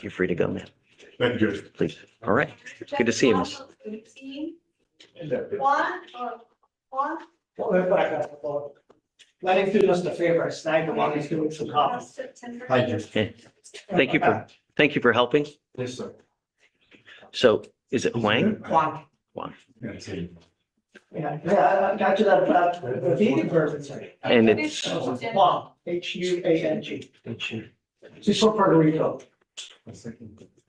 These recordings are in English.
You're free to go, man. Thank you. Please. All right. Good to see you, miss. Letting do us a favor, I snagged the one who's doing some coffee. Thank you. Okay. Thank you for helping. Yes, sir. So is it Huang? Juan. Juan. Yeah, I got you that, the vegan version, sorry. And it's, Juan, Huang. She's from Puerto Rico.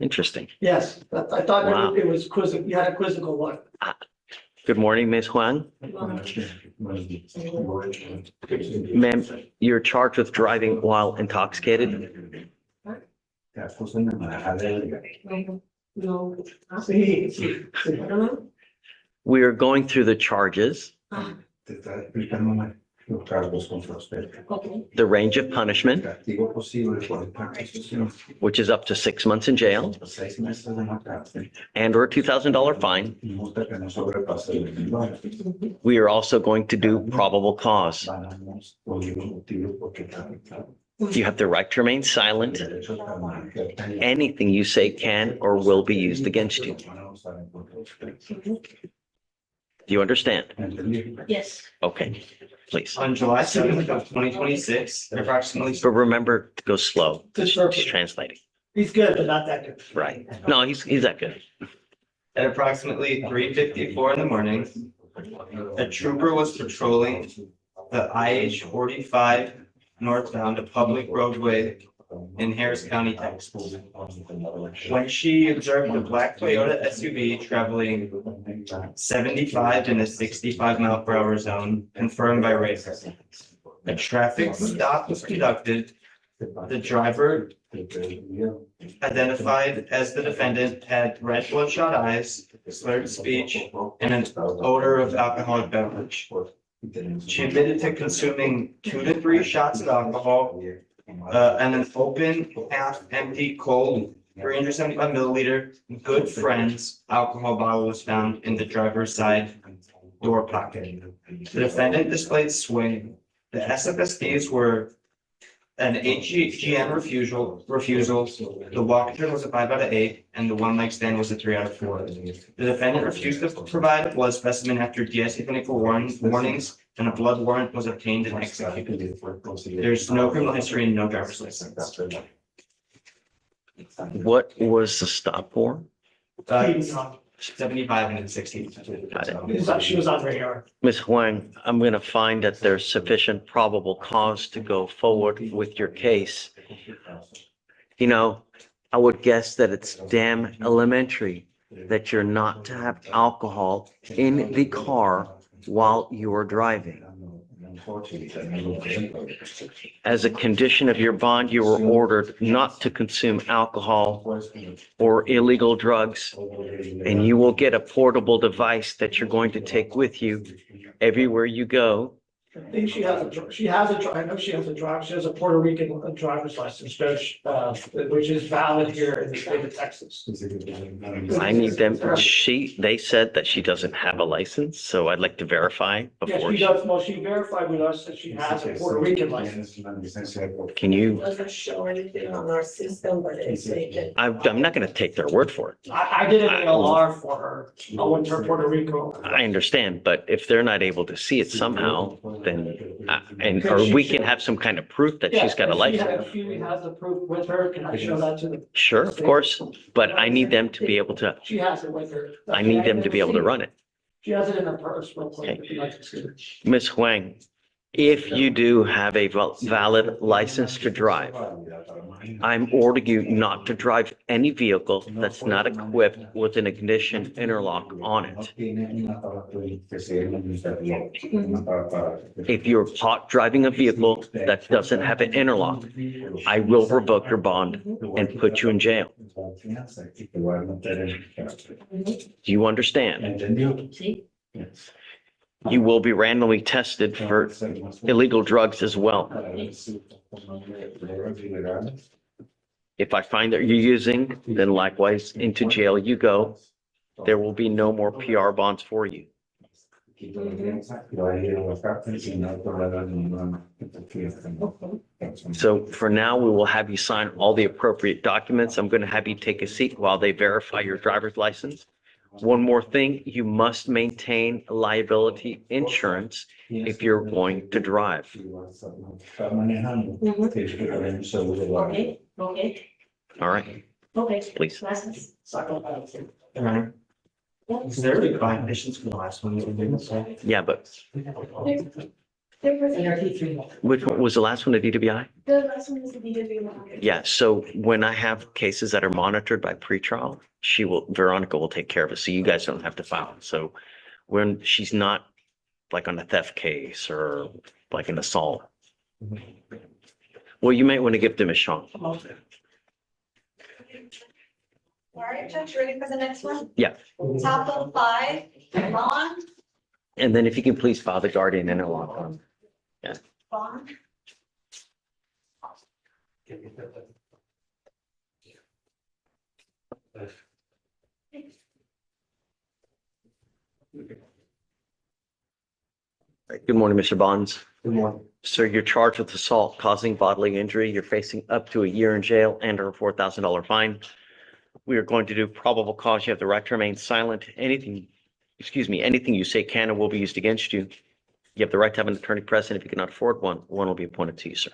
interesting. Yes, I Wow. thought it was quizzical, you had a quizzical one. Good morning, Ms. Huang. Ma'am, you're charged with driving while intoxicated. We are going through the charges, the range of punishment, which is up to 6 months in jail and or a $2,000 fine. We are also going to do probable cause. You have the right to remain silent. Anything you say can or will be used against you. Do you understand? Yes. Okay, please. On July 7th of 2026, approximately. But remember to go slow. She's translating. He's good, but not that good. Right. No, he's that good. At approximately 3:54 in the morning, a trooper was patrolling the IH 45 northbound, a public roadway in Harris County, Texas. When she observed a black Toyota SUV traveling 75 in a 65-mile-per-hour zone, confirmed by radar. A traffic stop was conducted. The driver, identified as the defendant, had red bloodshot eyes, slurred speech, and an odor of alcoholic beverage. She admitted to consuming 2 to 3 shots of alcohol, and an open, half-empty, cold, 375 milliliter Good Friends alcohol bottle was found in the driver's side door pocket. The defendant displayed swing. The SFSDs were an HGM refusal. The walk turn was a 5 out of 8, and the one leg stand was a 3 out of 4. The defendant refused to provide a blood specimen after DSA 24 warnings, and a blood warrant was obtained and executed. There's no criminal history and no driver's license. What was the stop for? 75 and 60. She was on radar. Ms. Huang, I'm going to find that there's sufficient probable cause to go forward with your case. You know, I would guess that it's damn elementary that you're not to have alcohol in the car while you're driving. As a condition of your bond, you were ordered not to consume alcohol or illegal drugs, and you will get a portable device that you're going to take with you everywhere you go. I think she has I know she has a Puerto Rican driver's license, Judge, which is valid here in the state of Texas. I need them, they said that she doesn't have a license, so I'd like to verify Yeah, before. she does, well, she verified with us that she has a Puerto Rican license. Can you, Doesn't show anything on our system, but it's vacant. I'm not going to take their word for it. I did an ALR for her, I went to Puerto Rico. I understand, but if they're not able to see it somehow, then, or we can have some kind of proof that she's got a license. She has the proof with her, can I show that to them? Sure, of course, but I need them to be able to, She has it with her. I need them to be able to run it. She has it in her purse real quick, if you'd like to see it. Ms. Huang, if you do have a valid license to drive, I'm ordering you not to drive any vehicle that's not equipped with an ignition interlock on it. If you're caught driving a vehicle that doesn't have an interlock, I will revoke your bond and put you in jail. Do you understand? See? You will be randomly tested for illegal drugs as well. If I find that you're using, then likewise into jail you go. There will be no more PR bonds for you. So for now, we will have you sign all the appropriate documents. I'm going to have you take a seat while they verify your driver's license. One more thing, you must maintain liability insurance if you're going to drive. Okay, okay, All right, okay. please. License. Is there any conditions for the last one? Yeah, but There was, which one was the last one, the DWI? the last one was the DW. Yeah, so when I have cases that are monitored by pretrial, Veronica will take care of it, so you guys don't have to file. So when she's not like on a theft case or like an assault. Well, you might want to give them a shot. All right, Judge, ready for the next one? Yeah. Top of five, bond, And then if you can please file the guardian and a lock on. bond. Good morning, Mr. Bonds. Good morning. Sir, you're charged with assault causing bodily injury. You're facing up to a year in jail and or a $4,000 fine. We are going to do probable cause. You have the right to remain silent. Anything you say can and will be used against you. You have the right to have an attorney present. If you cannot afford one will be appointed to you, sir.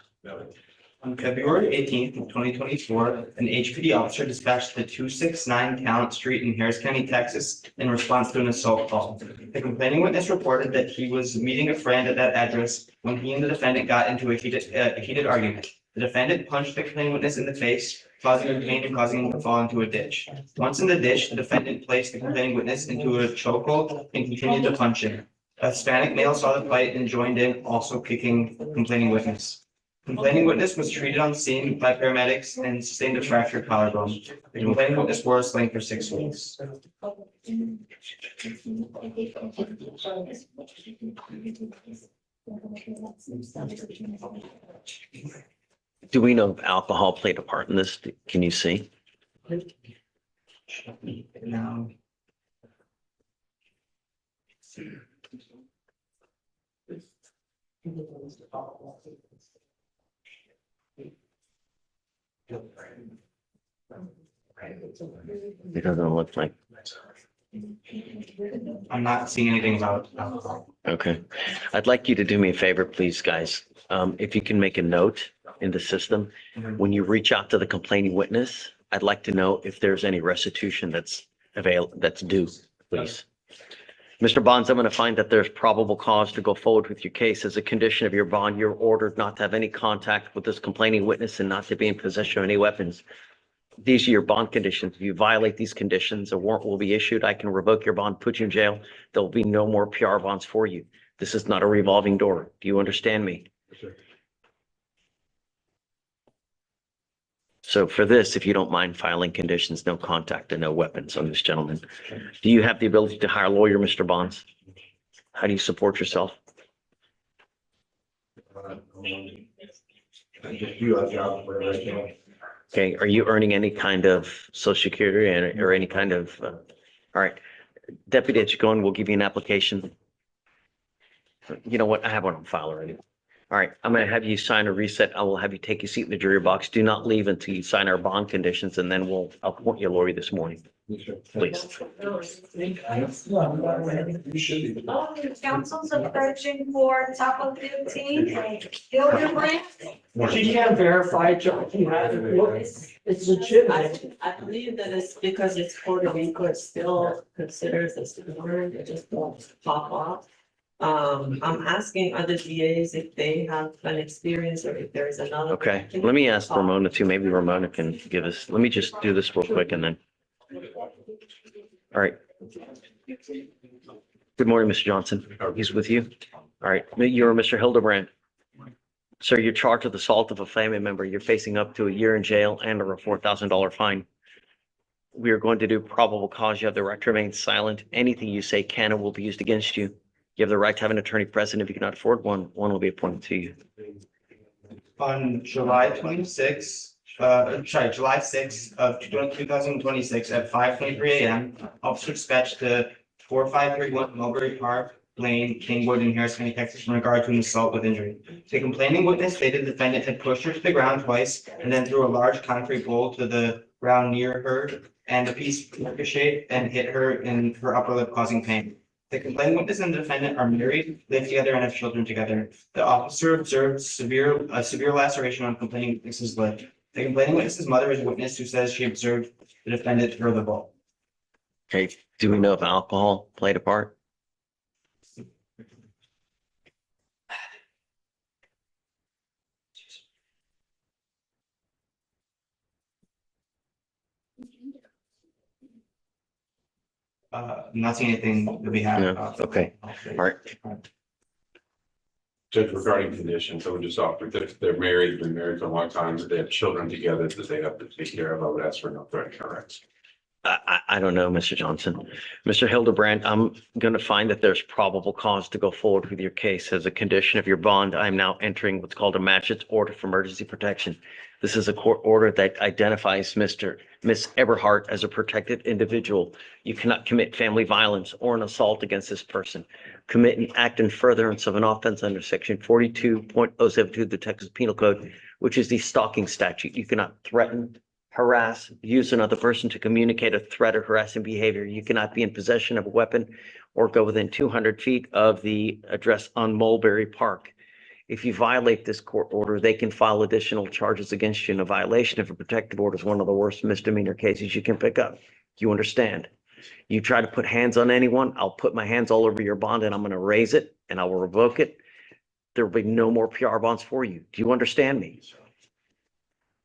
On February 18th, 2024, an HPD officer dispatched to 269 Talent Street in Harris County, Texas, in response to an assault call. The complaining witness reported that he was meeting a friend at that address when he and the defendant got into a heated argument. The defendant punched the complaining witness in the face, causing him pain and causing him to fall into a ditch. Once in the ditch, the defendant placed the complaining witness into a chokehold and continued to punch him. A Hispanic male saw the fight and joined in, also kicking the complaining witness. Complaining witness was treated on scene by paramedics and sustained a fractured collarbone. The complaining witness wore a sling for 6 weeks. Do we know if alcohol played a part in this? Can you see? Now. It doesn't look like. I'm not seeing anything about alcohol. Okay. I'd like you to do me a favor, please, guys. If you can make a note in the system, when you reach out to the complaining witness, I'd like to know if there's any restitution that's due, please. Mr. Bonds, I'm going to find that there's probable cause to go forward with your case. As a condition of your bond, you're ordered not to have any contact with this complaining witness and not to be in possession of any weapons. These are your bond conditions. If you violate these conditions, a warrant will be issued. I can revoke your bond, put you in jail. There will be no more PR bonds for you. This is not a revolving door. Do you understand me? So for this, if you don't mind filing conditions, no contact and no weapons on this gentleman. Do you have the ability to hire a lawyer, Mr. Bonds? How do you support yourself? Okay, are you earning any kind of social security or any kind of, all right. Deputy Chacon will give you an application. You know what? I have one on file already. All right, I'm going to have you sign a reset. I will have you take a seat in the jury box. Do not leave until you sign our bond conditions, and then I'll appoint you a lawyer this morning. Please. Council's approaching for top of 15, Hildebrand. She can't verify, Judge, he has it. It's legitimate. I believe that it's because it's Puerto Rico, it still considers as foreign, it just won't pop off. I'm asking other DAs if they have an experience or if there's another. Okay, let me ask Ramona too. Maybe Ramona can give us, let me just do this real quick and then. All right. Good morning, Mr. Johnson. He's with you. All right, you're Mr. Hildebrand. Sir, you're charged with assault of a family member. You're facing up to a year in jail and or a $4,000 fine. We are going to do probable cause. You have the right to remain silent. Anything you say can and will be used against you. You have the right to have an attorney present. If you cannot afford one will be appointed to you. On July 6th of 2026 at 5:23 a.m., officer dispatched to 4531 Mulberry Park Lane, Kingwood, in Harris County, Texas, in regard to an assault with injury. The complaining witness stated the defendant had pushed her to the ground twice and then threw a large concrete bowl to the ground near her, and a piece ricocheted and hit her in her upper lip, causing pain. The complaining witness and the defendant are married, live together, and have children together. The officer observed a severe laceration on complaining witness's lip. The complaining witness's mother is a witness who says she observed the defendant throw the ball. Okay, do we know if alcohol played a part? Not seeing anything that we have. No, okay, all right. Judge, regarding conditions, I would just offer that if they're married, they've been married for a long time, that they have children together that they have to take care of, I would ask for no threatening arrest. I don't know, Mr. Johnson. Mr. Hildebrand, I'm going to find that there's probable cause to go forward with your case. As a condition of your bond, I'm now entering what's called a magistrate's order for emergency protection. This is a court order that identifies Miss Eberhardt as a protected individual. You cannot commit family violence or an assault against this person. Commit an act in furtherance of an offense under section 42.072 of the Texas Penal Code, which is the stalking statute. You cannot threaten, harass, use another person to communicate a threat or harassing behavior. You cannot be in possession of a weapon or go within 200 feet of the address on Mulberry Park. If you violate this court order, they can file additional charges against you, and a violation of a protective order is one of the worst misdemeanor cases you can pick up. Do you understand? You try to put hands on anyone, I'll put my hands all over your bond and I'm going to raise it and I will revoke it. There will be no more PR bonds for you. Do you understand me?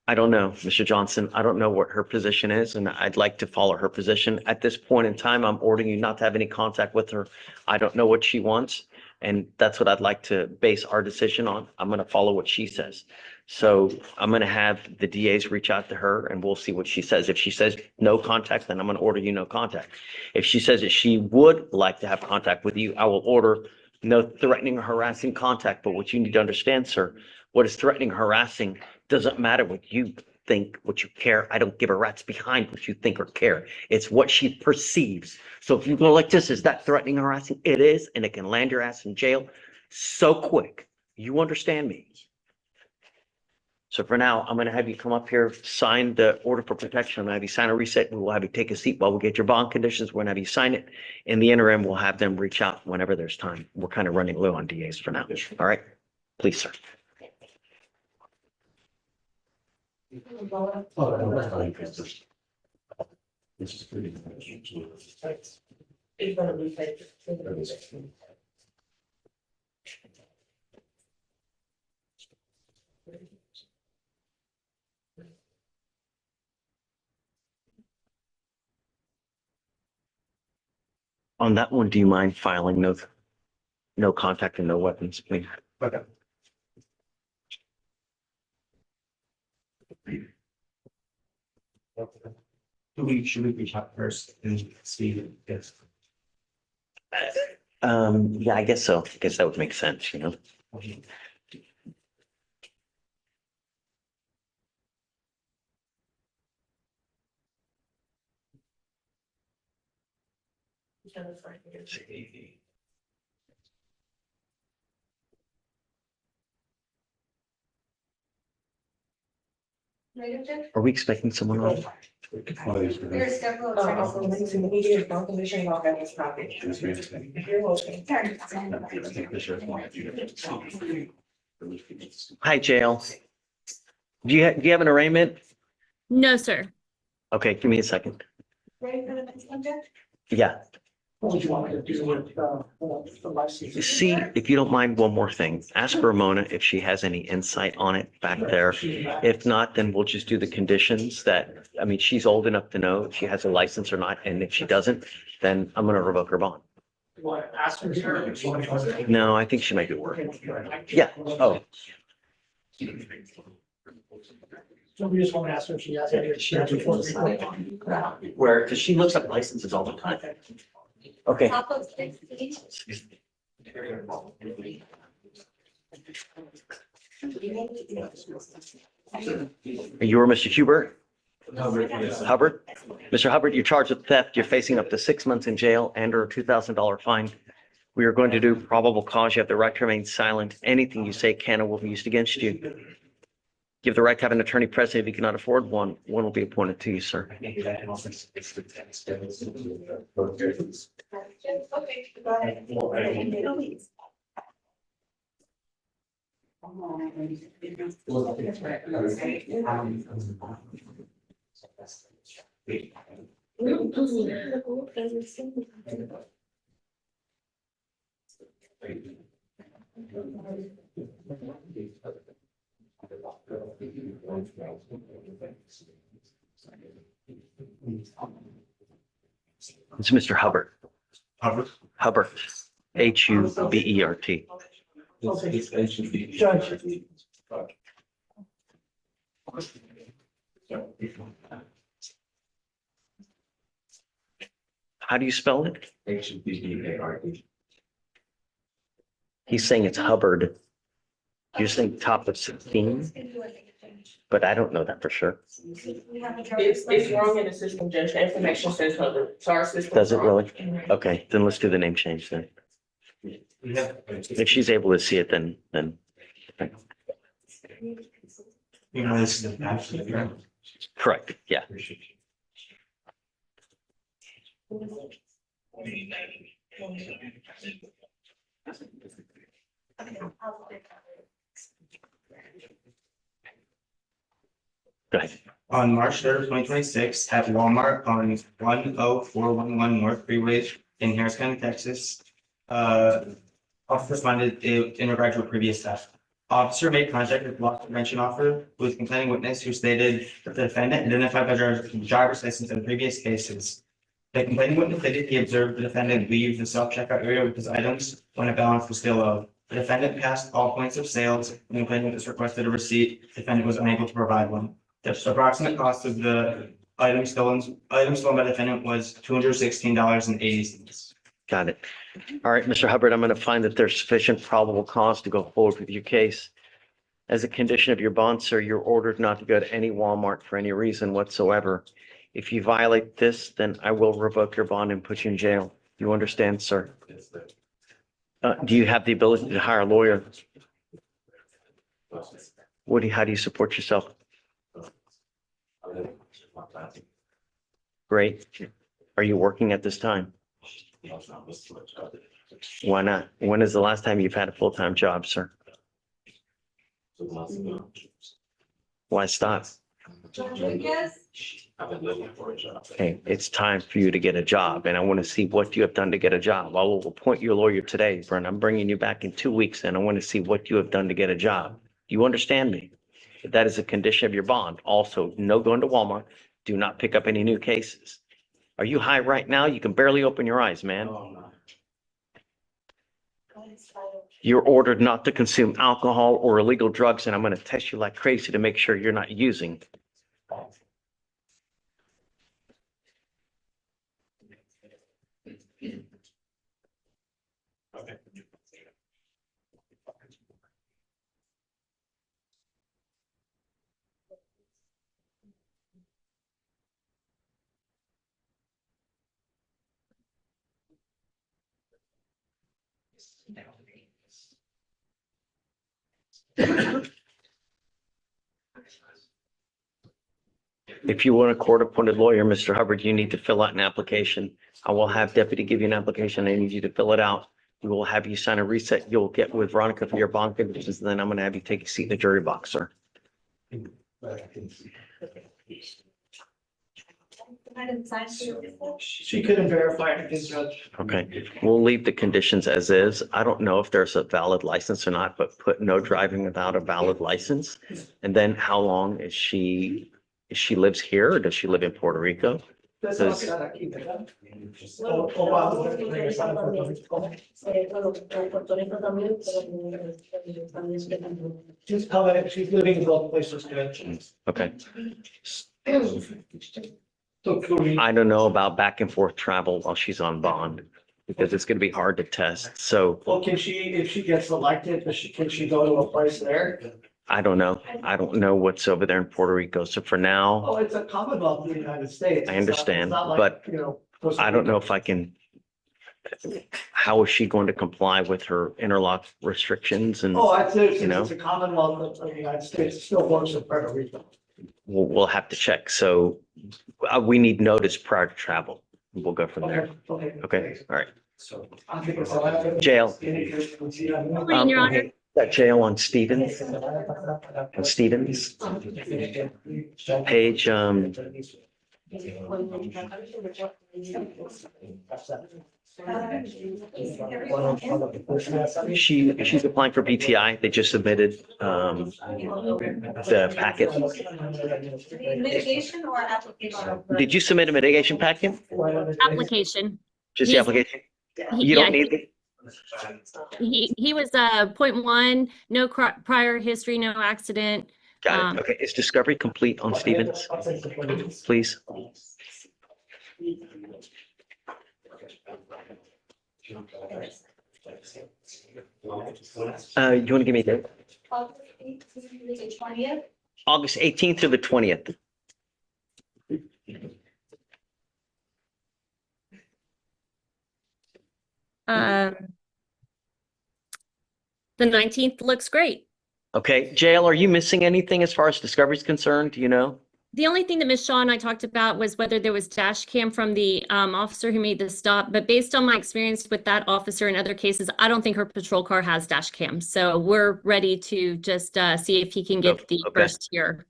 I don't know, Mr. Johnson. I don't know what her position is, and I'd like to follow her position. At this point in time, I'm ordering you not to have any contact with her. I don't know what she wants, and that's what I'd like to base our decision on. I'm going to follow what she says. So I'm going to have the DAs reach out to her, and we'll see what she says. If she says no contact, then I'm going to order you no contact. If she says that she would like to have contact with you, I will order no threatening or harassing contact. But what you need to understand, sir, what is threatening, harassing doesn't matter what you think, what you care. I don't give a rat's behind what you think or care. It's what she perceives. So if you go like this, is that threatening, harassing? It is, and it can land your ass in jail so quick. You understand me? So for now, I'm going to have you come up here, sign the order for protection. I'm going to have you sign a reset. We will have you take a seat while we get your bond conditions. We're going to have you sign it. In the interim, we'll have them reach out whenever there's time. We're kind of running low on DAs for now. All right, please, sir. On that one, do you mind filing no contact and no weapons, please? Okay. Should we reach out first and see if? Yeah, I guess so. I guess that would make sense, you know? Are we expecting someone on? There's several attorneys. You're welcome. Hi, jail. Do you have an arraignment? No, sir. Okay, give me a second. Ready for the next one, Judge? Yeah. What would you want me to do with, the license? See, if you don't mind, one more thing. Ask Ramona if she has any insight on it back there. If not, then we'll just do the conditions that, I mean, she's old enough to know if she has a license or not. And if she doesn't, then I'm going to revoke her bond. You want to ask her? Sir? No, I think she might be working. Yeah. Oh, So we just want to ask her if she has any. She has reports. where, because she looks up licenses all the time. Okay. Top of 16. You were Mr. Hubert? Hubbard? Mr. Hubbard, you're charged with theft. You're facing up to 6 months in jail and or a $2,000 fine. We are going to do probable cause. You have the right to remain silent. Anything you say can or will be used against you. You have the right to have an attorney present. If you cannot afford one, one will be appointed to you, sir. Okay, go ahead. It's Mr. Hubbard. Hubbard. Hubbard. Hubbert. Judge. How do you spell it? HBBARD. He's saying it's Hubbard. You're saying top of 16, but I don't know that for sure. It's wrong in the system, Judge. The information says Hubbard. So our system. Does it really? Okay, then let's do the name change then. If she's able to see it, then. You know, this is absolutely right. Correct, yeah. Go ahead. On March 3rd, 2026, at Walmart on 10411 North Freeway in Harris County, Texas. Officer responded in regard to a previous theft. Officer made contact with loss prevention officer who was complaining witness who stated that the defendant identified by driver's license in previous cases. The complaining witness stated he observed the defendant leave the self-checkout area with his items when a balance was still owed. The defendant passed all points of sales. The complaining witness requested a receipt. The defendant was unable to provide one. The approximate cost of the item stolen by the defendant was $216.80. Got it. All right, Mr. Hubbard, I'm going to find that there's sufficient probable cause to go forward with your case. As a condition of your bond, sir, you're ordered not to go to any Walmart for any reason whatsoever. If you violate this, then I will revoke your bond and put you in jail. You understand, sir? Do you have the ability to hire a lawyer? How do you support yourself? Great. Are you working at this time? Why not? When is the last time you've had a full-time job, sir? Why stop? Rodriguez? Okay, it's time for you to get a job, and I want to see what you have done to get a job. I will appoint you a lawyer today, Brent. I'm bringing you back in 2 weeks, and I want to see what you have done to get a job. Do you understand me? That is a condition of your bond. Also, no going to Walmart. Do not pick up any new cases. Are you high right now? You can barely open your eyes, man. You're ordered not to consume alcohol or illegal drugs, and I'm going to test you like crazy to make sure you're not using. If you want a court-appointed lawyer, Mr. Hubbard, you need to fill out an application. I will have deputy give you an application. I need you to fill it out. We will have you sign a reset. You'll get with Veronica for your bond conditions, and then I'm going to have you take a seat in the jury box, sir. She couldn't verify anything, Judge. Okay, we'll leave the conditions as is. I don't know if there's a valid license or not, but put no driving without a valid license. And then how long is she lives here, or does she live in Puerto Rico? That's Does- not aquí, ¿verdad? Wow. She's living in both places, Judge. Okay, So could we? I don't know about back and forth travel while she's on bond, because it's going to be hard to test. So Well, can she, if she gets elected, can she go to a place there? I don't know. I don't know what's over there in Puerto Rico. So for now, Oh, it's a Commonwealth of the United States. I understand, It's not like, but you know, Costa I don't know Rica. if I can how is she going to comply with her interlock restrictions? And Oh, I'd say You know? it's a Commonwealth of the United States, it still works in Puerto Rico. we'll have to check. So we need notice prior to travel. We'll go from there. Okay, all right. I think it's. Jail. Morning, Your Honor. Okay, that jail on Stevens, on Stevens, page, she's applying for PTI. They just submitted, the packet. Mitigation or application? Did you submit a mitigation packet? Application. Just the application? You don't need it? He was 0.1, no prior history, no accident. Got it. Okay, is discovery complete on Stevens? Please. You want to give me a date? August 18th to the 20th. The 19th looks great. Okay, Jail, are you missing anything as far as discovery is concerned? Do you know? The only thing that Ms. Shaw and I talked about was whether there was dash cam from the officer who made the stop. But based on my experience with that officer in other cases, I don't think her patrol car has dash cam. So we're ready to just see if he can get the Okay. first tier.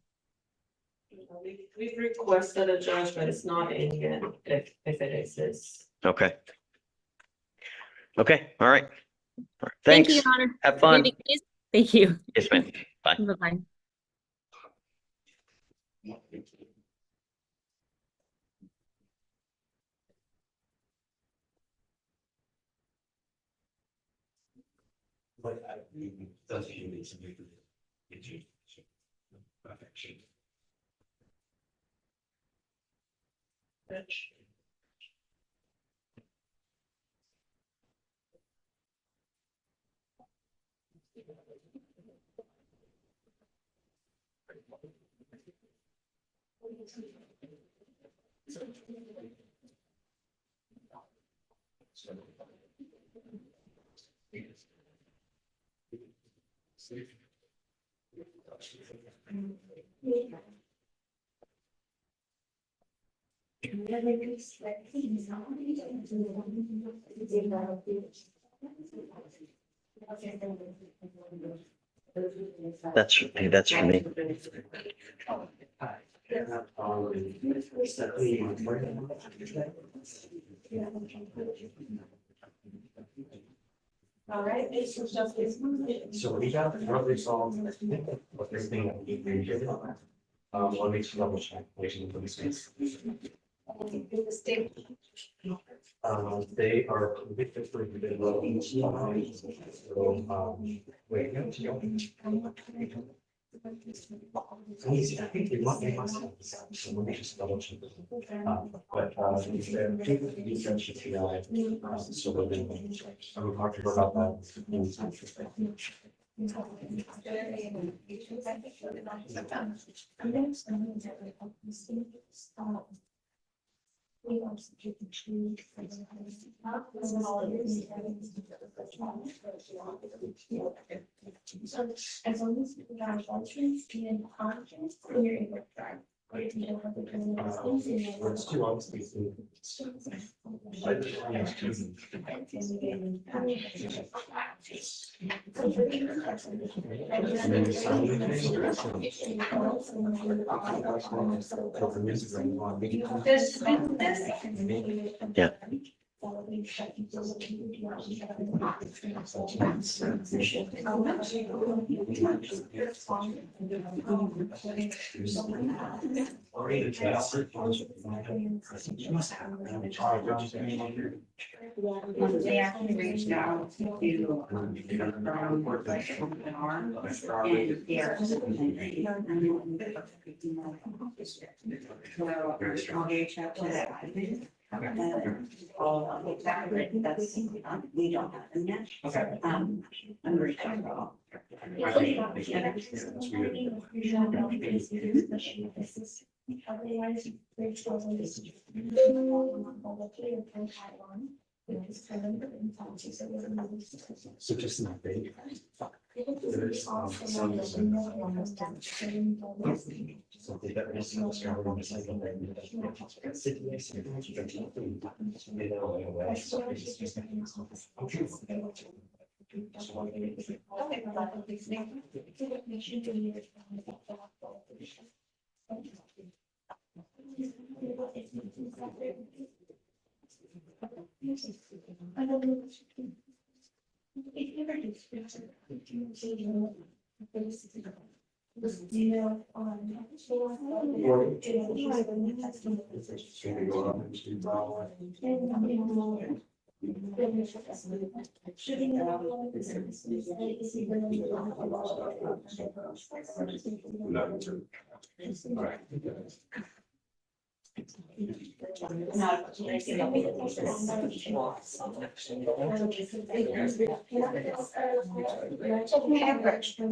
We've requested a judge, but it's not in yet, if it exists. Okay. Okay, all right. All right. Thank Thanks. you, Your Honor. Have fun. Thank you. Yes, ma'am. Bye. Bye-bye. That's for me. All right, this is just. So we got the probably solved what this thing that we did. What makes you double check, waiting for the states. The state. They are convicted for the low. So, wait, no, easy, I think we must have, so let me just double check. But, these are GTI, so we're going to, I'm talking about that. As long as you have insurance and conscience, you're able to drive. It's too honestly. Yeah. They actually reached out to that's, we don't have them yet. Okay. I'm very comfortable. So just in that big. So they got this discovered on the site of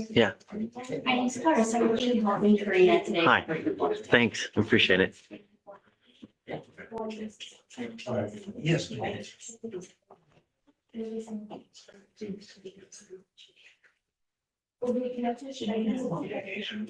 Yeah. My name's Clara, so I'm really helping Karina today. Hi. Thanks. Appreciate it. Yes. So, you know, it should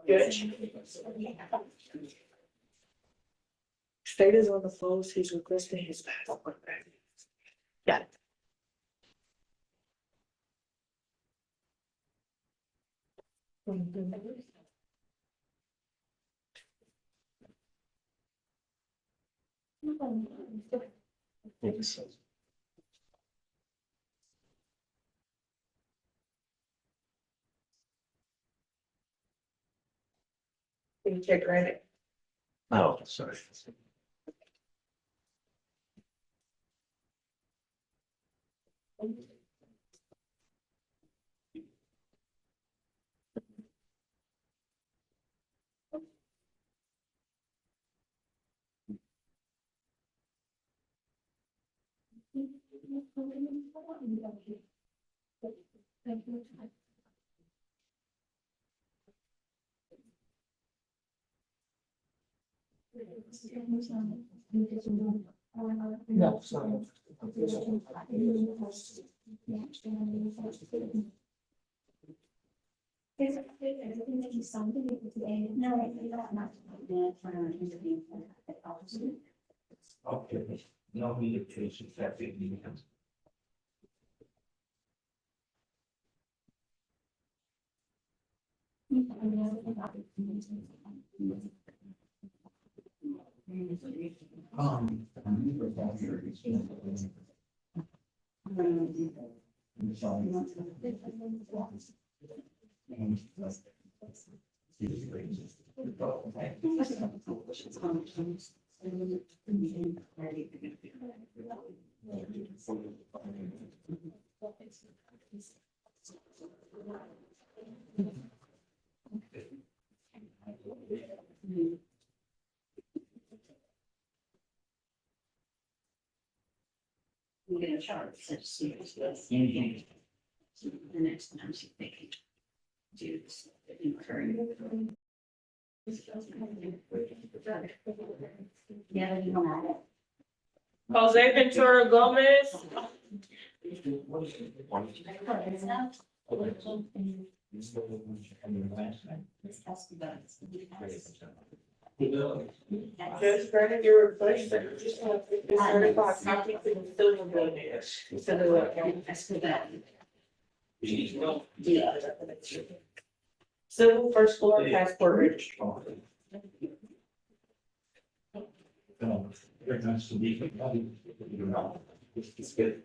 Good. State is on the phone, he's requesting his passport back. Got it. Thanks. Can you take credit? Oh, sorry. No, sorry. Everything that you signed today. No, you don't have to. Okay, no limitations that they need. I'm gonna charge such seriousness. The next time she they can do this in return. Yeah, you know that. Jose Ventura Gomez. Judge Brennan, your request that you just want to be certified copy to the civil buildings. Instead of Yeah. civil first floor passport registry. Very nice to meet you. It's good.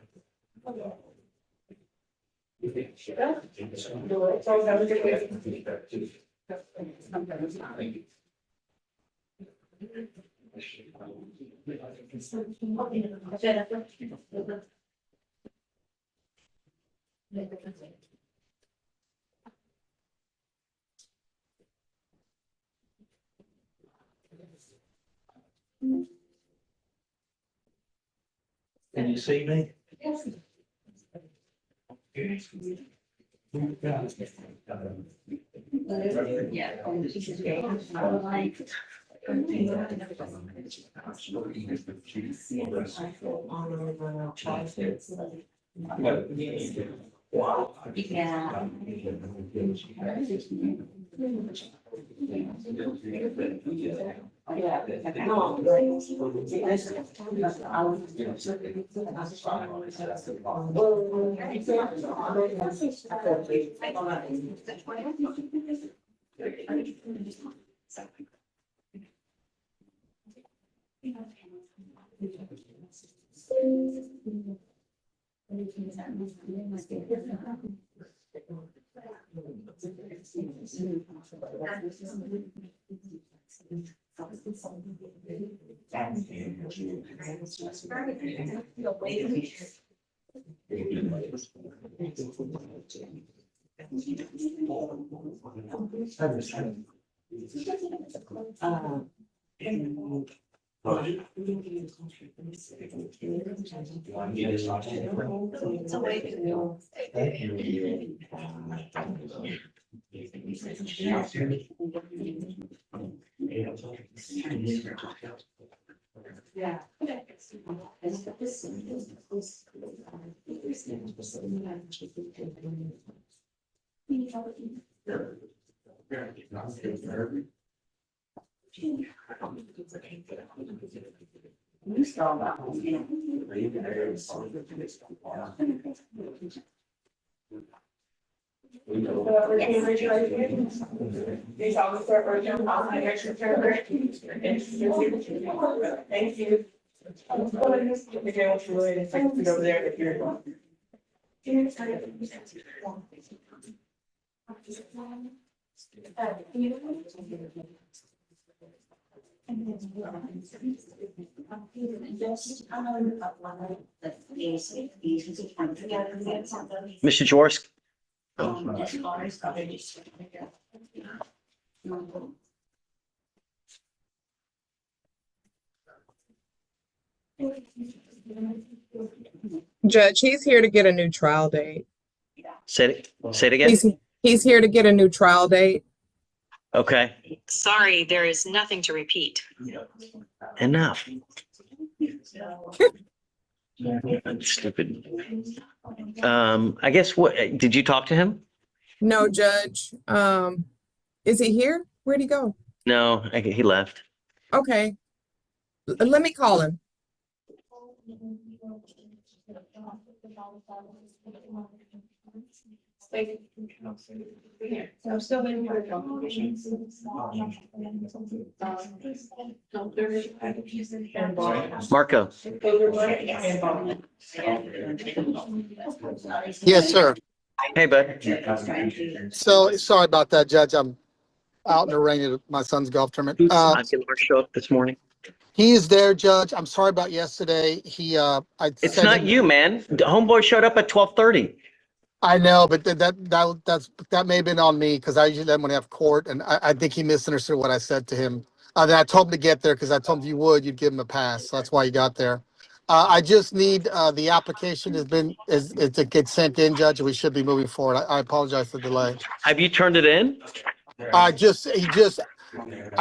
Can you see me? Thank you. Over there if you're. Mr. Jaworski? As far as other districts. Judge, he's here to get a new trial date. Say it again? He's here to get a new trial date. Okay, Sorry, there is nothing to repeat. enough. Stupid. I guess what, did you talk to him? No, Judge. Is he here? Where'd he go? No, he left. Okay. Let me call him. I'm still waiting for the confirmation. Marco? Yes, sir. Hey, bud. So sorry about that, Judge. I'm out in the rain at my son's golf tournament. I did not show up this morning. He is there, Judge. I'm sorry about yesterday. It's not you, man. The homeboy showed up at 12:30. I know, but that may have been on me because I usually let him when I have court, and I think he misunderstood what I said to him. Then I told him to get there because I told him if you would, you'd give him a pass. So that's why he got there. I just need the application to get sent in, Judge, and we should be moving forward. I apologize for the delay. Have you turned it in? I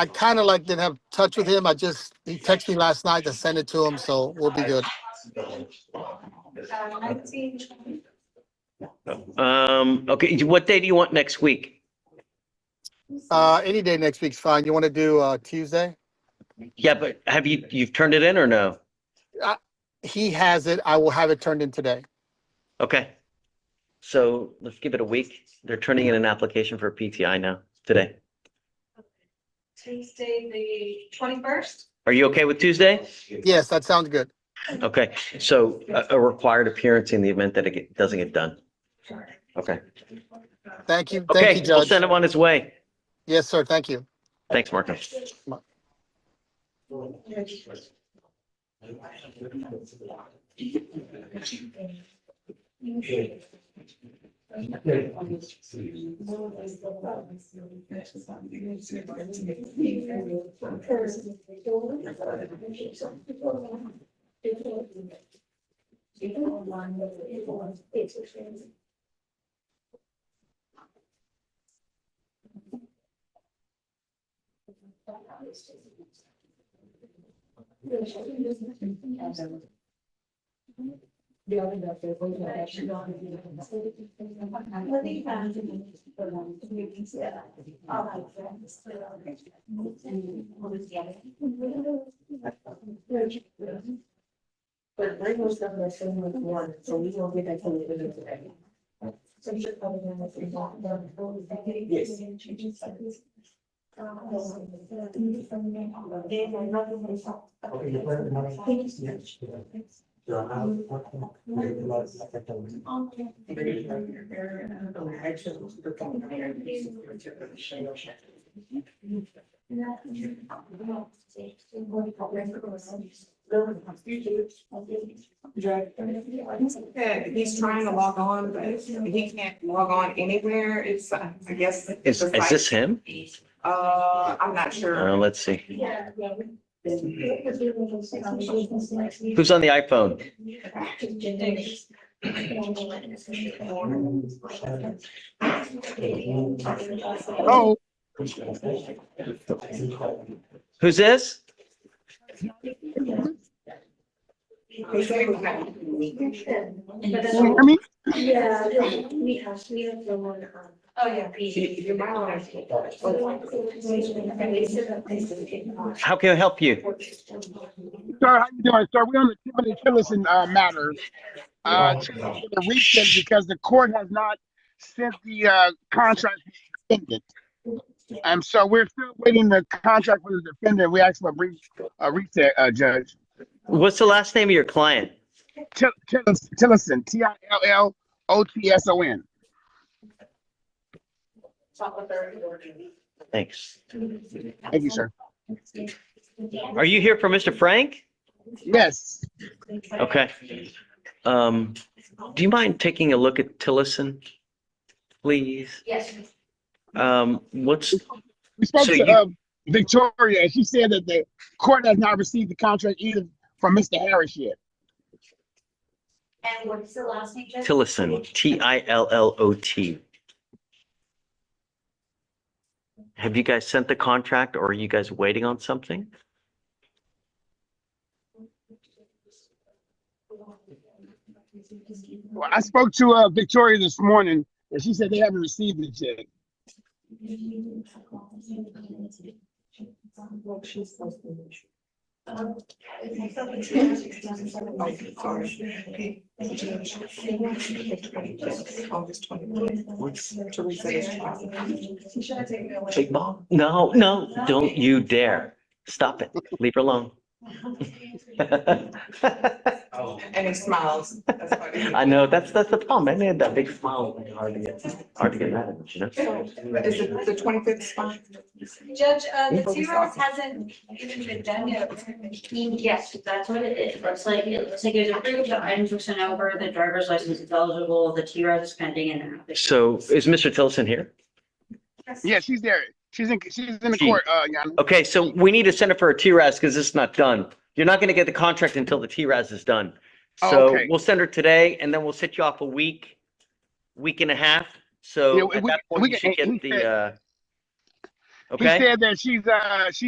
kind of like didn't have touch with him. He texted me last night to send it to him, so we'll be good. Okay, what day do you want next week? Any day next week's fine. You want to do Tuesday? Yeah, but you've turned it in or no? He has it. I will have it turned in today. Okay. So let's give it a week. They're turning in an application for a PTI now, today. Tuesday, the 21st? Are you okay with Tuesday? Yes, that sounds good. Okay, so a required appearance in the event that doesn't get done. Okay, Thank you. Thank okay, you, we'll Judge. send him on his way. Yes, sir. Thank you. Thanks, Marco. But my most of my son was one, so we won't get that coming in today. So you should probably have a free walk. Yes. He's trying to log on, but he can't log on anywhere. It's, I guess. Is this him? I'm not sure. Let's see. Who's on the iPhone? Oh, Who's this? He said he was not. can you hear me? Yeah, we have the one. Oh, yeah. You might want How can I help you? Sir, how you doing, sir? We're on the Timothy Tillison matter to the rescind because the court has not sent the contract to the defendant. So we're still waiting the contract for the defendant. We asked for a reset, Judge. What's the last name of your client? Tillison, Tillotson. Thanks. Thank you, sir. Are you here for Mr. Frank? Yes. Okay. Do you mind taking a look at Tillison, please? Yes. What's, We spoke So to Victoria, and she said that the court has not received the contract either from Mr. Harris yet. And what's the last name? Judge? Tillison, Tillot. Have you guys sent the contract or are you guys waiting on something? Well, I spoke to Victoria this morning, and she said they haven't received it yet. August 20th. Teresa is trying. Big Mom? No, don't you dare. Stop it. Leave her alone. And he smiles. That's funny. I know, that's the problem. I made that big smile. Hard to get mad at, you know? But is it the 25th spot? Judge, the T-Rose hasn't even been done yet. Yes, that's what it is. It looks like it was approved, the items were sent over, the driver's license is eligible, the T-Rose is pending and then. So is Mr. Tillison here? Yeah, she's there. She's in the court, Yana. Okay, so we need to send it for a TRAS because it's not done. You're not gonna get the contract until the TRAS is done. Oh, So okay. we'll send her today and then we'll set you off a week and a half. So Yeah, at that point, you should get the, He okay? said that she's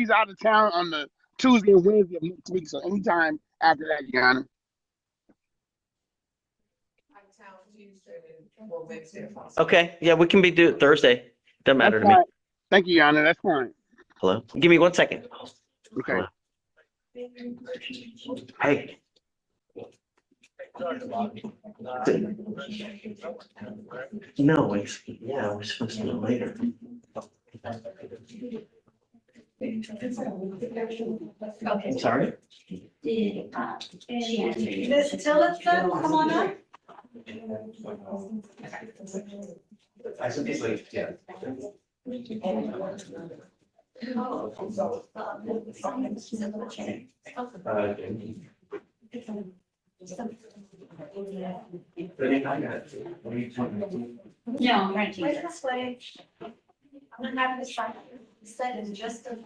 out of town on the Tuesday and Wednesday of next week, so anytime after that, Yana. Okay, yeah, we can do it Thursday. Doesn't matter to me. Fine. Thank you, Yana. That's fine. Hello? Give me 1 second. Okay. Hello? Hey. No, yeah, we're supposed to do it later. Okay. I'm sorry? Did, she answer you? Tell us, come on up. I said these like, yeah. No, I'm renting it. This way. I'm gonna have this sign set in just a.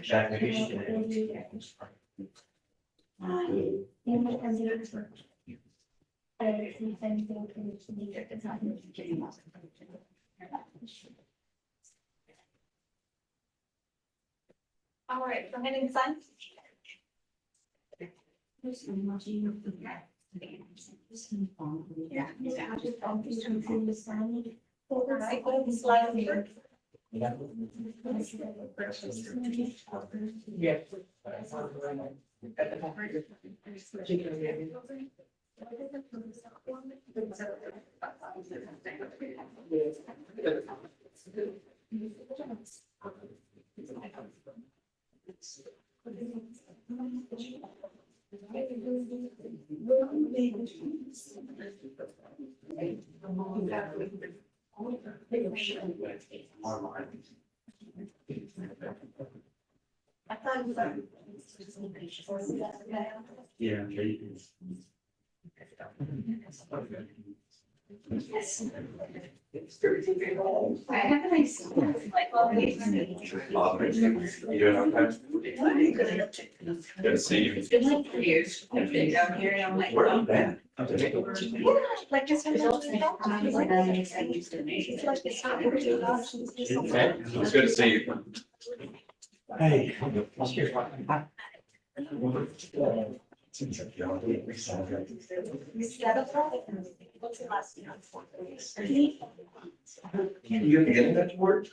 Jack, maybe she did. All right, go ahead and sign. Yeah. Slide over. Yeah. I thought it was. Yeah. I have a nice. Like, well, You doing okay? Good to see you. it's been like 3 years. I've been down here and I'm like. Where have you been? Yeah, like just. It's like it's not. Okay, it's good to see you. Hey. What's the last thing? You have to get that to work?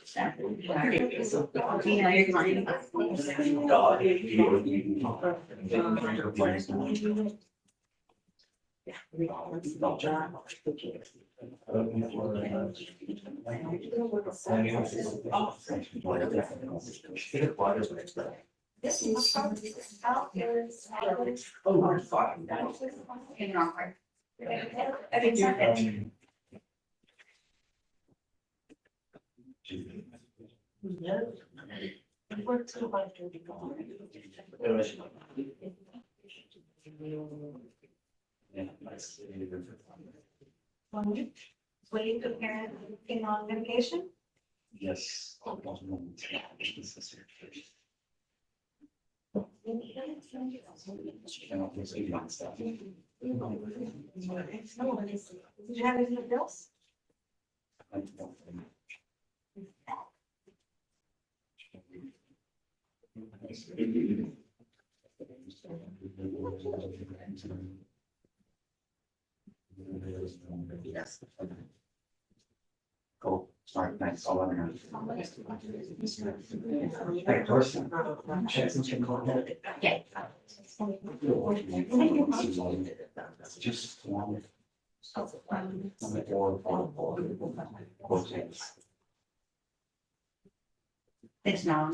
This is out there. Oh, fine. What are you comparing on medication? Yes. Did you have any bills? Yes. Cool. Sorry, thanks. I'll let her know. Hey, person. Okay. Just one. It's now.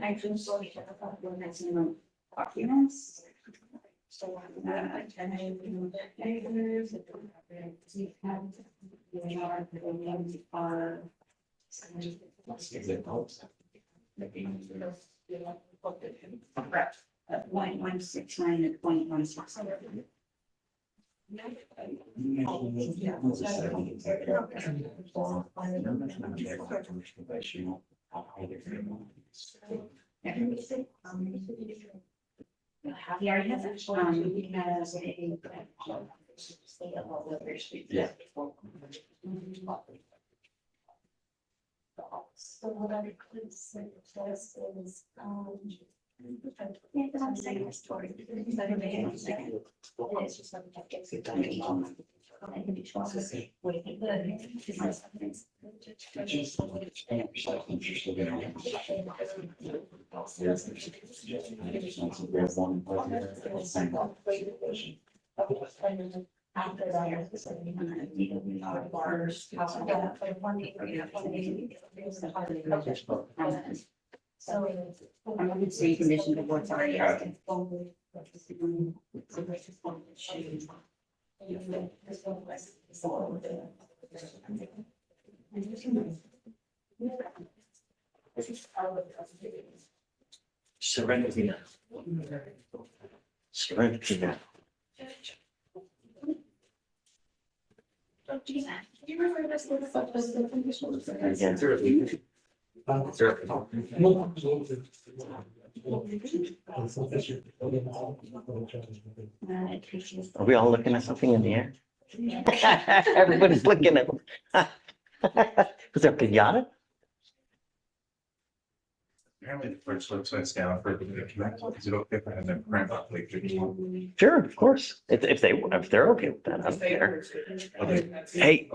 I just saw each other for the next documents. So, correct, 0.169 and 0.167. He already has it, he has a. Yeah. So what I could say is, yeah, but I'm saying this story. It's just like it gets it done. I can be trusted. What do you think? Is my something's- After that, bars, house, so I'm going to say condition the board's already asking. Serenity now. Serenity now. You remember this little stuff was the conditional? Are we all looking at something in the air? Everybody's looking at. Was there a pinata? Apparently the first website's down for the connect. Is it okay for them to print up like 51? Sure, of course. If they're okay with that, I don't care. Hey,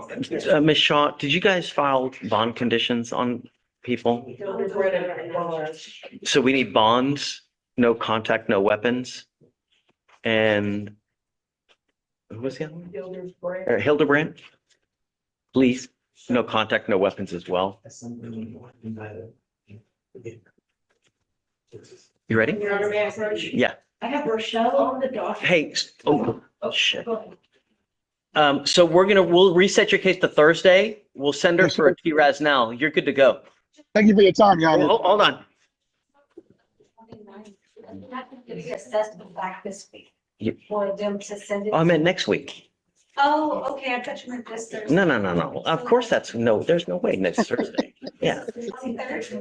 Ms. Shaw, did you guys file bond conditions on people? So we need bonds, no contact, no weapons. And who was the other one? Hildebrand, please, no contact, no weapons as well. You ready? Your Honor, may I approach? Yeah. I have Rochelle on the docket. Hey, oh, shit. So we'll reset your case to Thursday. We'll send her for a TRAS now. You're good to go. Thank you for your time, Your Honor. Hold on. To be assessed back this week. You- For them to send it. Oh, I meant next week. Oh, okay, I thought you meant this Thursday. No. Of course there's no way next Thursday. Yeah.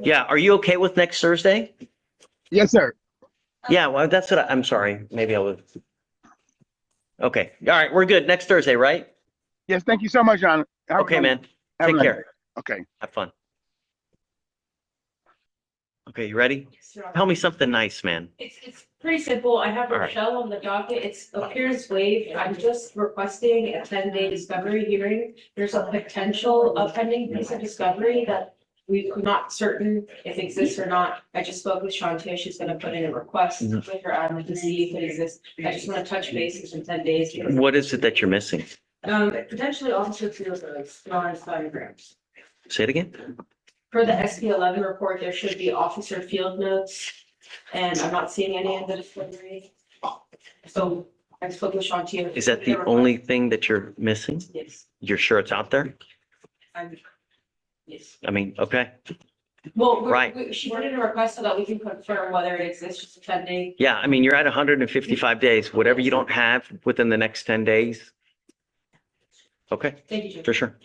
Yeah. Are you okay with next Thursday? Yes, sir. Yeah, well, that's what I'm sorry. Maybe I was. Okay. All right. We're good. Next Thursday, right? Yes, thank you so much, Your Honor. Have a Okay, good man. one. Have a Take nice care. day. Okay. Have fun. Okay. You ready? Tell me something nice, man. It's pretty simple. I have All right. Rochelle on the docket. It's appearance waived. I'm just requesting a 10-day discovery hearing. There's a potential of pending piece of discovery that we're not certain if it exists or not. I just spoke with Shantia. She's gonna put in a request with her admin to see if it exists. I just want to touch bases in 10 days. What is it that you're missing? Potentially officer field notes, non-diagrams. Say it again. For the SP11 report, there should be officer field notes, and I'm not seeing any in the discovery. So I spoke with Shantia. Is that the only thing that you're missing? Yes, You're sure it's out there? yes. I mean, okay. Well, Right. she put in a request so that we can confirm whether it exists, just pending. Yeah, I mean, you're at 155 days. Whatever you don't have within the next 10 days. Okay, Thank you, Judge. for sure.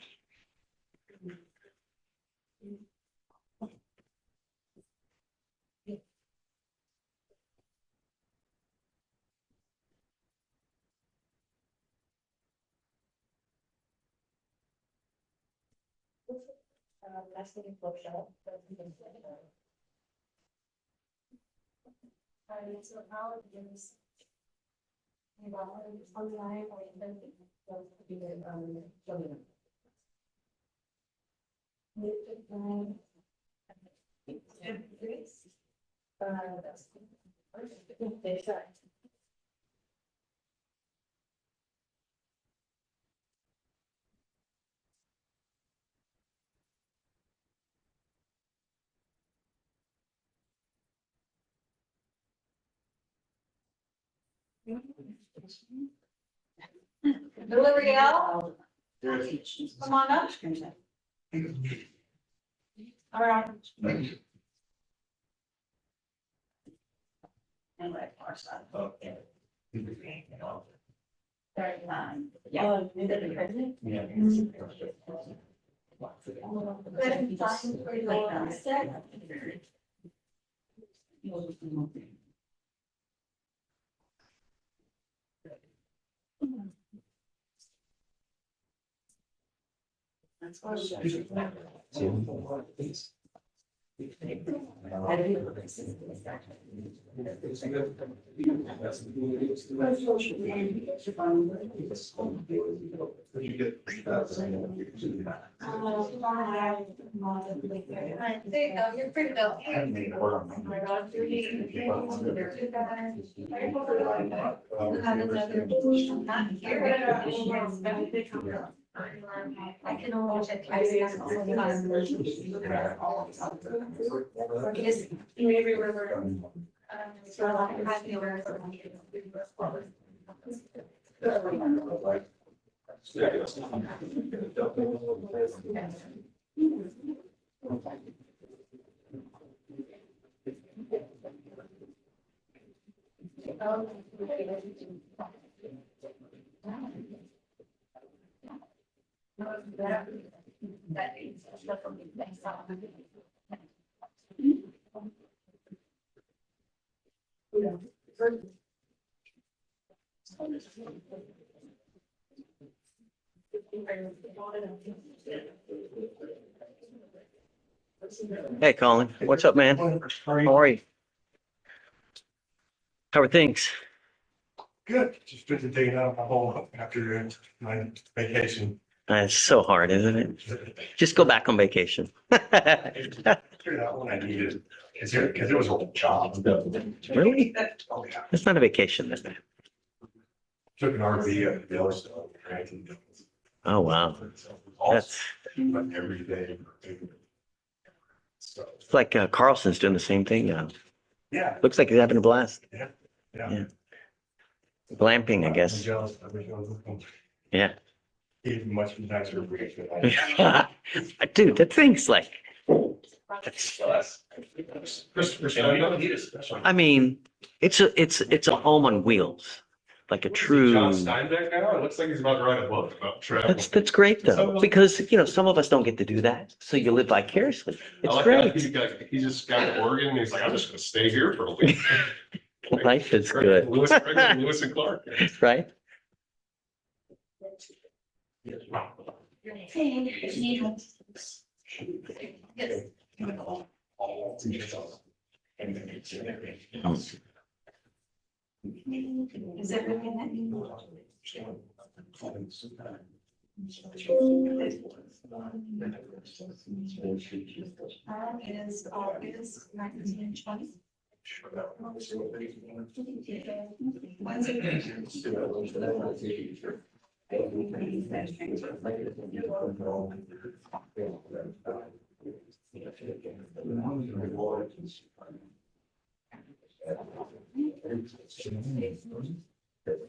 Last thing is Rochelle. So how is online or L'Oreal, come on up. All right. And like our side. 39. Yeah. That's There you go, you're free to go. I can only check. Maybe we're. Hey, Colin, what's up, man? How are you? How are things? Good, just been taking out my whole after my vacation. It's so hard, isn't it? Just go back on vacation. Figured out when I needed, because it was a job. Really? Oh, yeah. It's not a vacation, is it? Took an RV up to Yellowstone, right? Oh, wow. That's, Every day. So, it's like Carlson's doing the same thing now. yeah, Looks like he's having a blast. yeah. Yeah. Glamping, I I'm guess. jealous. I wish I was looking. Yeah. Even much nicer break than I. Dude, that thing's like, that's, I mean, it's a home on wheels, like a true. John Steinbeck now? It looks like he's about to write a book about travel. That's great though, because some of us don't get to do that, so you live vicariously. I It's like great. that. He just got to Oregon and he's like, I'm just gonna stay here for a week. Life is good, Lewis and Clark. right? Is everything is August 1920.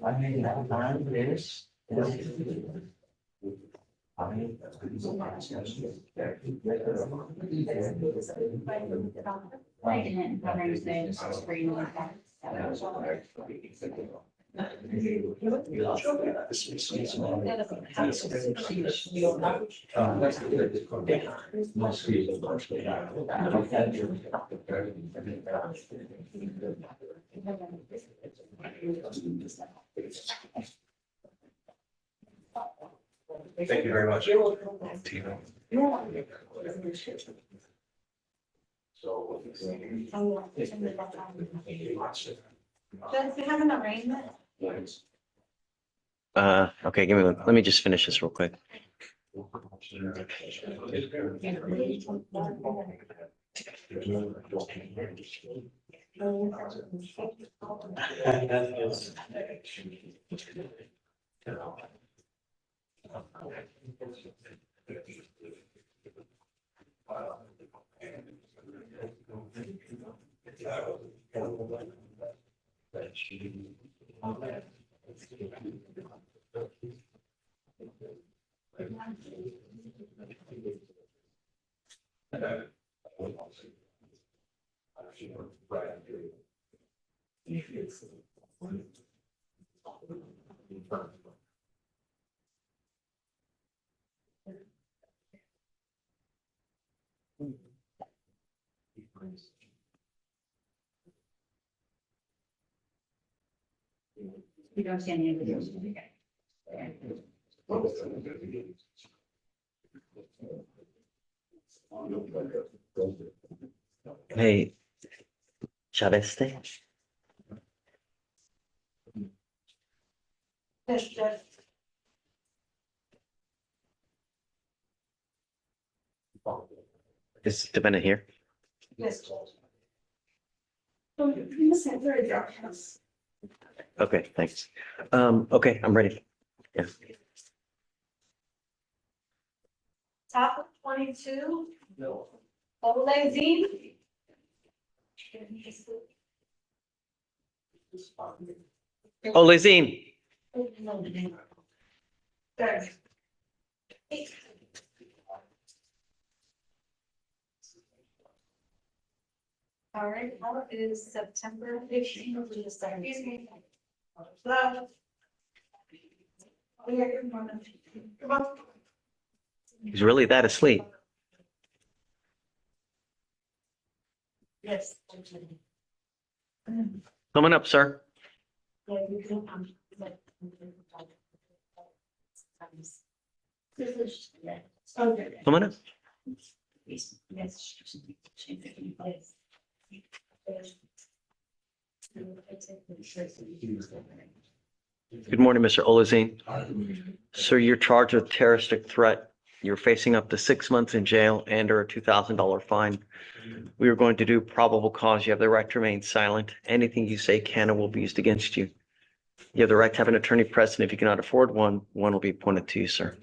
I mean, that time is. Thank you very much. Does it have an arraignment? Okay, let me just finish this real quick. You don't see any of those. Hey, Chaveste? Yes, Judge. Is the defendant here? Yes, Judge. So, you said very dark house. Okay, thanks. Okay, I'm ready. Yeah. Top of 22. Olezine. Oh, Lizine. There. All right, now it is September 15th to the 2nd. Hello. Oh, yeah, good morning. Come on. He's really that asleep. Yes. Coming up, sir. Yeah, you can, Okay. Coming up. Good morning, Mr. Olazine. Sir, you're charged with terroristic threat. You're facing up to 6 months in jail and or a $2,000 fine. We are going to do probable cause. You have the right to remain silent. Anything you say can and will be used against you. You have the right to have an attorney present. If you cannot afford one, one will be appointed to you, sir.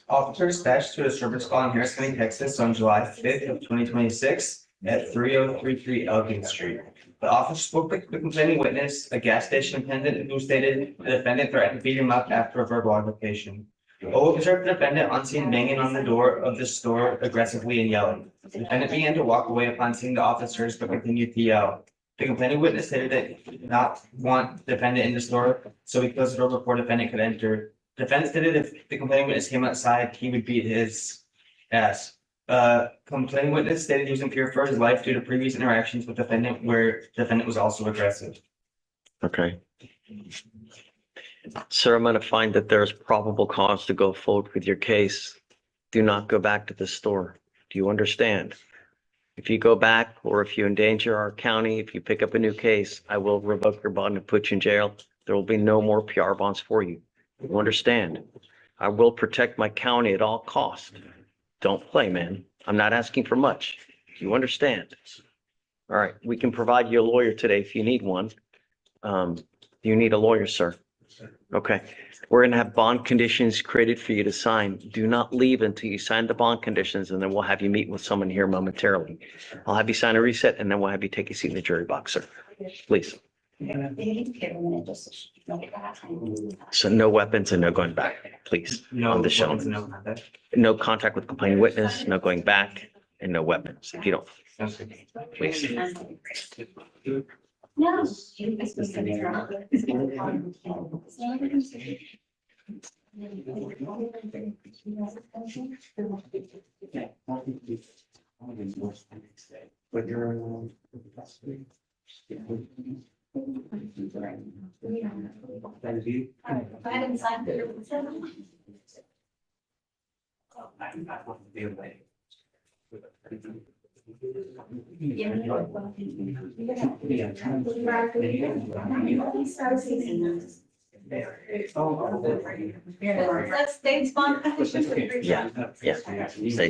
Officer dispatched to a service call in Harris County, Texas on July 5th of 2026 at 3033 Elgin Street. The officer spoke with the complaining witness, a gas station attendant who stated the defendant threatened to beat him up after a verbal altercation. O observed the defendant on scene banging on the door of the store aggressively and yelling. The defendant began to walk away upon seeing the officers but continued to yell. The complaining witness stated that he did not want the defendant in the store, so he closed the door before the defendant could enter. Defense stated if the complaining witness came outside, he would beat his ass. Complaining witness stated he was in fear for his life due to previous interactions with defendant where defendant was also aggressive. Okay. Sir, I'm going to find that there's probable cause to go forward with your case. Do not go back to the store. Do you understand? If you go back or if you endanger our county, if you pick up a new case, I will revoke your bond and put you in jail. There will be no more PR bonds for you. You understand? I will protect my county at all costs. Don't play, man. I'm not asking for much. You understand? All right, we can provide you a lawyer today if you need one. You need a lawyer, sir. Okay, we're gonna have bond conditions created for you to sign. Do not leave until you sign the bond conditions, and then we'll have you meet with someone here momentarily. I'll have you sign a reset, and then we'll have you take a seat in the jury box, sir. Please. So no weapons and no going back, please. No, On the show. no contact. No contact with complaining witness, no going back, and no weapons. If you don't, please. No. But you're. I haven't signed it. That's state bond. Yeah, yeah. Say,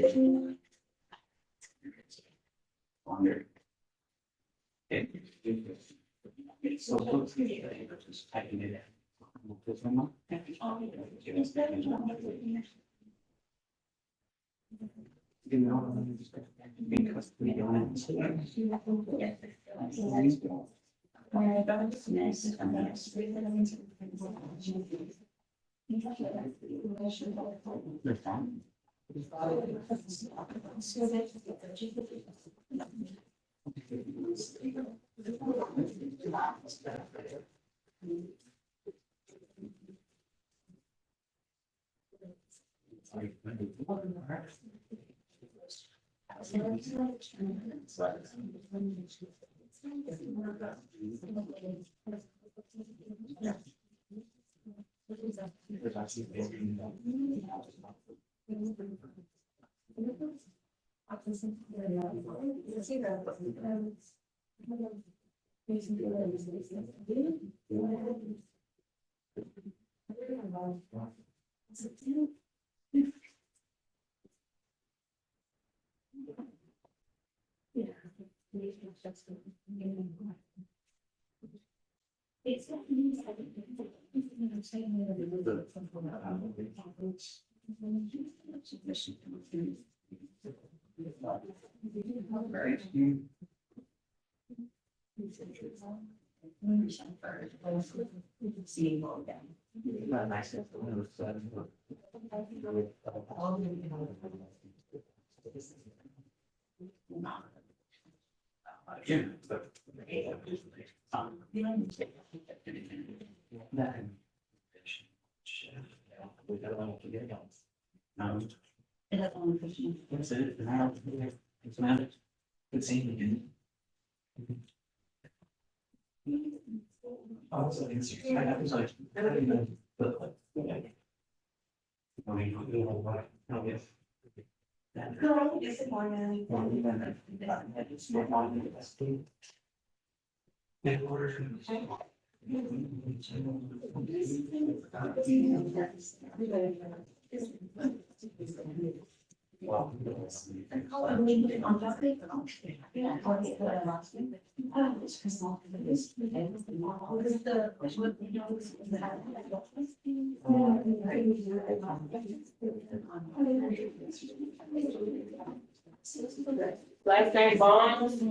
Last night bonds.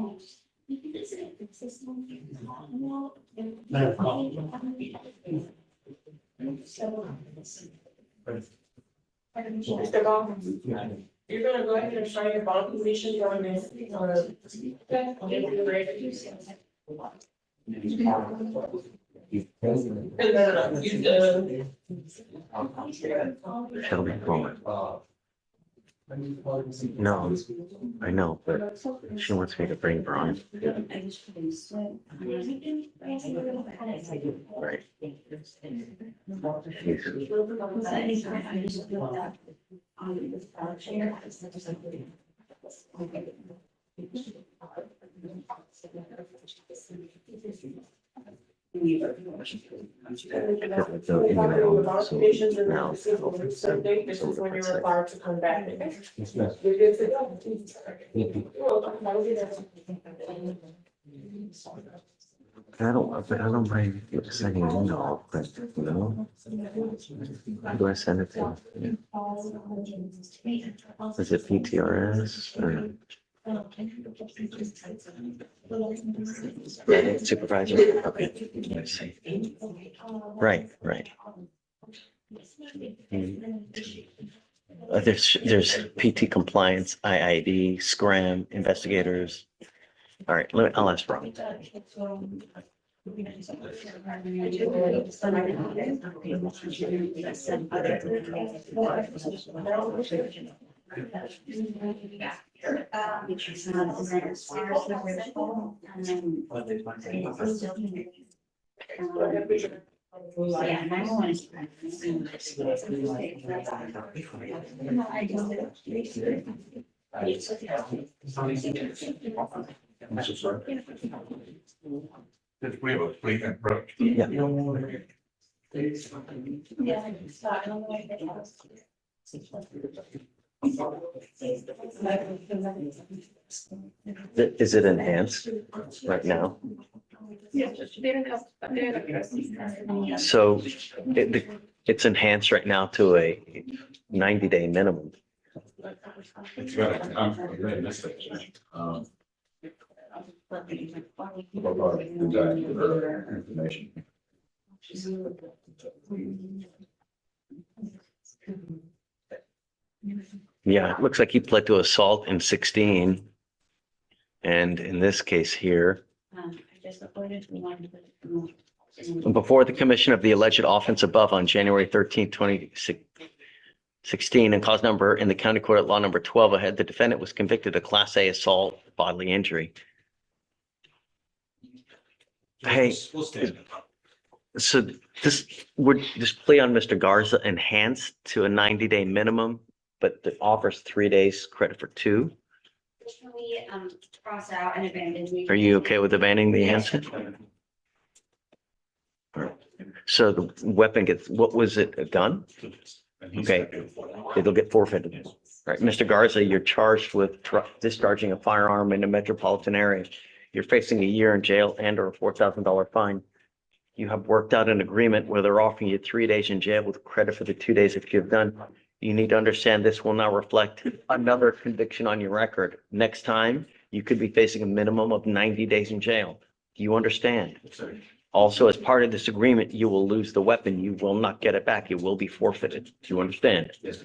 Mr. Bond, you're gonna go ahead and sign your bond completion on this, Shelby Coleman. No, I know, but she wants me to bring Brian. Right. Applications and then this is when you're required to come back. You're good to go. You're welcome. Have a good day. I don't mind sending an email, but how do I send it to? Is it PTRS or? Edit supervisor, okay, let's see. Right. There's PT compliance, IID, Scram, investigators. All right, I'll ask Ron. Yeah, 911 is. We have a fleet approach. Yeah. Is it enhanced right now? So it's enhanced right now to a 90-day minimum. It's got a, I read this section. About the information. Yeah, it looks like he pled to assault in 16. And in this case here, before the commission of the alleged offense above on January 13th, 2016, and cause number in the county court at law number 12 ahead, the defendant was convicted of Class A assault, bodily injury. Hey, so this plea on Mr. Garza enhanced to a 90-day minimum, but it offers 3 days credit for 2. Can we cross out and abandon? Are you okay with abandoning the enhancement? So the weapon gets, what was it, a gun? Okay, it'll get forfeited, right? Right, Mr. Garza, you're charged with discharging a firearm in a metropolitan area. You're facing a year in jail and or a $4,000 fine. You have worked out an agreement where they're offering you 3 days in jail with credit for the 2 days that you've done. You need to understand this will now reflect another conviction on your record. Next time, you could be facing a minimum of 90 days in jail. Do you understand? Also, as part of this agreement, you will lose the weapon. You will not get it back. It will be forfeited. Do you understand? Yes.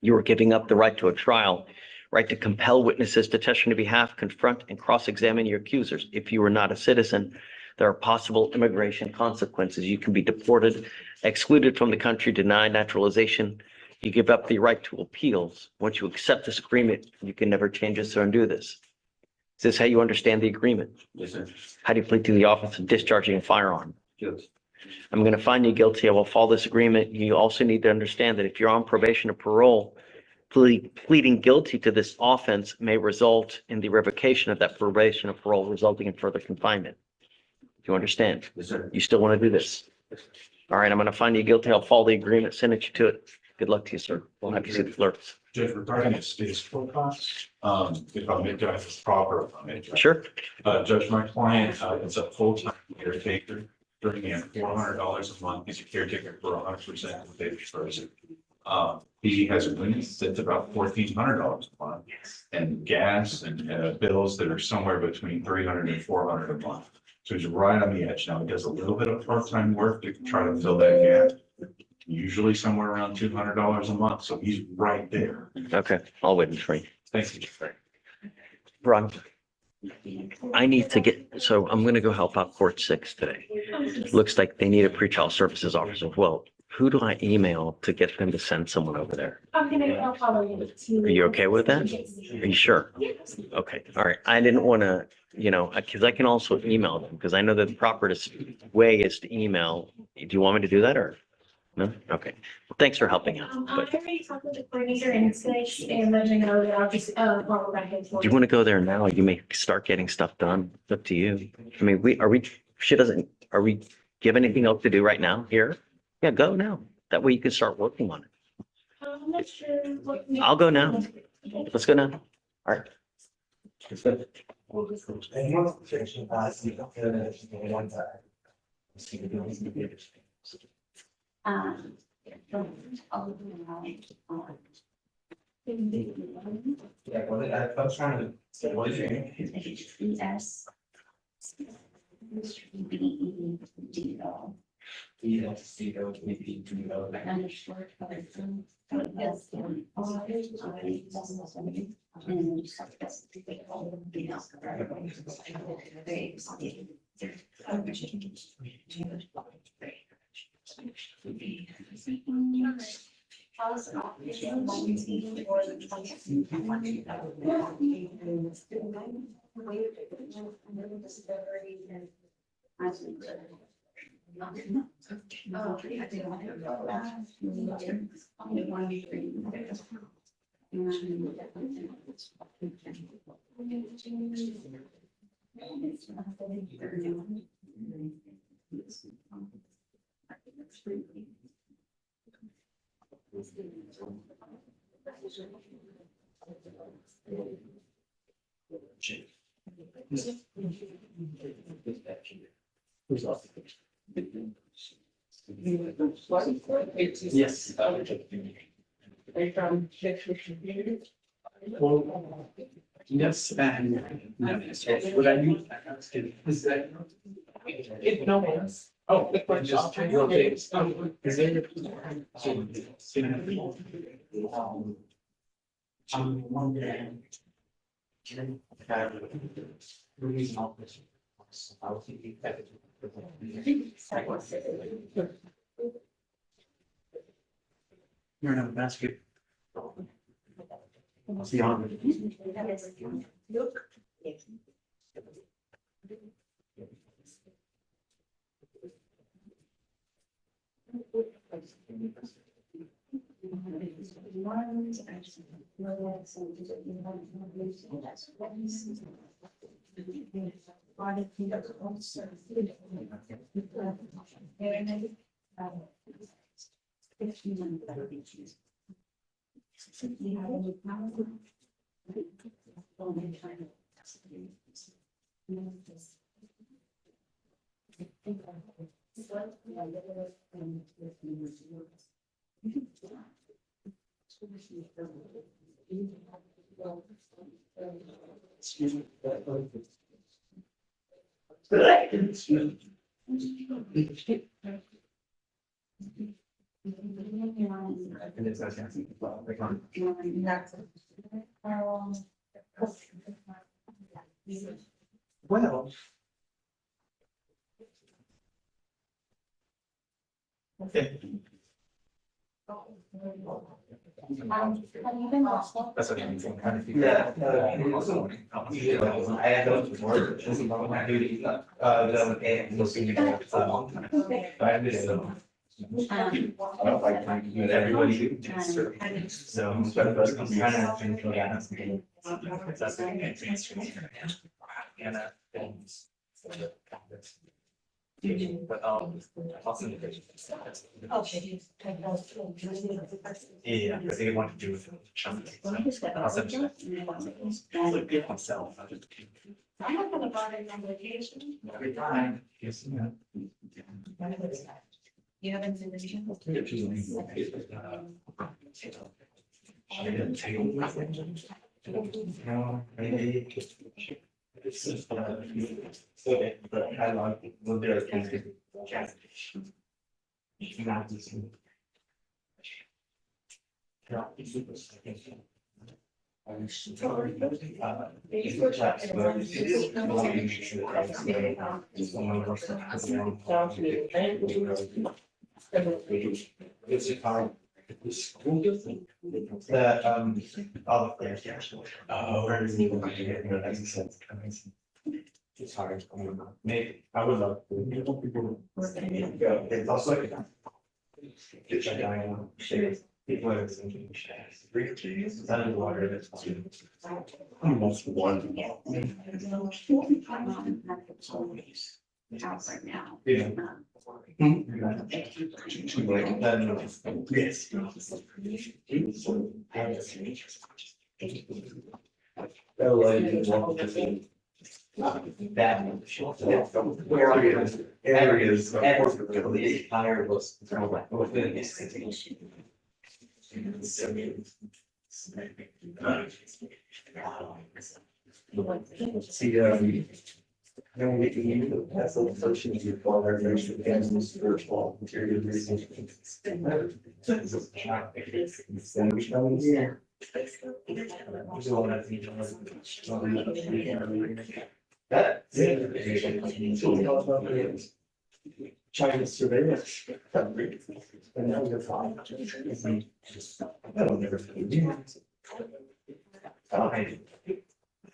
You are giving up the right to a trial, right to compel witnesses to testify on your behalf, confront and cross-examine your accusers. If you are not a citizen, there are possible immigration consequences. You can be deported, excluded from the country, denied naturalization. You give up the right to appeals. Once you accept this agreement, you can never change this or undo this. Is this how you understand the agreement? Yes, sir. How do you plead to the offense of discharging a firearm? Yes. I'm going to find you guilty. I will follow this agreement. You also need to understand that if you're on probation or parole, pleading guilty to this offense may result in the revocation of that probation or parole, resulting in further confinement. Do you understand? Yes, sir. You still want to do this? All right, I'm going to find you guilty. I'll follow the agreement, send it to it. Good luck to you, sir. We'll have you see the clerks. Judge, regarding the state's court costs, if I may, guys, it's proper, if I may. Sure. Judge, my client, is a full-time caretaker, bringing in $400 a month. He's a caretaker for 100% of the baby's person. He has a witness that's about $1,400 a month, and gas and bills that are somewhere between $300 and $400 a month. So he's right on the edge. Now he does a little bit of part-time work to try to fill that gap. Usually somewhere around $200 a month. So he's right there. Okay, I'll wait for you. Thank you. Ron, I need to get, so I'm going to go help out Court 6 today. Looks like they need a pretrial services officer. Well, who do I email to get them to send someone over there? I'm gonna follow you. Are you okay with that? Are you sure? Okay, all right. I didn't want to, because I can also email them, because I know that the proper way is to email. Do you want me to do that or? No? Okay. Well, thanks for helping out. I But already talked with the coordinator and six and let me know that I'll just, follow back and do forth. you want to go there now? You may start getting stuff done. It's up to you. I mean, are we give anything else to do right now here? Yeah, go now. That way you can start working on it. I'm not sure what. I'll go now. Let's go now. All right. Yeah, well, I was trying to say, what is your name? Yes. B-E-D-O. E-S-C-O, B-E-D-O. And short for the phone. Yes. And Yes. Yes, and no, so what I do is that. It no one's. Oh, just check your dates. Is there? I'm wondering. You're in a basket. See on. Well. Okay. That's what I'm saying, kind of. Yeah. I have those work. My duty. And those things. I have this. I don't like with everybody. So I'm trying to. But yeah, but they want to do it. Myself. I'm not gonna bother you on vacation. Every time. You haven't seen the No, maybe. Okay, but I like it. We'll do it. All the players, yeah. It's hard. Maybe, I would love. It's also like. It's like, I know, people are thinking. That is water that's. Almost one. Out right now. Yeah. Yes. That. Areas. Really higher was. See, then we can use the vessel associated with all our racial and spiritual material reasons. Then we come here. China's surveillance. And now we're fine. That'll never be.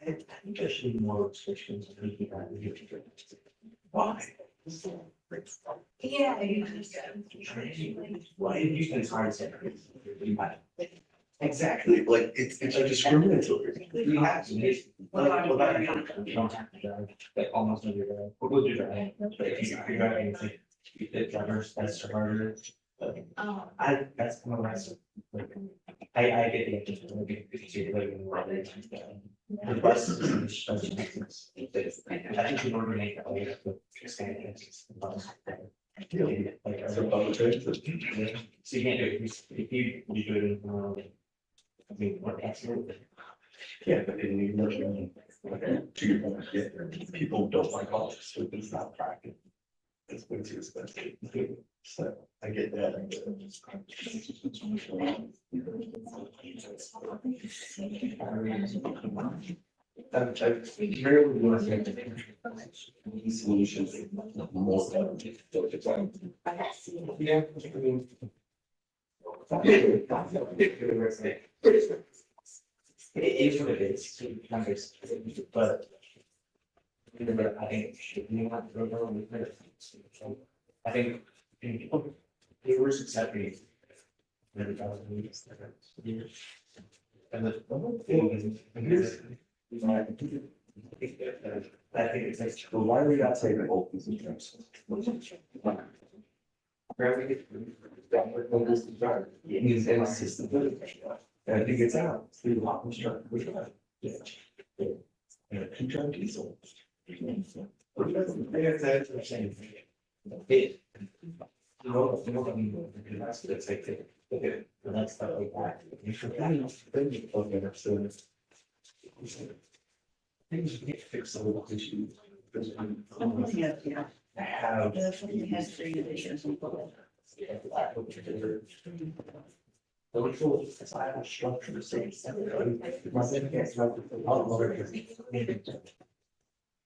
I think I should more restrictions. Why? Yeah. Why you can hard say. Exactly, like it's a discriminatory. You have to. Well, that you don't have to drive, like almost every day. We'll do that. But if you're driving, it's like, the drivers, that's harder. That's kind of like, I get the idea, like, if you're living in the world, the bus is. I think you want to make that way to expand. Like, as a public transit. So you can't do it, if you do it in, I mean, what absolutely. Yeah, but then you look at, to your point, yeah, people don't like all this, so it's not practical. It's way too expensive. So I get that. I rarely want to think these solutions more than. Yeah, I mean. It is what it is, but. I think. They were successful. And the whole thing is. I think it's like, well, why do we got to say the whole piece of terms? He's an assistant. And he gets out, through the lock and start, which one? Yeah. And two ton diesel. That's the same. It. No, I mean, that's like, okay, the next stuff like that. You should, okay, so. Things get fixed a little issues. I'm looking at, yeah. I have. It has 3 editions. I have a structure to say.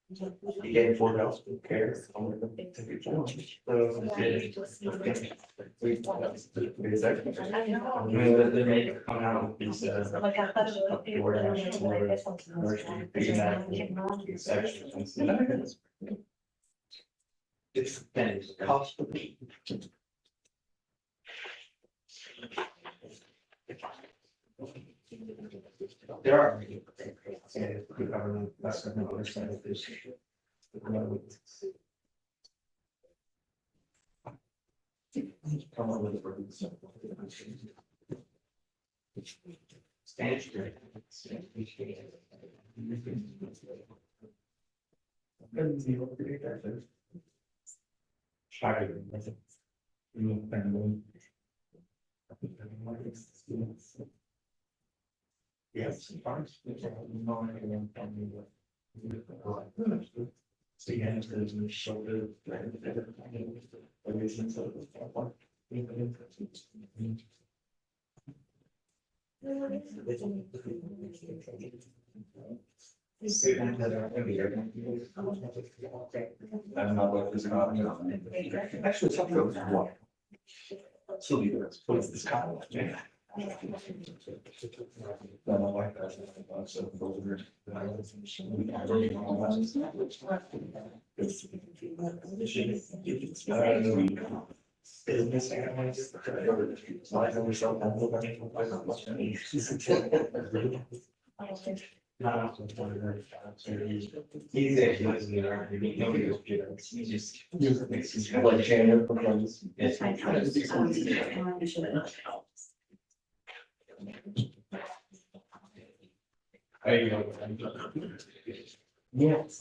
You can't afford else, who cares? I'm gonna take it down. I mean, they may come out with these, it's been it's cost of me. There are. Good government, that's the other side of this. Come up with a burden. Stand straight. Yes. So you have to show the. I'm not like this. Actually, some folks want. So what's this kind of? Yeah. Business analyst. Yes.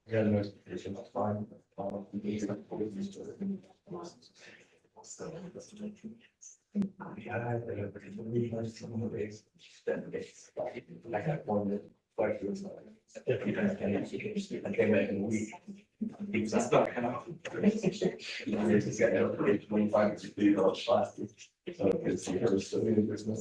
Yeah, no, it's fine. I got one that like it was I came back in a week. He was stuck. He's got no 25 $2 plastic. So it's here, so there's no.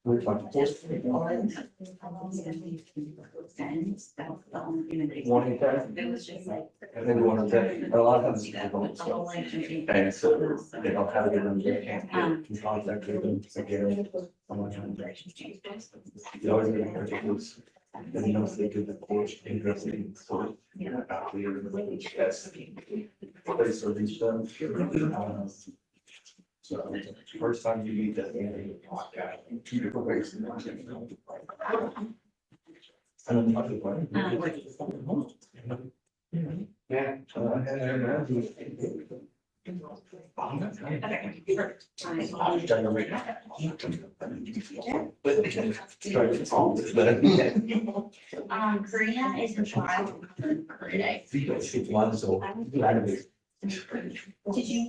A lot of times people don't smoke. And so they don't have it in their hand. You contact them again. You always get articles. And you know, they do the course interesting. So. After you're in the village, yes. Place to reach them. So first time you meet that, two different ways. Yeah. Korea is a child per day. Did you?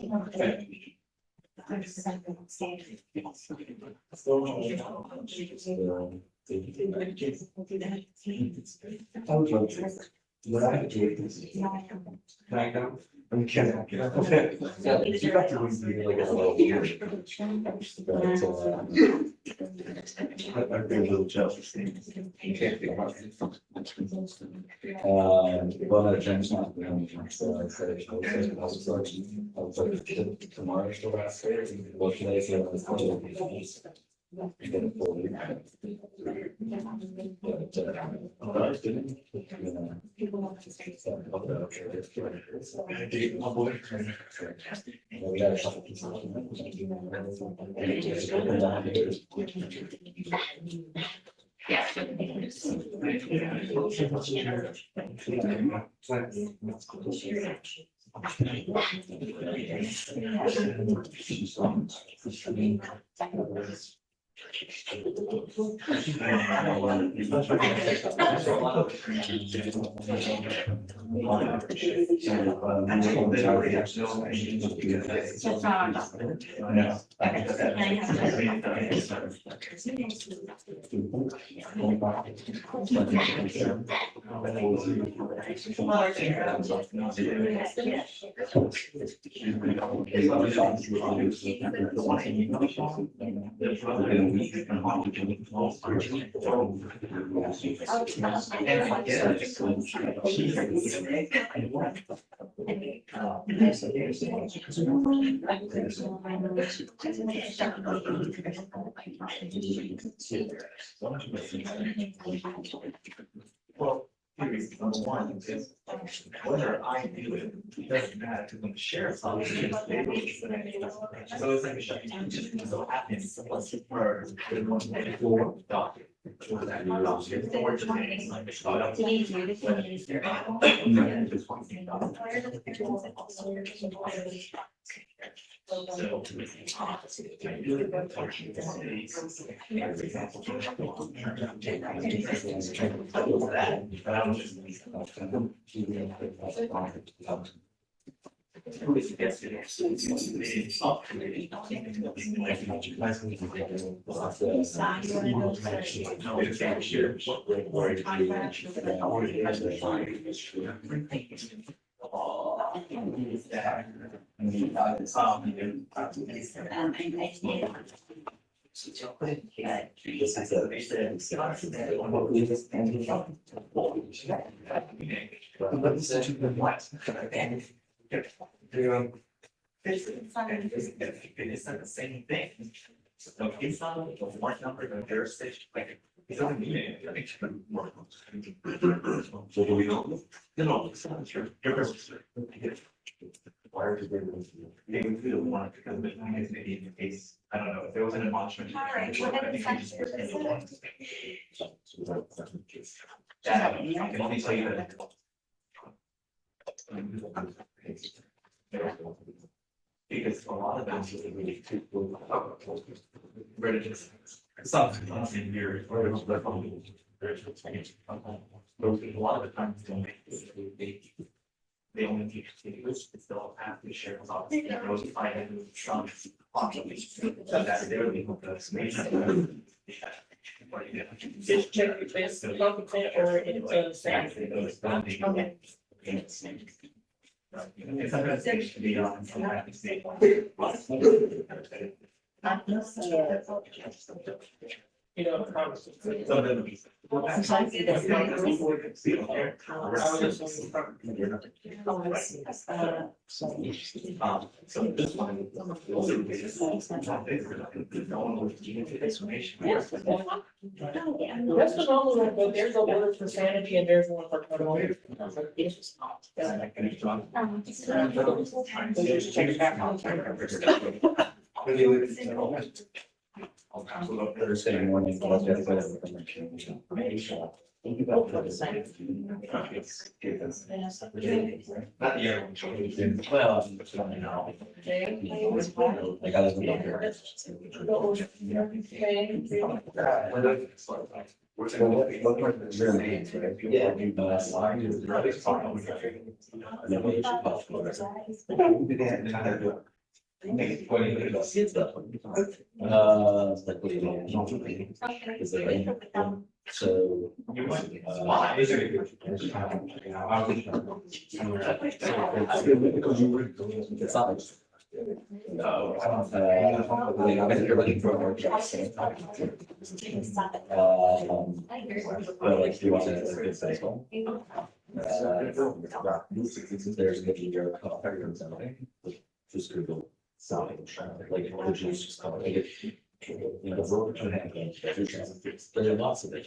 I'm kidding. You got to read like a little weird. I'd be a little jealous. You can't be hard. Well, that James not. So I said, I was like, tomorrow. What should I say? Well, number one is whether I do it doesn't matter to the sheriff's office. So it's like a shut down, just so happens for the one for doctor. It's not the same thing. So it's not like a one number of jurisdiction, like. It doesn't mean anything. So do we know? No, it's not true. Why are you? Maybe we don't want to because maybe in the case, I don't know, if there was an admonishment. I can only tell you that. Because a lot of them really something in here. A lot of the times they only need to list, still have to share with us. Those items from so that's their legal destination. Just check if it's competent or it's It's not going to be on. You know, So then. sometimes it's So this one. That's the normal one, but there's a order for sanity and there's one for total. Thursday morning. Not the year. Well, you know. I got So. It's not. Everybody for. But like, you want to, it's baseball. There's gonna be your just Google. Like, just like But there are lots of it.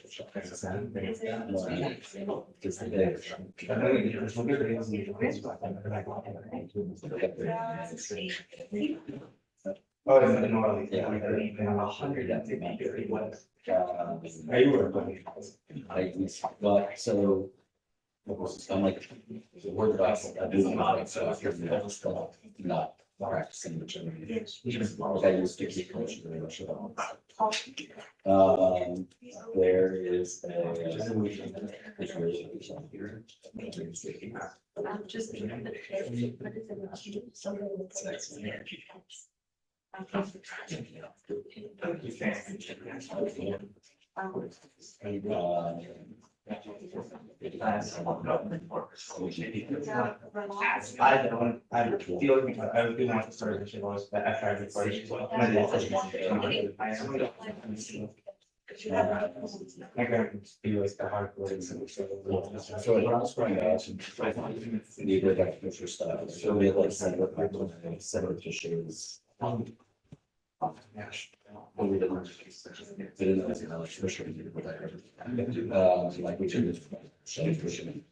Oh, I know. Yeah, I'm 100 at the very west. But so. I'm like, the word about I do not, so I hear not practicing the German. I used to keep coaching the Russian. There is I don't, I feel like I would do not to start this was that I tried to first. I can feel like the hard work. So when I was growing up, we did like picture stuff, so we had like separate fishes. We didn't know like fishery, like we did shell fishing.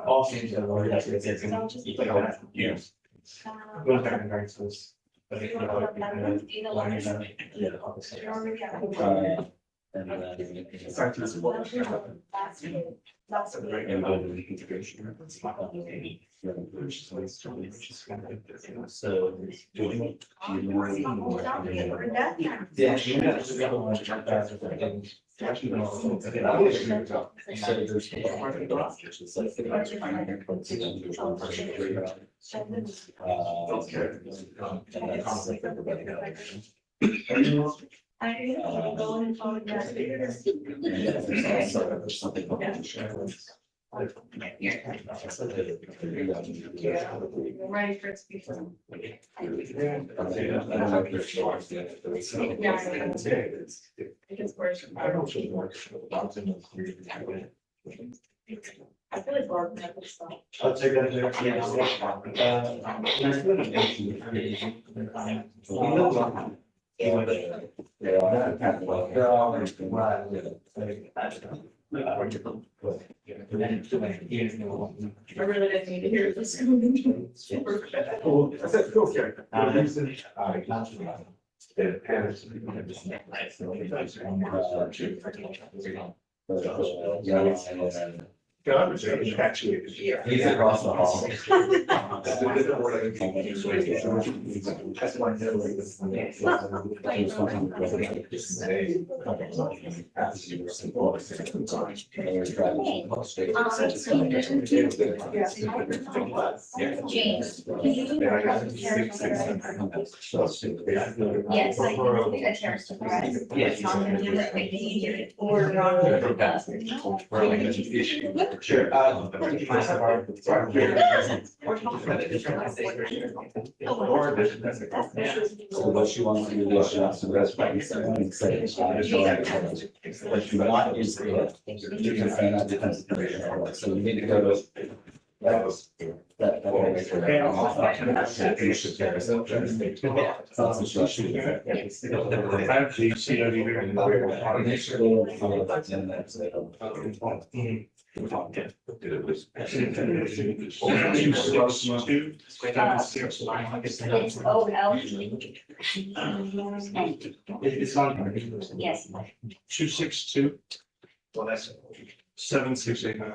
All things are very yes. Going back and very close. And so doing Ready for its before. I feel like Barb never stopped. I'll take that. I really didn't need to hear this. He's across the hall. James. Yes, I can be a terrorist surprise. Yes. Or Sure, So what she wants to do is she wants to rest by yourself and say, what you want is the, you can find out defense. So you need to go to. It's on. Yes. 262, Well, that's. 769.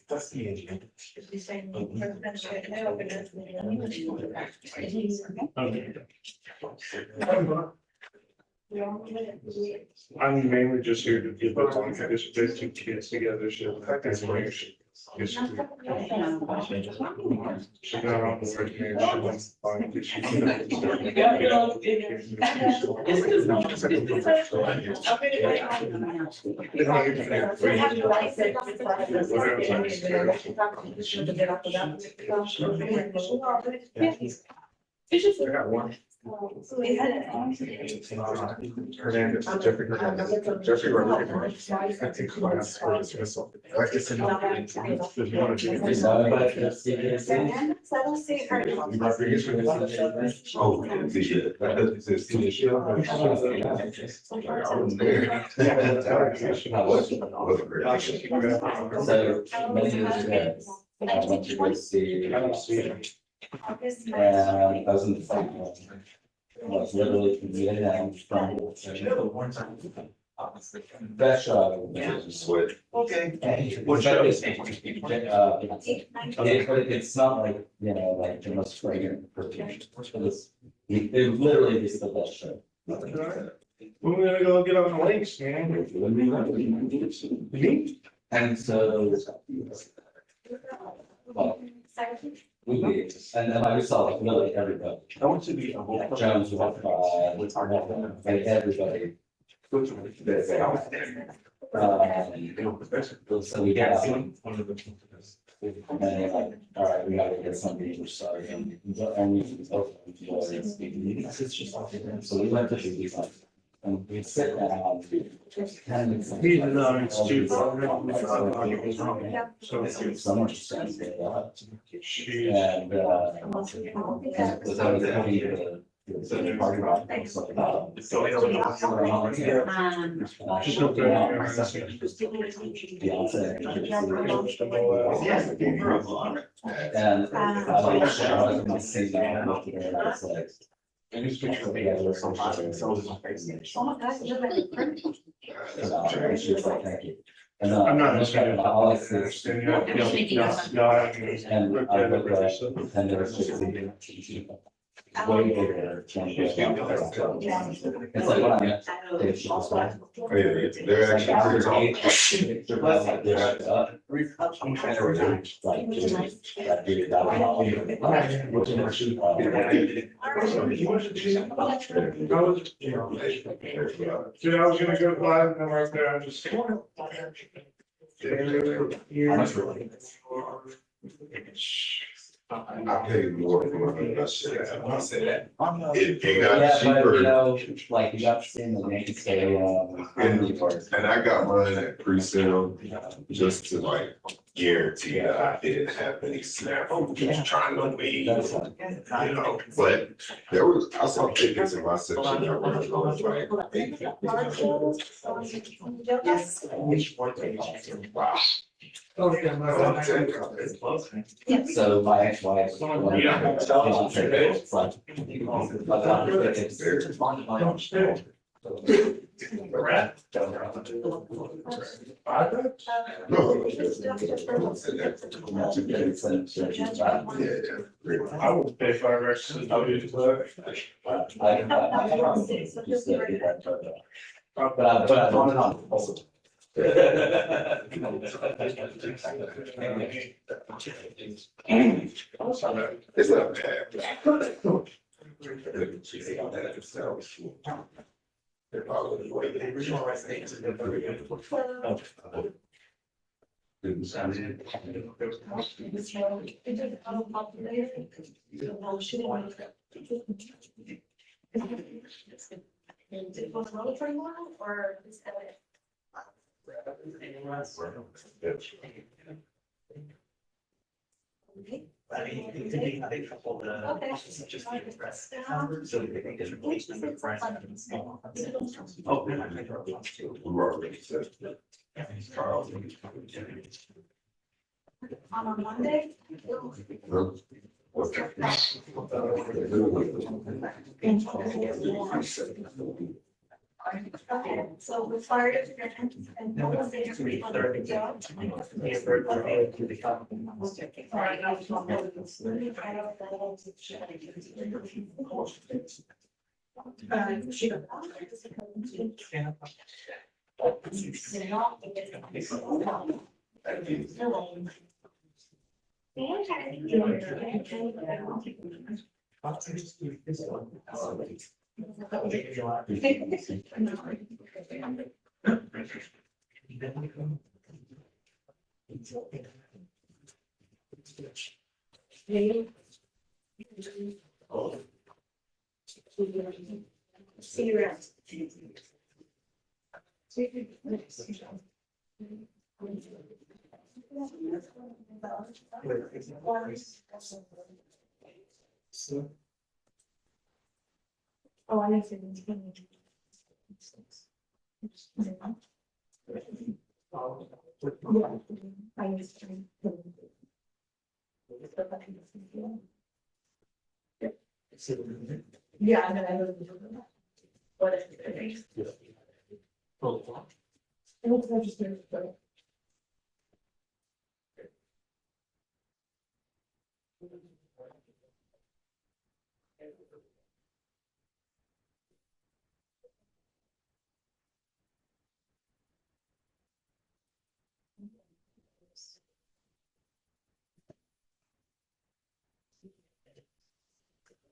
That's the engine. I'm mainly just here to give a long tradition, those two kids together, so that's great. Hernandez, Jeffrey Hernandez, Jeffrey Rodriguez. I think class for dismissal. Like I said, there's one of you. Rodriguez. Oh, I went to go see. And I was in the same room. Was literally commuted and from. That shot. Okay. What show is it? But it's not like, you know, like the most fragrant perfume. It literally is the best show. We're gonna go get on the links, man. Me? And so. Well, we did, and then I saw like literally everybody. I want to be. Jones walked by, like everybody. So we got out. And they're like, all right, we gotta get something to start. And we so we went to the and we sit down. So much sense. And party rock. I'm not sure. All I see is. And I look up and there's just way bigger. It's like when I met Dave Schultz. They're actually. Dude, I was gonna go live and then right there, I just. I pay more for it. I say that. It got Yeah, but cheaper. you know, like you got to see in the main stadium. And I got mine at pre-sale just to like guarantee that I didn't have any snap. I'm just trying to leave, you know, but there was, I saw tickets in my section. That were like $850. Wow. So my ex-wife. I will pay $5. But I want it on. It's not bad. They're probably the way they original residents. On a Monday? Okay, so we started and no one said to people that the job. See you around. Oh, I need to. I used to. Yeah, and then I moved. What if it is? It looks interesting, but.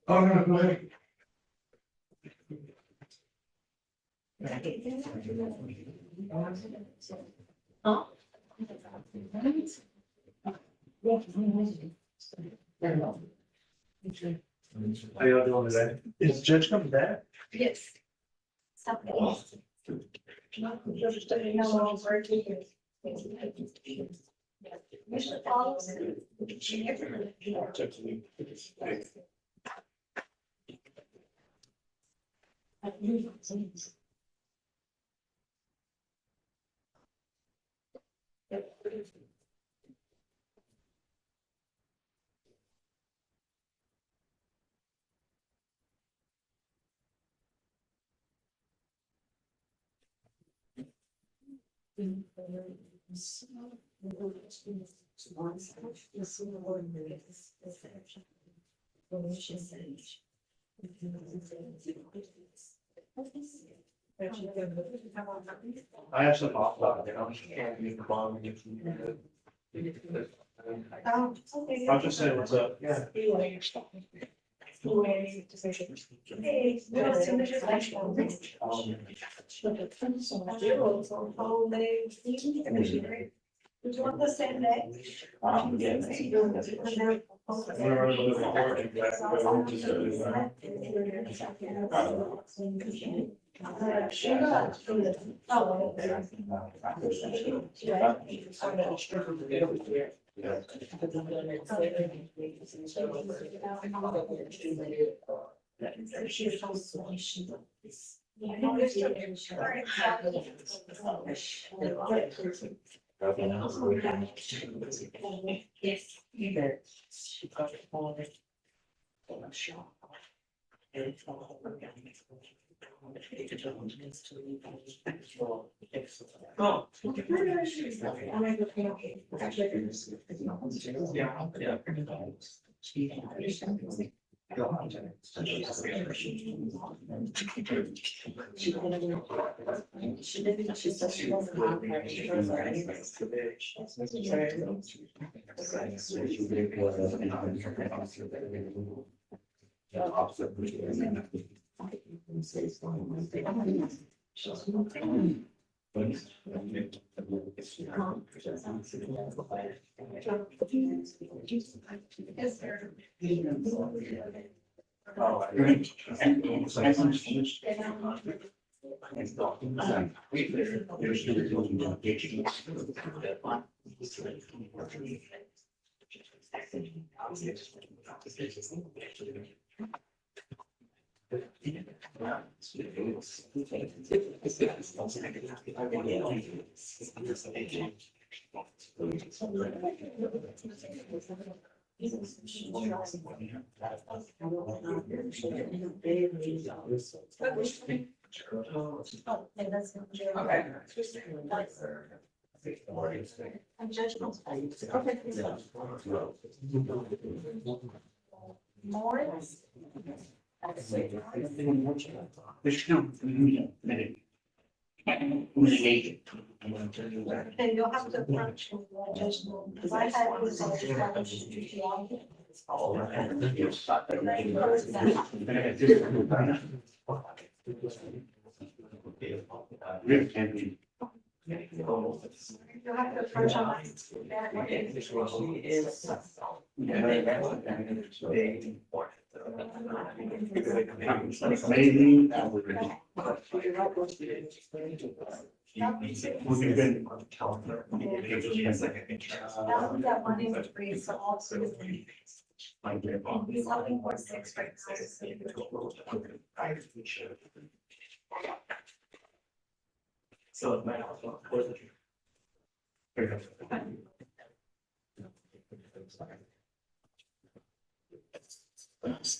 Oh, no, go ahead. Oh. How y'all doing today? Is the judge coming back? Yes. I have some off, can't use the bond. I'll just say what's up. Yeah. Would you want the same day? Yes. Oh. Yes, sir. I'm Judge Morris. And you'll have to approach just, because I had this on you'll have to approach on that one in three, so also. He's helping for six right now. Yes.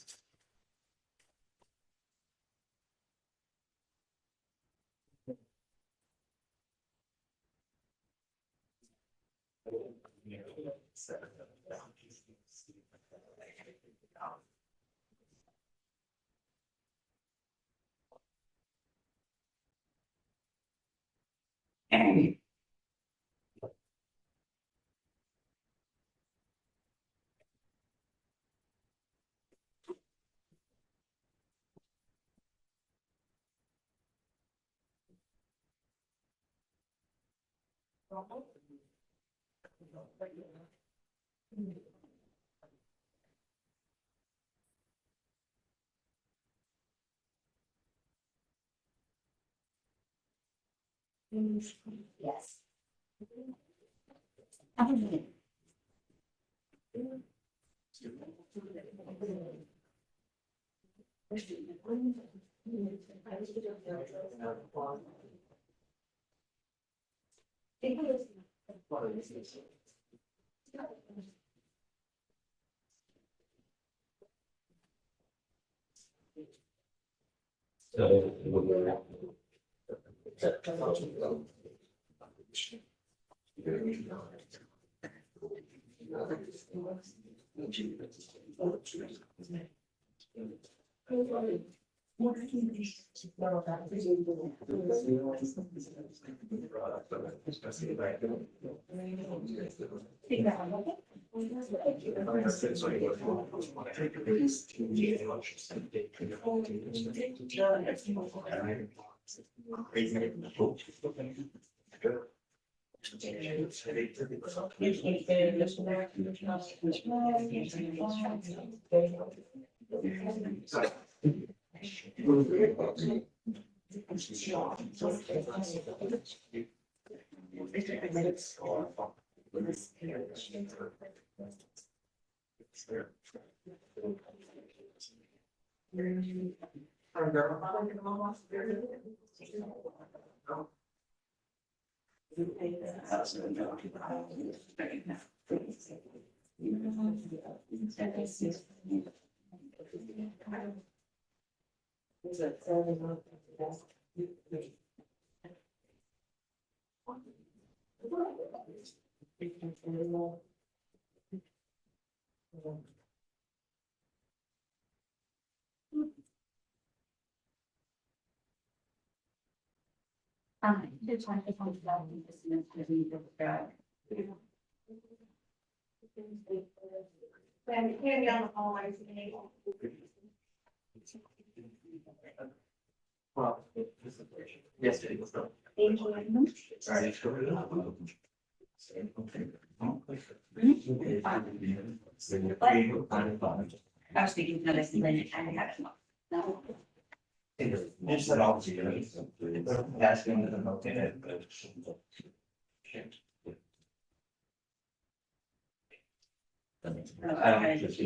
Just trying to find out this is going to be the Then you can't be on the hallways. Yes, it was. Thank you. I was thinking that I see Lynn, I have it. No. Just said all the asking them about it, but. I don't just.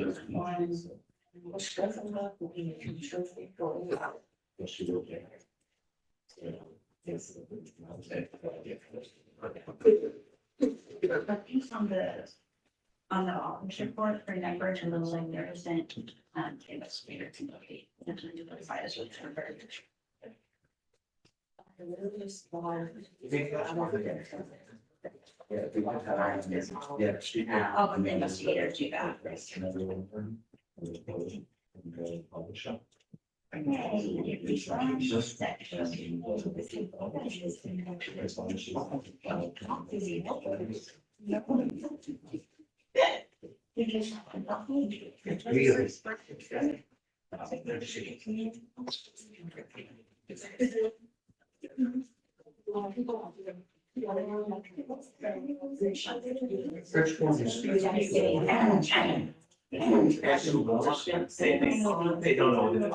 On the office report, remember to little like there isn't, investigator to locate, and to notify us with her verdict. Oh, the investigator do that. They don't know what it is.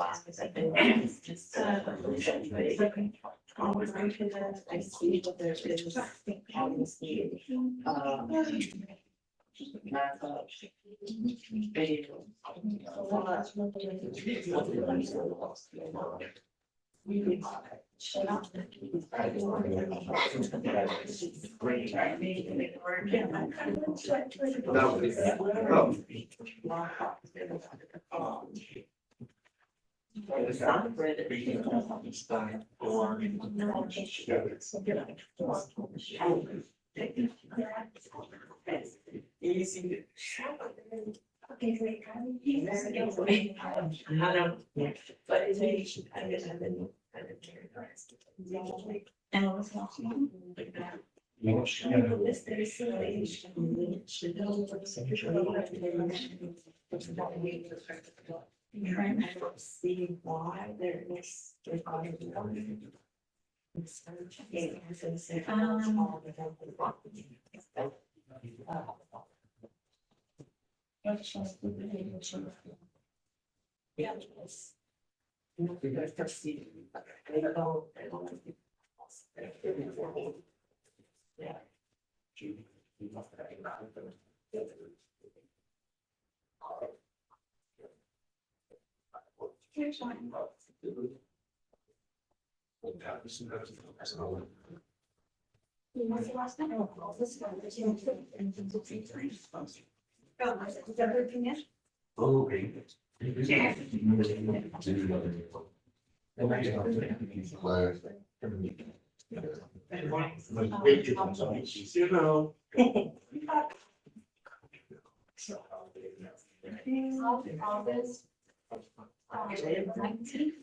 I see that there is obviously, easy. I don't, but it's. And what was last one? Trying to see why there is. Yeah. What's the last time? Oh, this one, there's no- Oh, is everything in? August. 19th.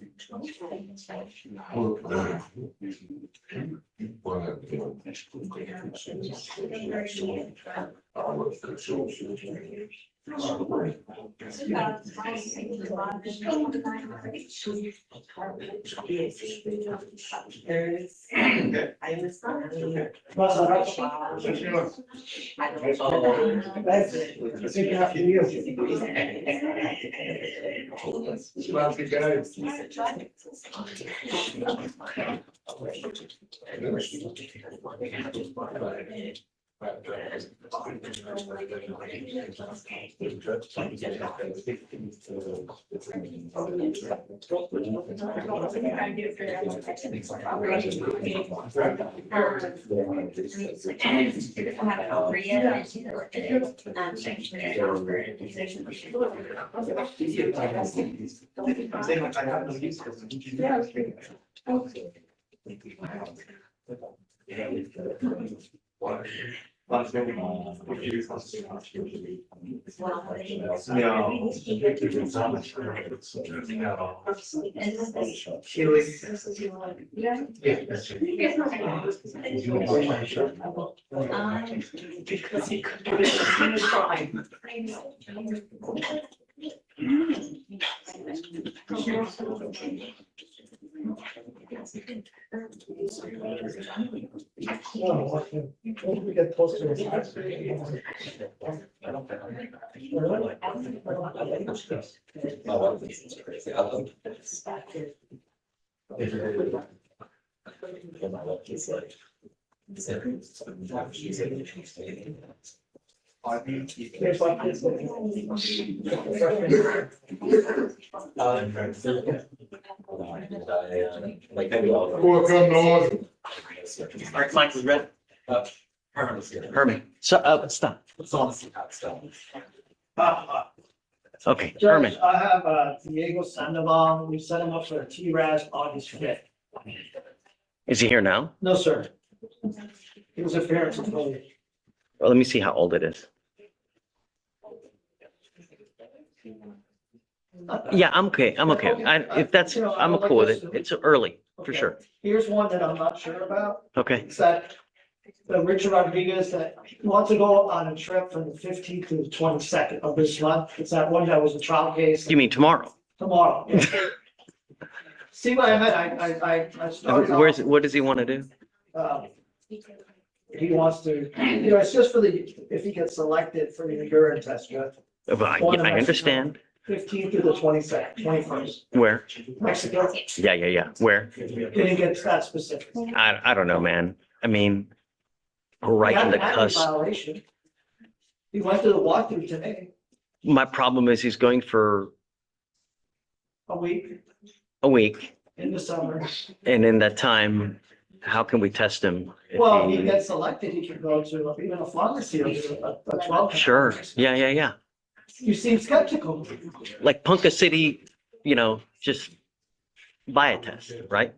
There is. I was. Well, good guys. I'm saying like I have no use for Because he could give it a try. Oh, okay. Once we get close to it. All right, Mike, we ready? Herman, so, stop. Okay, Herman. Judge, I have Diego Sandoval. We set him up for a T-RAS August 5th. Is he here now? No, sir. He was a parent. Well, let me see how old it is. Yeah, I'm okay. I'm okay. If that's, I'm cool with it. It's early, for sure. Here's one that I'm not sure about. Okay. It's that Richard Rodriguez that wants to go on a trip from the 15th to the 22nd of this month. It's that one that was a trial case You mean tomorrow? tomorrow. See what I meant? I started Where's, off, what does he want to do? he wants to, it's just for the, if he gets selected for the urine test, I understand. 15th to the 22nd, 21st, Where? Mexico. Yeah. Where? Didn't get that specific. I don't know, man. I mean, right in the He had a cusp. violation. He went to the walkthrough today, My problem is he's going for a week a week, in the summer. and in that time, how can we test him? if Well, he gets selected, he can go to even a pharmacy or a 12. Sure. Yeah. You seem skeptical. Like Punka City, just buy a test, right?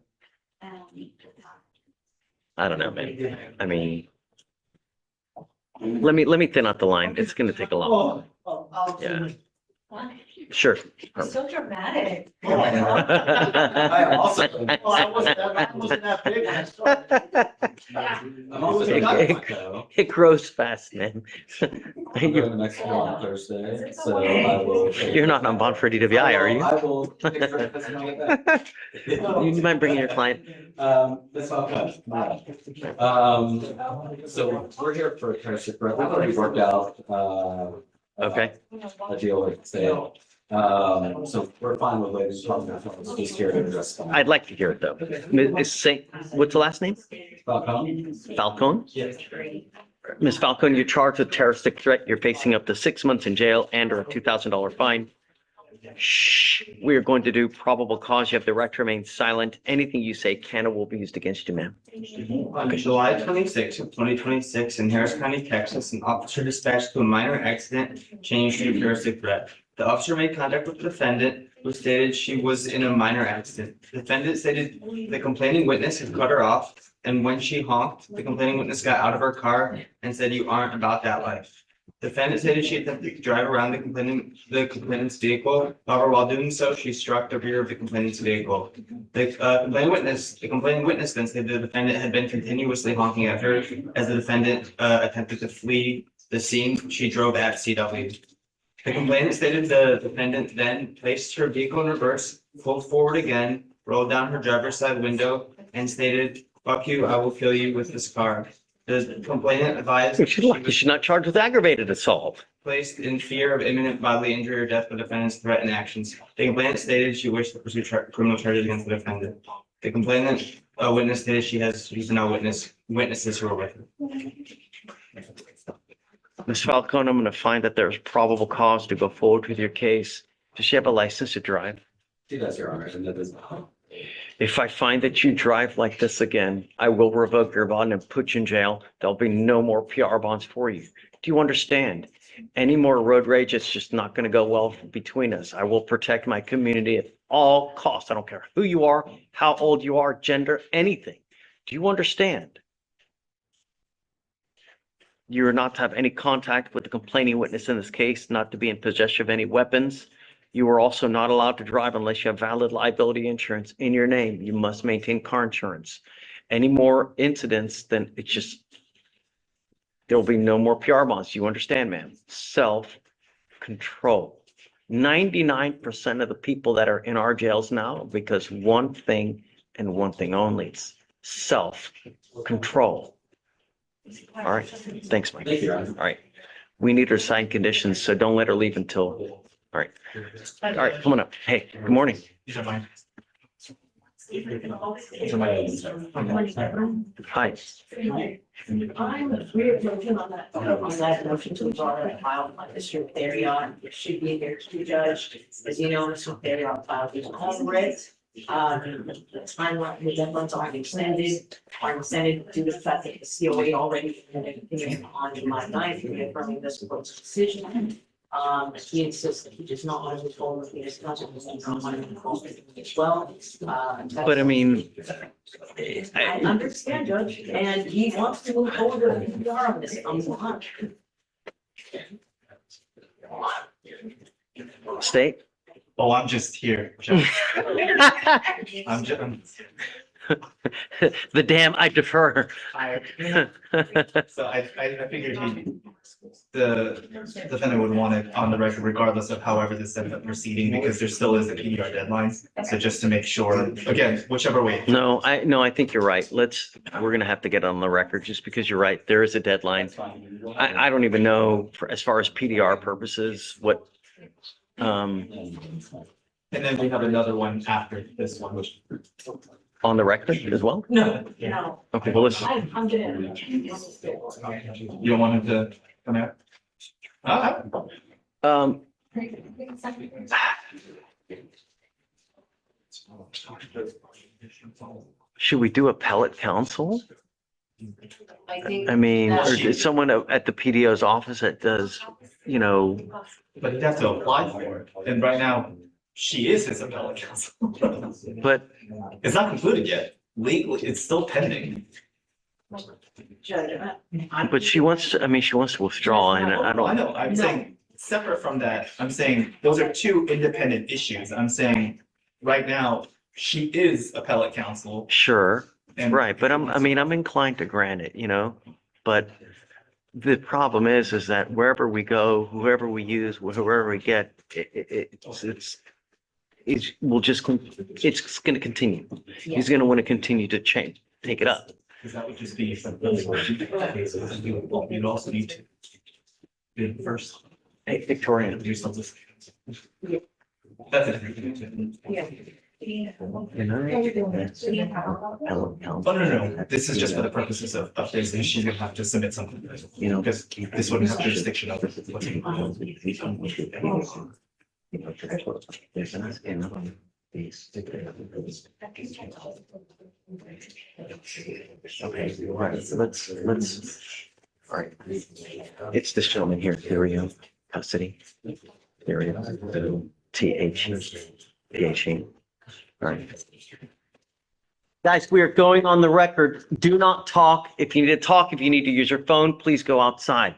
I don't know, man. I mean, let me thin out the line. It's gonna take a long. Yeah. Sure. So dramatic. I also, well, I wasn't that big when I started. I'm also It- going it- to Mexico. It grows fast, man. I'm going to Mexico on Thursday, so I will. You're not on bond for DWI, are you? I will. Take breakfast and all that. You mind bringing your client? That's all good. So we're here for kind of, we've already worked out, Okay. a deal with sale. So we're fine with ladies talking about, just here to address. I'd like to hear it though. What's the last name? Falcone? Falcone? Yes. Ms. Falcone, you're charged with terroristic threat. You're facing up to 6 months in jail and or a $2,000 fine. Shh, we are going to do probable cause. You have the right to remain silent. Anything you say can or will be used against you, ma'am. On July 26th of 2026 in Harris County, Texas, an officer dispatched to a minor accident changed to a terroristic threat. The officer made contact with the defendant, who stated she was in a minor accident. The defendant stated the complaining witness had cut her off, and when she honked, the complaining witness got out of her car and said, "You aren't about that life." The defendant stated she attempted to drive around the complainant's vehicle. However, while doing so, she struck the rear of the complainant's vehicle. The complaining witness then stated the defendant had been continuously honking at her as the defendant attempted to flee the scene. She drove at CW. The complainant stated the defendant then placed her vehicle in reverse, pulled forward again, rolled down her driver's side window, and stated, "Fuck you, I will kill you with this car." The complainant advised She's lucky she's not charged with aggravated assault. placed in fear of imminent bodily injury or death by the defendant's threatened actions. The complainant stated she wished to pursue criminal charges against the defendant. The complainant witness stated she's now witnesses who are with her. Ms. Falcone, I'm going to find that there's probable cause to go forward with your case. Does she have a license to drive? She does, Your Honor, and that is. If I find that you drive like this again, I will revoke your bond and put you in jail. There'll be no more PR bonds for you. Do you understand? Any more road rage, it's just not going to go well between us. I will protect my community at all costs. I don't care who you are, how old you are, gender, anything. Do you understand? You are not to have any contact with the complaining witness in this case, not to be in possession of any weapons. You are also not allowed to drive unless you have valid liability insurance in your name. You must maintain car insurance. Any more incidents, then it's just, there will be no more PR bonds. You understand, ma'am? Self-control. 99% of the people that are in our jails now, because one thing and one thing only, it's self-control. All right, thanks, Mike. Thank you, Your Honor. All right, we need her signed conditions, so don't let her leave until, all right. All right, come on up. Hey, good morning. These are mine. Hi. On that motion to withdraw filed by Mr. Therion, it should be here to judge. As you know, Mr. Therion filed his own writ. The timeline, the deadlines are extended due to the fact that the COA already had an opinion on July 9th, reaffirming this court's decision. He insists that he does not want to move forward with his counsel, he does not want to move forward as well. But I mean, I understand, Judge, and he wants to move forward with PR on this. State, Oh, I'm just here, Judge. I'm just, The damn, I defer. so I figured the defendant would want it on the record regardless of however this ends up proceeding, because there still is a PDR deadline. So just to make sure, again, whichever way. No, I think you're right. We're gonna have to get on the record just because you're right. There is a deadline. I don't even know as far as PDR purposes, what, And then we have another one after this one, which. on the record as well? No. Okay, well, listen. I'm doing. You don't want him to come out? Um, should we do appellate counsel? I think. I mean, or is someone at the PDO's office that does, you know, But you have to apply for it, and right now, she is his appellate counsel. but It's not concluded yet, legally, it's still pending. Judge, but she wants to, I mean, she wants to withdraw and I I don't, know, I'm saying, separate from that, I'm saying, those are two independent issues, I'm saying, right now, she is appellate counsel. sure, And right, but I'm inclined to grant it, you know, but the problem is that wherever we go, whoever we use, whoever we get, it's going to continue. He's going to want to continue to take it up. Because that would just be. You'd also need to. Bid first. Hey, Victoria. Do something. That's a different thing. Yeah. Can I? Appellate counsel. Oh, no, this is just for the purposes of this, and she's gonna have to submit something, You know, because this wouldn't have jurisdiction over. Okay, right, so let's, all right. It's this gentleman here, Therio, custody. Therio, THE. All right. Guys, we are going on the record. Do not talk. If you need to talk, if you need to use your phone, please go outside.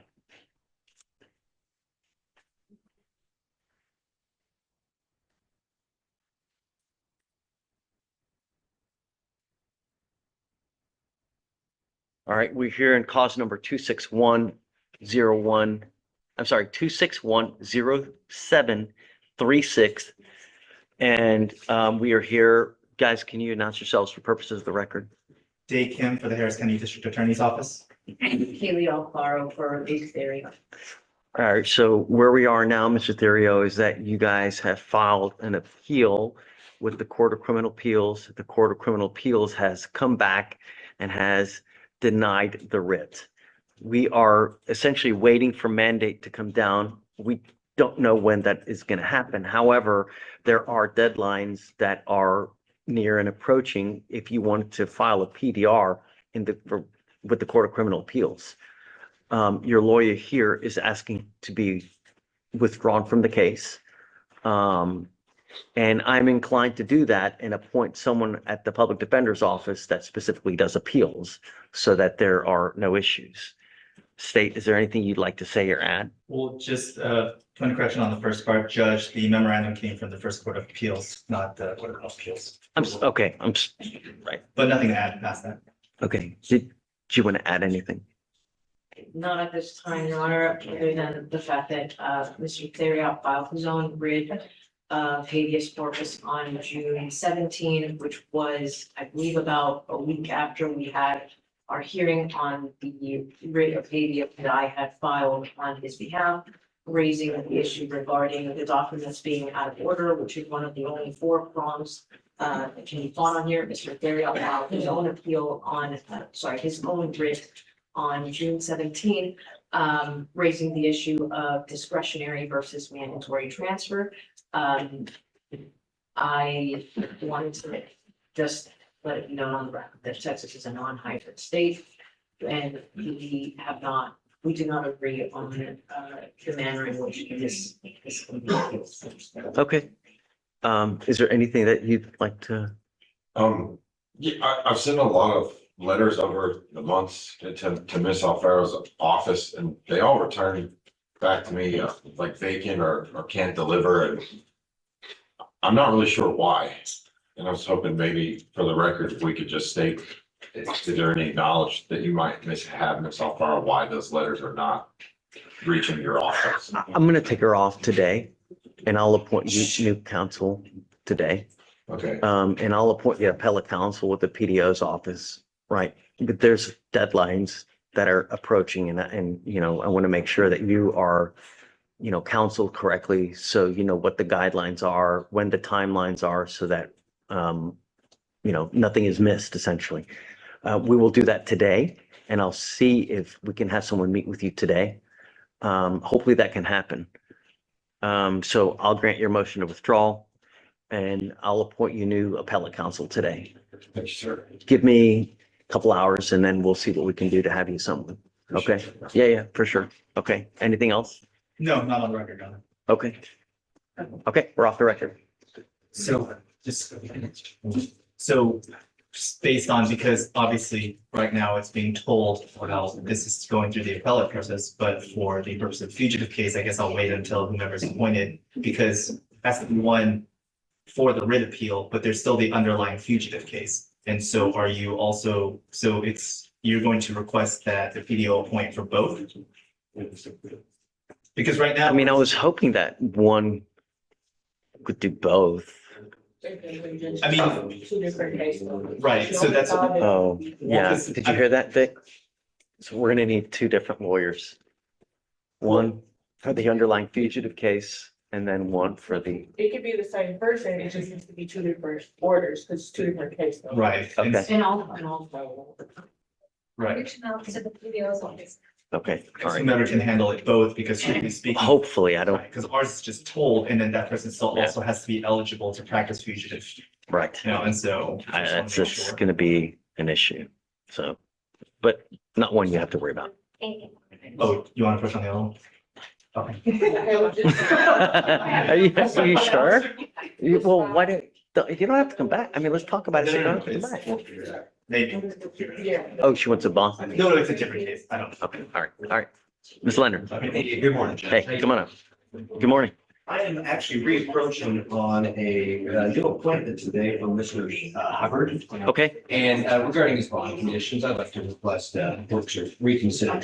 All right, we're here in cause number 26101. I'm sorry, 2610736. And we are here. Guys, can you announce yourselves for purposes of the record? Day Kim for the Harris County District Attorney's Office. Kaylee Alfaro for Big Theory. All right, so where we are now, Mr. Therio, is that you guys have filed an appeal with the Court of Criminal Appeals. The Court of Criminal Appeals has come back and has denied the writ. We are essentially waiting for mandate to come down. We don't know when that is going to happen. However, there are deadlines that are near and approaching if you want to file a PDR with the Court of Criminal Appeals. Your lawyer here is asking to be withdrawn from the case. And I'm inclined to do that and appoint someone at the public defender's office that specifically does appeals so that there are no issues. State, is there anything you'd like to say or add? Well, just point of correction on the first part, Judge, the memorandum came from the first Court of Appeals, not the Court of Appeals. Right. But nothing to add past that. Okay. Did you want to add anything? Not at this time, Your Honor, other than the fact that Mr. Theriot filed his own writ of habeas corpus on June 17, which was, I believe, about a week after we had our hearing on the writ of habeas that I had filed on his behalf, raising the issue regarding the documents being out of order, which is one of the only 4 prongs that can be fought on here. Mr. Theriot filed his own appeal on, his own writ on June 17, raising the issue of discretionary versus mandatory transfer. I wanted to just let it be known on the record that Texas is a non-hybrid state, and we do not agree on the manner in which this can be handled. Okay. Is there anything that you'd like to? Yeah, I've sent a lot of letters over the months to Ms. Alfaro's office, and they all return back to me like vacant or can't deliver. And I'm not really sure why. And I was hoping maybe for the record, if we could just state, is there any knowledge that you might have, Ms. Alfaro, why those letters are not reaching your office? I'm gonna take her off today and I'll appoint you new counsel today. Okay, And I'll appoint you appellate counsel with the PDO's office, right? But there's deadlines that are approaching and, you know, I want to make sure that you are, you know, counseled correctly. So you know what the guidelines are, when the timelines are, so that, you know, nothing is missed essentially. We will do that today and I'll see if we can have someone meet with you today. Hopefully that can happen. So I'll grant your motion to withdraw and I'll appoint you new appellate counsel today. thank you, sir. Give me a couple hours and then we'll see what we can do to have you something. Okay, yeah, for sure. Okay, anything else? No, not on record, Donna. Okay. Okay, we're off the record. So just, so just based on, because obviously right now it's being told, well, this is going through the appellate process, but for the purpose of fugitive case, I guess I'll wait until whomever's appointed, because that's the one for the writ appeal, but there's still the underlying fugitive case. And so are you also, so you're going to request that the PDO appoint for both? Because right now. I mean, I was hoping that one could do both. I mean, Two different cases. right, so that's. Oh, yeah. Did you hear that, Vic? So we're gonna need two different lawyers. One for the underlying fugitive case and then one for the, It could be the same person, it just needs to be two different orders, because it's two different cases. Right. and- Okay. And also. Right. Reaching out to the PDO's office. okay, all right. Whomever can handle it both, because strictly speaking. Hopefully, I don't, Because ours is just told, and then that person still Yeah. also has to be eligible to practice fugitive, right. you know, and so. I just wanna That's make just sure. gonna be an issue. So, but not one you have to worry about. Oh, you want to push on the other one? Okay. Are you sure? Well, why you don't have to come back. I mean, let's talk about it. So you don't have to come back. Maybe. Oh, she wants a bond? No, it's a different case. I don't. Okay, all right. Ms. Leonard, Good morning, Judge. hey, come on up. Good morning. I am actually reapproaching on a new appointment today from Mr. Hubbard. Okay, And regarding his bond conditions, I'd like to request folks are reconsider.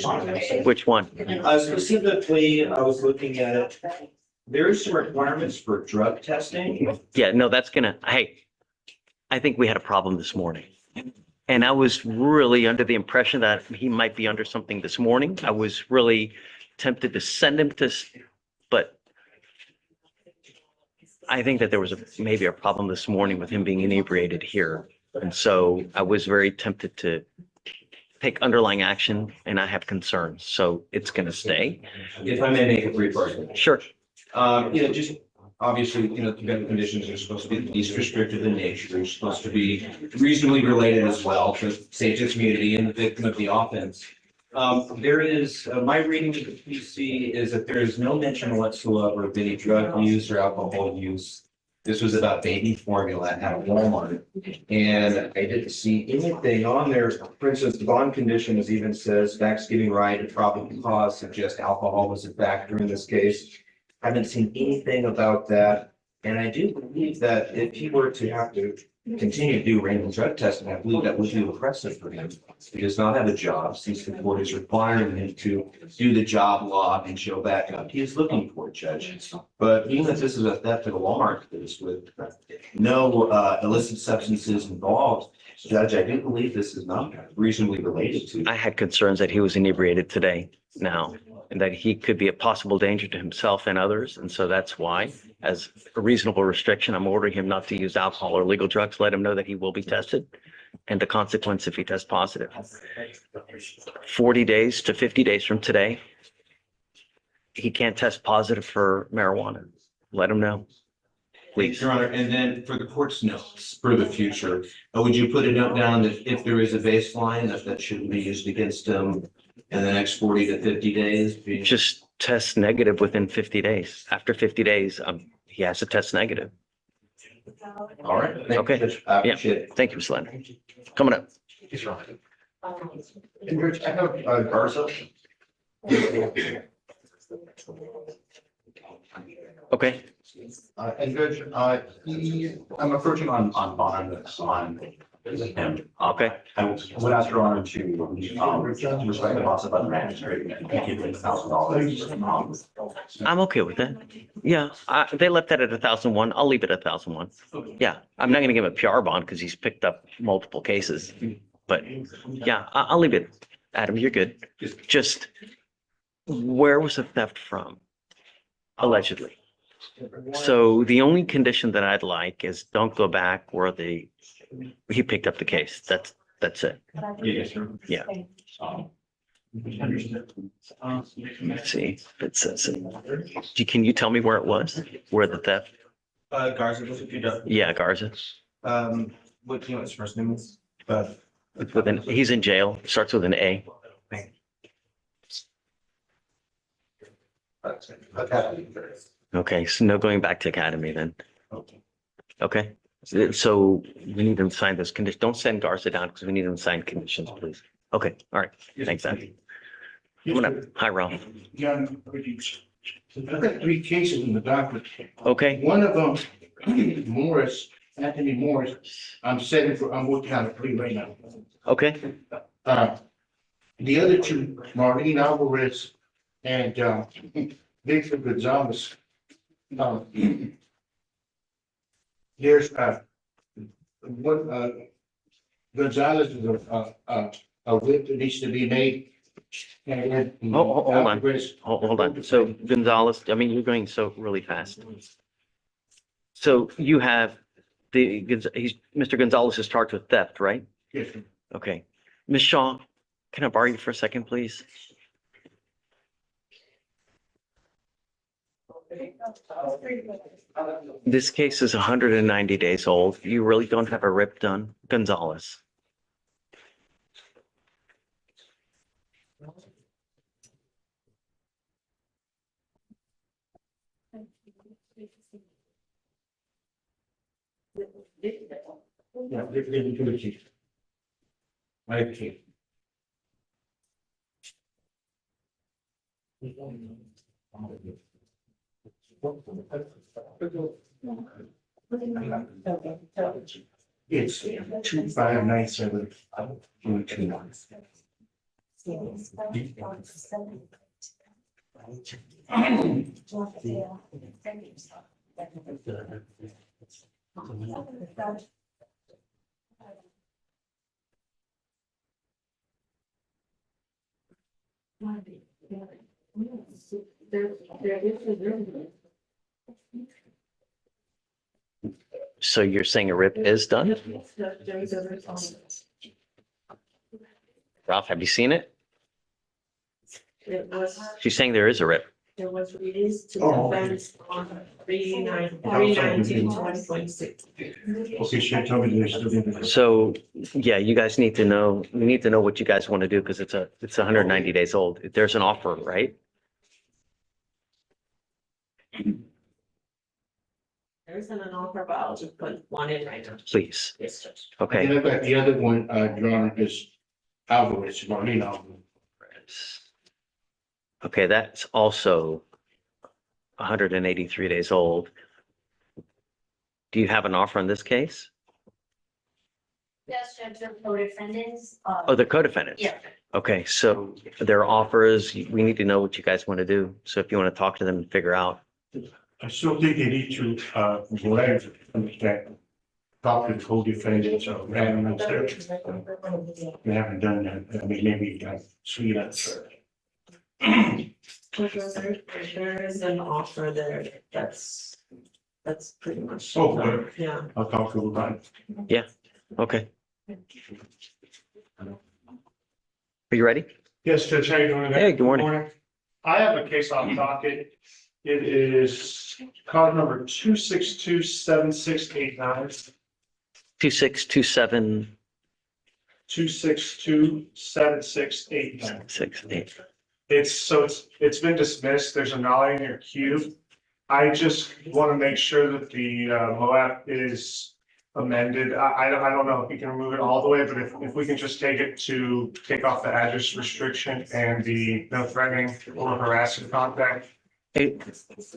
which one? Specifically, I was looking at it. There is some requirements for drug testing. Yeah, no, that's gonna, hey, I think we had a problem this morning. And I was really under the impression that he might be under something this morning. I was really tempted to send him to, but I think that there was maybe a problem this morning with him being inebriated here. And so I was very tempted to take underlying action and I have concerns. So it's going to stay. If I may make a brief argument. Sure. Just obviously, the better conditions are supposed to be least restrictive in nature. They're supposed to be reasonably related as well to safety of the community and the victim of the offense. There is, my reading of the PC is that there is no mention whatsoever of any drug use or alcohol use. This was about baby formula at Walmart. And I didn't see anything on there. For instance, the bond conditions even says facts giving right to probable cause suggest alcohol was a factor in this case. Haven't seen anything about that. And I do believe that if he were to have to continue to do random drug testing, I believe that would be oppressive for him. He does not have a job, since the court is requiring him to do the job log and show back up. He is looking for a judge. But even if this is a theft at a Walmart case with no illicit substances involved, Judge, I do believe this is not reasonably related to. I had concerns that he was inebriated today now and that he could be a possible danger to himself and others. And so that's why, as a reasonable restriction, I'm ordering him not to use alcohol or illegal drugs. Let him know that he will be tested and the consequence if he tests positive. 40 days to 50 days from today, he can't test positive for marijuana. Let him know, please. Your Honor, and then for the court's notes for the future, would you put a note down that if there is a baseline, that shouldn't be used against him in the next 40 to 50 days? Just test negative within 50 days. After 50 days, he has to test negative. All right. Thank you, Okay. Judge. I appreciate it. Thank you, Ms. Leonard. Coming up. Yes, Your Honor. And Rich, I have Garza. Okay, And Judge, I'm approaching on bond on him. Okay. I would ask Your Honor to respect the loss of other magistrate and give him $1,000. I'm okay with that. Yeah, they left that at 1,001. I'll leave it at 1,001. Yeah, I'm not gonna give him a PR bond because he's picked up multiple cases. But yeah, I'll leave it. Adam, you're good. Just, where was the theft from? Allegedly. So the only condition that I'd like is don't go back where he picked up the case. That's it. Yes, sir. Yeah. Let's see. It says, can you tell me where it was? Where the theft? Garza, if you don't, Yeah, Garza. what, do you know what his first name is? It's with he's in jail. Starts with an A. Okay, so no going back to academy then. Okay, so we need him to sign this condition. Don't send Garza down because we need him to sign conditions, please. Okay, all right. Thanks, Adam. Hi, Ralph. Yeah, I've got 3 cases in the docket. Okay. One of them, Anthony Morris, I'm working on a plea right now. Okay. The other 2, Maureen Alvarez and Victor Gonzalez. There's one, Gonzalez is a whip that needs to be made. And then Hold on. Alvarez- Hold on. So Gonzalez, I mean, you're going so really fast. So you have Mr. Gonzalez is charged with theft, right? Yes, sir. Okay. Ms. Shaw, can I borrow you for a second, please? This case is 190 days old. You really don't have a rip done, Gonzalez. Yeah, they do the chief. Okay. It's 2597. So you're saying a rip is done? Ralph, have you seen it? It was, She's saying there is a rip. it was released to defense on 3/19/2026. Okay, she told me there's still. So, yeah, you guys need to know, we need to know what you guys want to do because it's 190 days old. There's an offer, right? There isn't an offer, but I'll just put one in right now. Please. Yes, Judge. Okay. And I've got the other one, Your Honor, is Alvarez, Marlene Alvarez. Okay, that's also 183 days old. Do you have an offer on this case? Yes, Judge, the co-defendants. Oh, the co-defendants? Yeah. Okay, so their offers, we need to know what you guys want to do. So if you want to talk to them and figure out. I still think they need to, go ahead and understand, talk to the co-defendants, and they haven't done that. I mean, maybe speed up. There is an offer there that's pretty much. Oh, good. Yeah. I'll talk to them about it. Yeah, okay. Are you ready? Yes, Judge, how you doing? Hey, good morning. I have a case on docket. It is card number 2627689. 2627 2627689. 68. It's been dismissed. There's a nollie in your queue. I just want to make sure that the MOAP is amended. I don't know if we can remove it all the way, but if we can just take off the address restriction and the no threatening or harassing contact, It,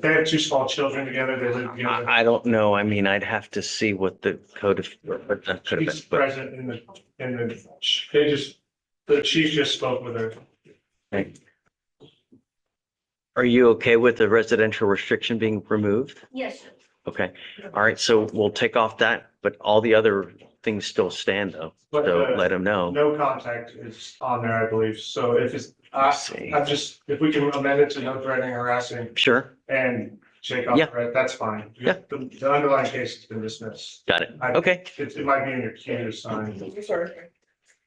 They have two small children together, they live together. I don't know. I mean, I'd have to see what the code of, what that could have She's been, but present the chief just spoke with her. are you okay with the residential restriction being removed? Yes, sir. Okay, all right, so we'll take off that, but all the other things still stand though. But, So let them know. No contact is on there, I believe, so if it's, Let's see. I'm just, if we can amend it to no threatening, harassing, Sure, and take off, Yeah. right, that's fine. Yeah. The underlying case has been dismissed. got it. I- Okay, It might be in your queue to sign.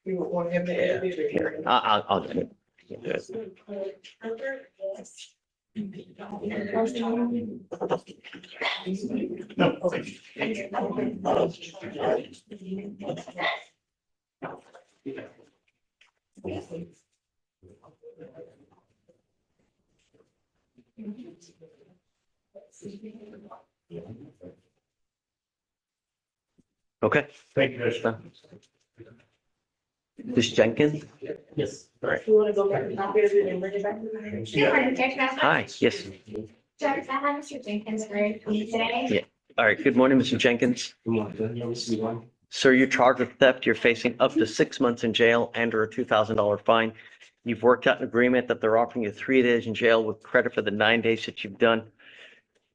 We want him to end the hearing. I'll do it. Do it. No, okay. Okay, Thank you, Judge. this Jenkins? Yes. All right. You wanna go back and copy it and bring it back? Hi, yes. Judge, I have Mr. Jenkins for me today. Yeah. All right, good morning, Mr. Jenkins. Sir, you're charged with theft. You're facing up to 6 months in jail and or a $2,000 fine. You've worked out an agreement that they're offering you 3 days in jail with credit for the 9 days that you've done.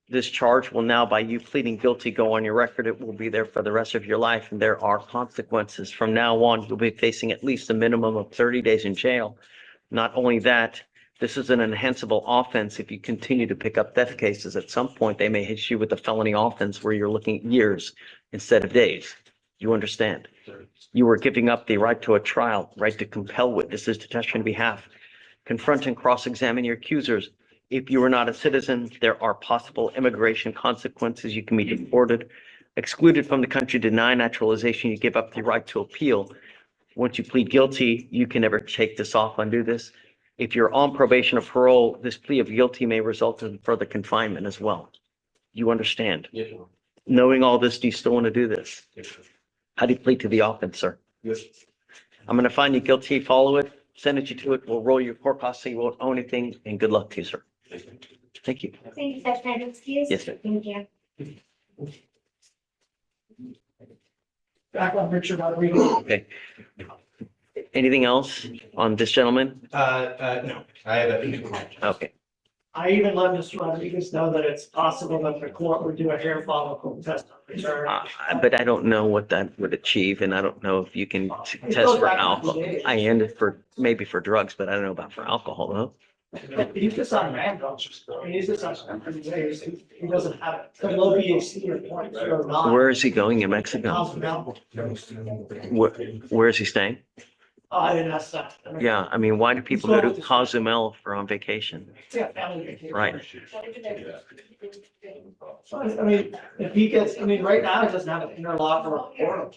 This charge will now, by you pleading guilty, go on your record. It will be there for the rest of your life, and there are consequences. From now on, you'll be facing at least a minimum of 30 days in jail. Not only that, this is an enhanceable offense. If you continue to pick up theft cases, at some point, they may hit you with a felony offense where you're looking at years instead of days. You understand? You are giving up the right to a trial, right to compel witnesses to testify on behalf, confront and cross-examine your accusers. If you are not a citizen, there are possible immigration consequences. You can be deported, excluded from the country, denied naturalization. You give up the right to appeal. Once you plead guilty, you can never take this off, undo this. If you're on probation or parole, this plea of guilty may result in further confinement as well. You understand? Yes. Knowing all this, do you still want to do this? How do you plead to the offense, sir? Yes. I'm going to find you guilty, follow it, sentence you to it. We'll roll your court costs so you won't owe anything, and good luck to you, sir. Thank you. Thank you, Judge. Can I have excuse? Yes, sir. Thank you. Back on Richard Rodriguez. Okay. Anything else on this gentleman? No, I have a. Okay. I even let Mr. Rodriguez know that it's possible that the court would do a hair follicle test on return. But I don't know what that would achieve, and I don't know if you can test for alcohol. I ended for, maybe for drugs, but I don't know about for alcohol, though. He's just on random. I mean, he's just on days. He doesn't have the low BAC or points or not. Where is he going in Mexico? Cozumel. Where is he staying? Oh, I didn't ask that. Yeah, I mean, why do people go to Cozumel for on vacation? Yeah, family vacation. Right. I mean, if he gets, I mean, right now he doesn't have an interlock or a portal.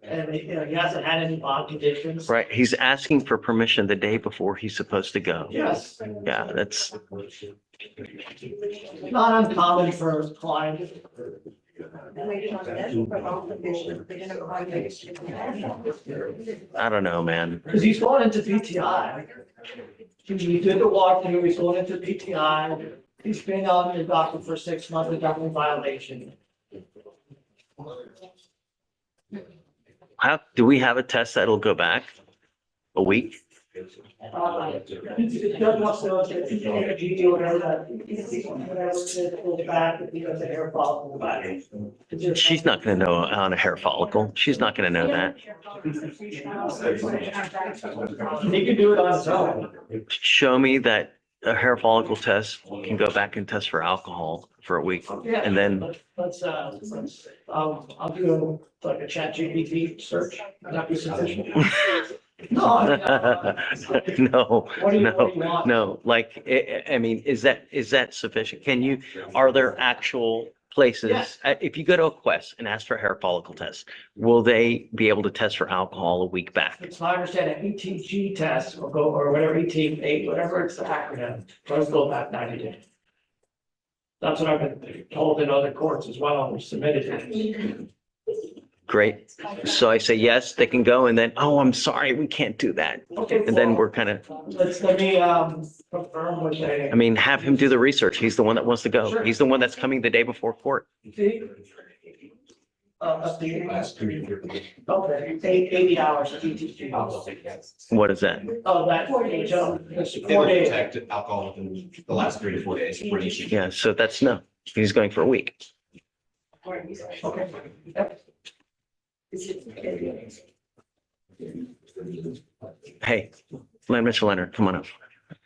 And he hasn't had any bond conditions. Right, he's asking for permission the day before he's supposed to go. Yes. Yeah, that's, Not uncommon for clients. I don't know, man. Because he's going into PTI. He did the walkthrough, he's going into PTI. He's been on the docket for 6 months without a violation. How, do we have a test that'll go back a week? It does want to know if it's energy or whatever that, whatever it goes back, if he has a hair follicle back. She's not gonna know on a hair follicle. She's not gonna know that. He can do it on his own. Show me that a hair follicle test can go back and test for alcohol for a week. Yeah. And then, Let's, I'll do like a chat GPT search. Would that be sufficient? No. no, What do you no, want? no, like, I mean, is that sufficient? Can you, are there actual places? Yes. If you go to a Quest and ask for a hair follicle test, will they be able to test for alcohol a week back? It's my understanding, ETG test will go, or whatever, ET8, whatever it's the acronym, does go back 90 days. That's what I've been told in other courts as well, we submitted it. Great. So I say, yes, they can go. And then, oh, I'm sorry, we can't do that. And then we're kind of, Let me, confirm with I mean, have him do the research. He's the one that wants to go. He's the one that's coming the day before court. Okay, 80 hours. What is that? Oh, that 4 days. They will detect alcohol within the last 3 to 4 days. for each. Yeah, so that's no. He's going for a week. Okay. Hey, Mr. Leonard, come on up.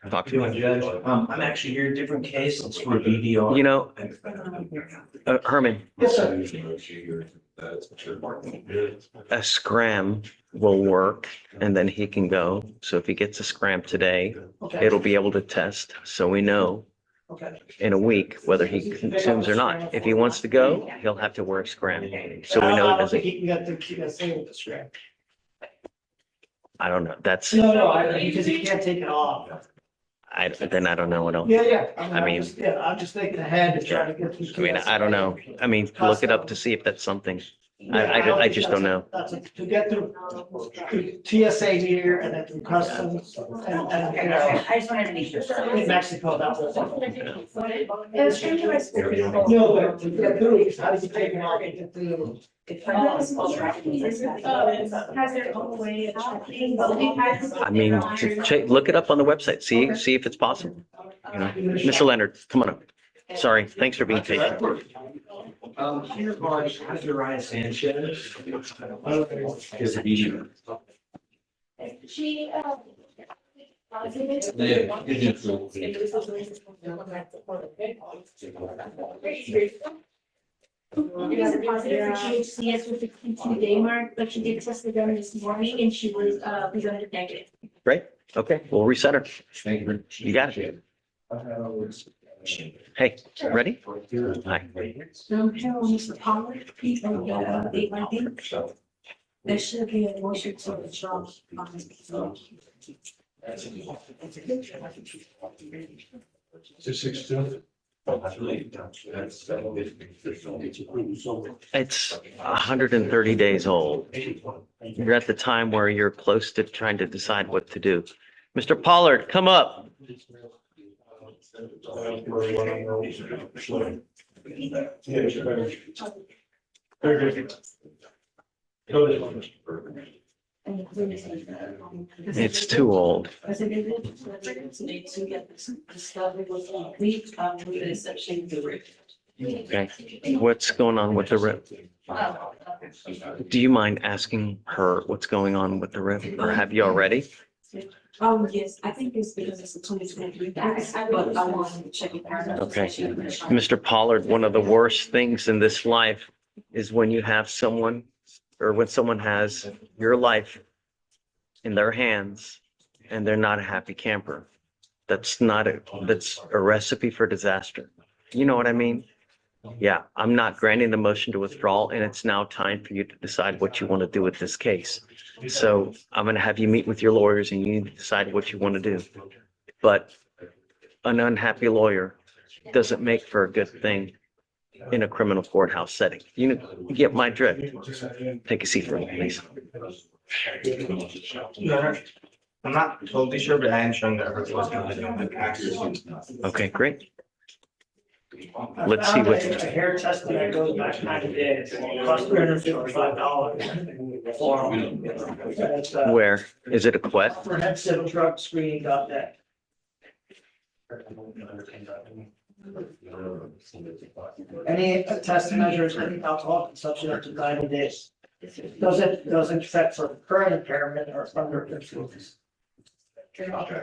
Talk to Doing, me. Judge, I'm actually here, different case, it's for BDR. You know, Herman, Yes, sir. a scram will work and then he can go. So if he gets a scram today, Okay. it'll be able to test. So we know Okay. in a week whether he consumes or not. If he wants to go, he'll have to wear a scram. So we know I he don't think doesn't. he can stay with the strap. I don't know. That's, Because he can't take it off. I don't know what else. Yeah. I mean, I'm just thinking ahead to try to get these. I mean, I don't know. I mean, look it up to see if that's something. I just don't know. That's to get through TSA here and then through customs and, you know, I just wanted to make sure. in Mexico, that was. No, but to get through, how does he take it off and get through? Has their own way of checking. I mean, look it up on the website. See if it's possible. You know, Mr. Leonard, come on up. Sorry. Thanks for being patient. Here are Ryan Sanchez. Is a BDR. She, It is a positive for THCS with the 2-day mark, but she did test again this morning and she was presented negative. Great. Okay, we'll reset her. You got it. Hey, ready? Hi. Hello, Mr. Pollard, please, update my thing. There should be a motion to withdraw. It's 130 days old. You're at the time where you're close to trying to decide what to do. Mr. Pollard, come up. It's too old. Okay, what's going on with the rip? Do you mind asking her what's going on with the rip, or have you already? Yes, I think it's because it's a 2023 tax, but I want to check it out. Okay, Mr. Pollard, one of the worst things in this life is when you have someone, or when someone has your life in their hands and they're not a happy camper. That's a recipe for disaster. You know what I mean? Yeah, I'm not granting the motion to withdraw, and it's now time for you to decide what you want to do with this case. So I'm going to have you meet with your lawyers and you need to decide what you want to do. But an unhappy lawyer doesn't make for a good thing in a criminal courthouse setting. You get my drift. Take a seat for me, please. I'm not totally sure, but I am showing that everything was good. Okay, great. Let's see what. A hair testing that goes back 90 days, cost $355. Where? Is it a quest? Comprehensive drug screening.net. Any test measures any alcohol consumption up to 90 days. Doesn't affect for current impairment or under influence.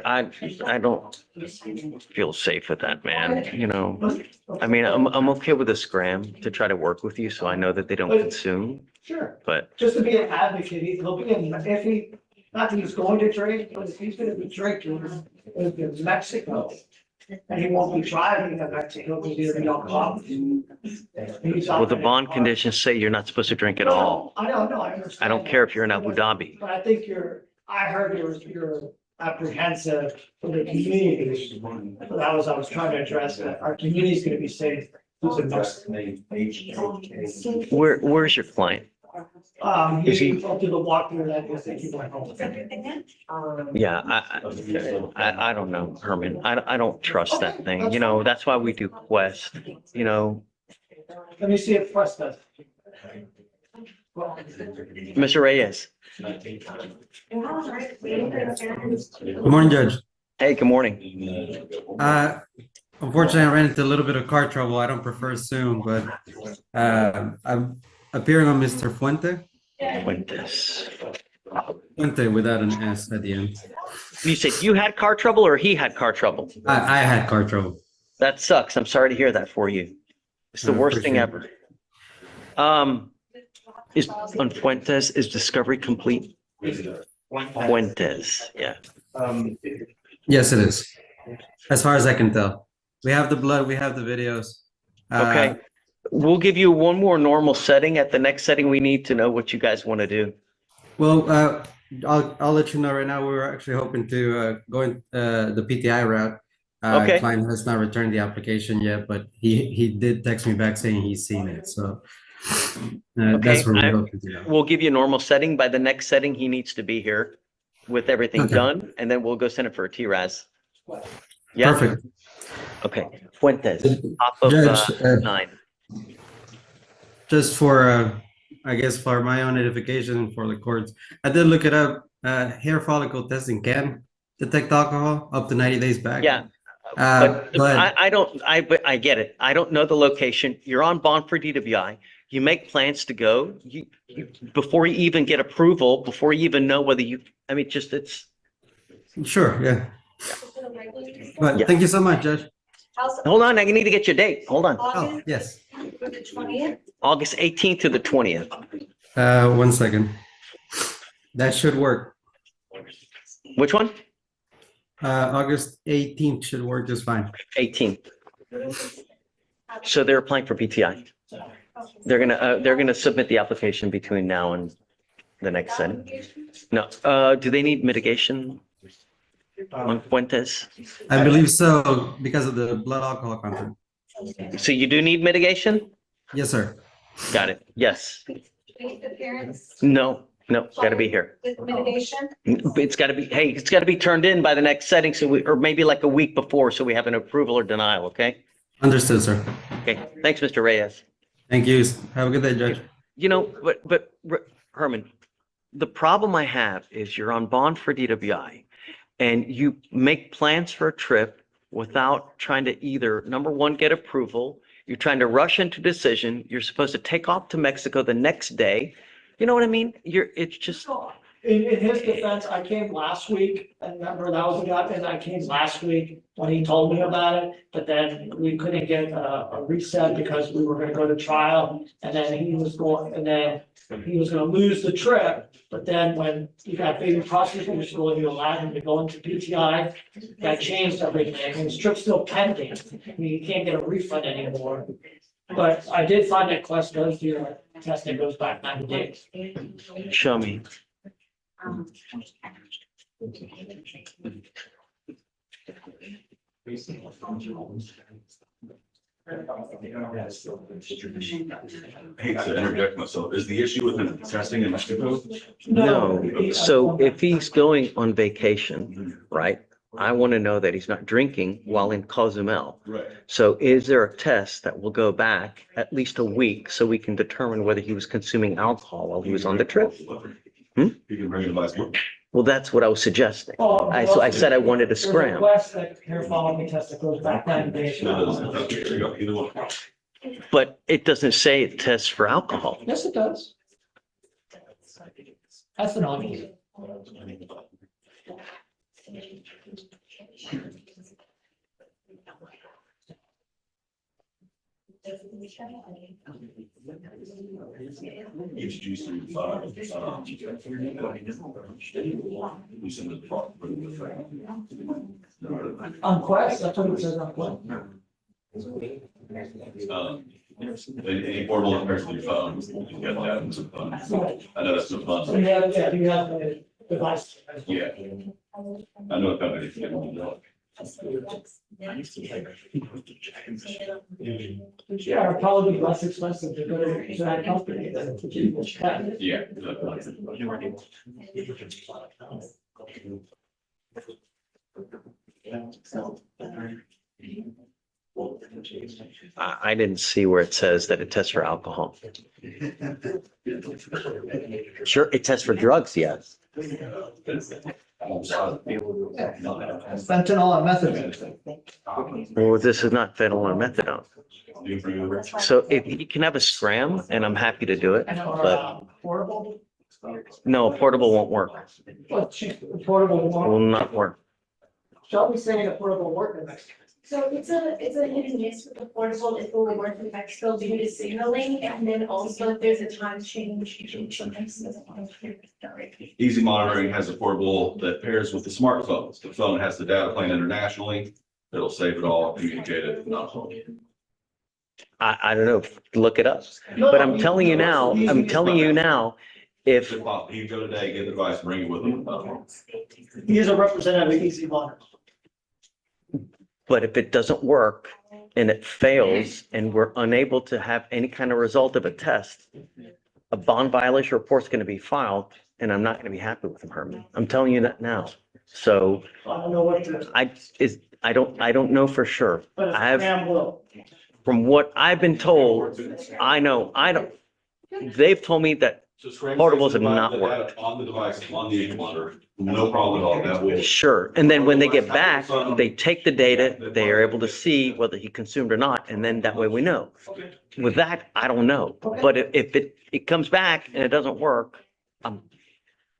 I don't feel safe with that, man. You know, I mean, I'm okay with a scram to try to work with you, so I know that they don't consume. Sure. But Just to be an advocate, he'll be in, if he, not that he's going to drink, but if he's gonna be drinking in Mexico. And he won't be driving in Mexico, he'll be doing alcohol. well, the bond conditions say you're not supposed to drink at all. I know, I understand. I don't care if you're in Abu Dhabi. But I think I heard you're apprehensive for the community. But I was trying to address that our community is gonna be safe. Where's your client? Is he- He told you to walk through that, was that he went home. Yeah, I don't know, Herman. I don't trust that thing. You know, that's why we do Quest, you know. Let me see if Quest does. Mr. Reyes. Good morning, Judge. Hey, good morning. Unfortunately, I ran into a little bit of car trouble. I don't prefer Zoom, but I'm appearing on Mr. Fuentes. Fuente without an S at the end. You said you had car trouble or he had car trouble? I had car trouble. That sucks. I'm sorry to hear that for you. It's the I worst thing appreciate ever. Is on Fuentes, is discovery complete? Fuentes, yeah. Yes, it is. As far as I can tell. We have the blood, we have the videos. Okay. We'll give you one more normal setting. At the next setting, we need to know what you guys want to do. Well, I'll let you know right now. We were actually hoping to go in the PTI route. Okay. Client has not returned the application yet, but he did text me back saying he's seen it. So Okay, that's where we're hoping to go. We'll give you a normal setting. By the next setting, he needs to be here with everything Okay. done, and then we'll go send it for a TRAS. Yeah? Perfect. Okay, Fuentes, top of Judge, 9. Just for, I guess, for my own edification for the courts, I did look it up. Hair follicle testing can detect alcohol up to 90 days back. Yeah. But I get it. I don't know the location. You're on bond for DWI. You make plans to go. You before you even get approval, before you even know whether you. I mean, just it's. Sure, yeah. But Yeah. thank you so much, Judge. Hold on, I need to get your date. Hold on. Oh, yes. August 18th to the 20th. 1 second. That should work. Which one? August 18th should work just fine. 18th. So they're applying for PTI. They're gonna submit the application between now and the next setting. No, do they need mitigation on Fuentes? I believe so because of the blood alcohol content. So you do need mitigation? Yes, sir. Got it. Yes. Appearance No, gotta be here. with mitigation. It's gotta be, hey, it's gotta be turned in by the next setting, so we, or maybe like a week before, so we have an approval or denial, okay? Understood, sir. Okay, thanks, Mr. Reyes. Thank you. Have a good day, Judge. You know, but Herman, the problem I have is you're on bond for DWI and you make plans for a trip without trying to either, number one, get approval. You're trying to rush into decision. You're supposed to take off to Mexico the next day. You know what I mean? It's just. In his defense, I came last week, and remember that was the guy, and I came last week when he told me about it, but then we couldn't get a reset because we were gonna go to trial, and then he was gonna lose the trip, but then when you got baby prosecutor school, you allowed him to go into PTI, that changed everything, and his trip's still pending, I mean, you can't get a refund anymore. But I did find that Quest does do a test that goes back 90 days. Show me. I hate to interject myself. Is the issue with him testing in Mexico? No, so if he's going on vacation, right? I want to know that he's not drinking while in Cozumel. Right. So is there a test that will go back at least a week so we can determine whether he was consuming alcohol while he was on the trip? You can bring it last month. Well, that's what I was suggesting. Oh, So I said I wanted to There's a scram. Quest that hair follicle test that goes back 90 days. There you go, either one. But it doesn't say it tests for alcohol. Yes, it does. That's an obvious. Introduced in five. On Quest, that's what it says on Quest. Any portable affairs on your phone, you got that and some fun. I know that's some fun. So you have the device. Yeah. I know a company. Yeah, it'll probably be less expensive to go to that company than to keep what you have. Yeah. I didn't see where it says that it tests for alcohol. Sure, it tests for drugs, yes. Fentanyl and methadone. Well, this is not fentanyl and methadone. So if you can have a scram, and I'm happy to do it, but Portable? no, portable won't work. Well, portable Will won't. not work. Shelby's saying a portable work next. So it's a hit and miss with the portable, if it will work in Mexico due to signaling, and then also if there's a time change. Easy Monitoring has a portable that pairs with the smartphone. The phone has the data plan internationally. It'll save it all, communicate it, not hold it. I don't know, look it up. But I'm telling you now, if, You can go today, get the device, bring it with them. He is a representative of Easy Monitor. but if it doesn't work and it fails and we're unable to have any kind of result of a test, a bond violation report's going to be filed, and I'm not going to be happy with him, Herman. I'm telling you that now. So I don't know what to. I don't know for sure. But it's I have, Graham will. from what I've been told, I don't, they've told me that portables have not worked. On the device, on the Easy Monitor, no problem at all. That will. Sure. And then when they get back, they take the data, they are able to see whether he consumed or not, and then that way we know. With that, I don't know. But if it comes back and it doesn't work,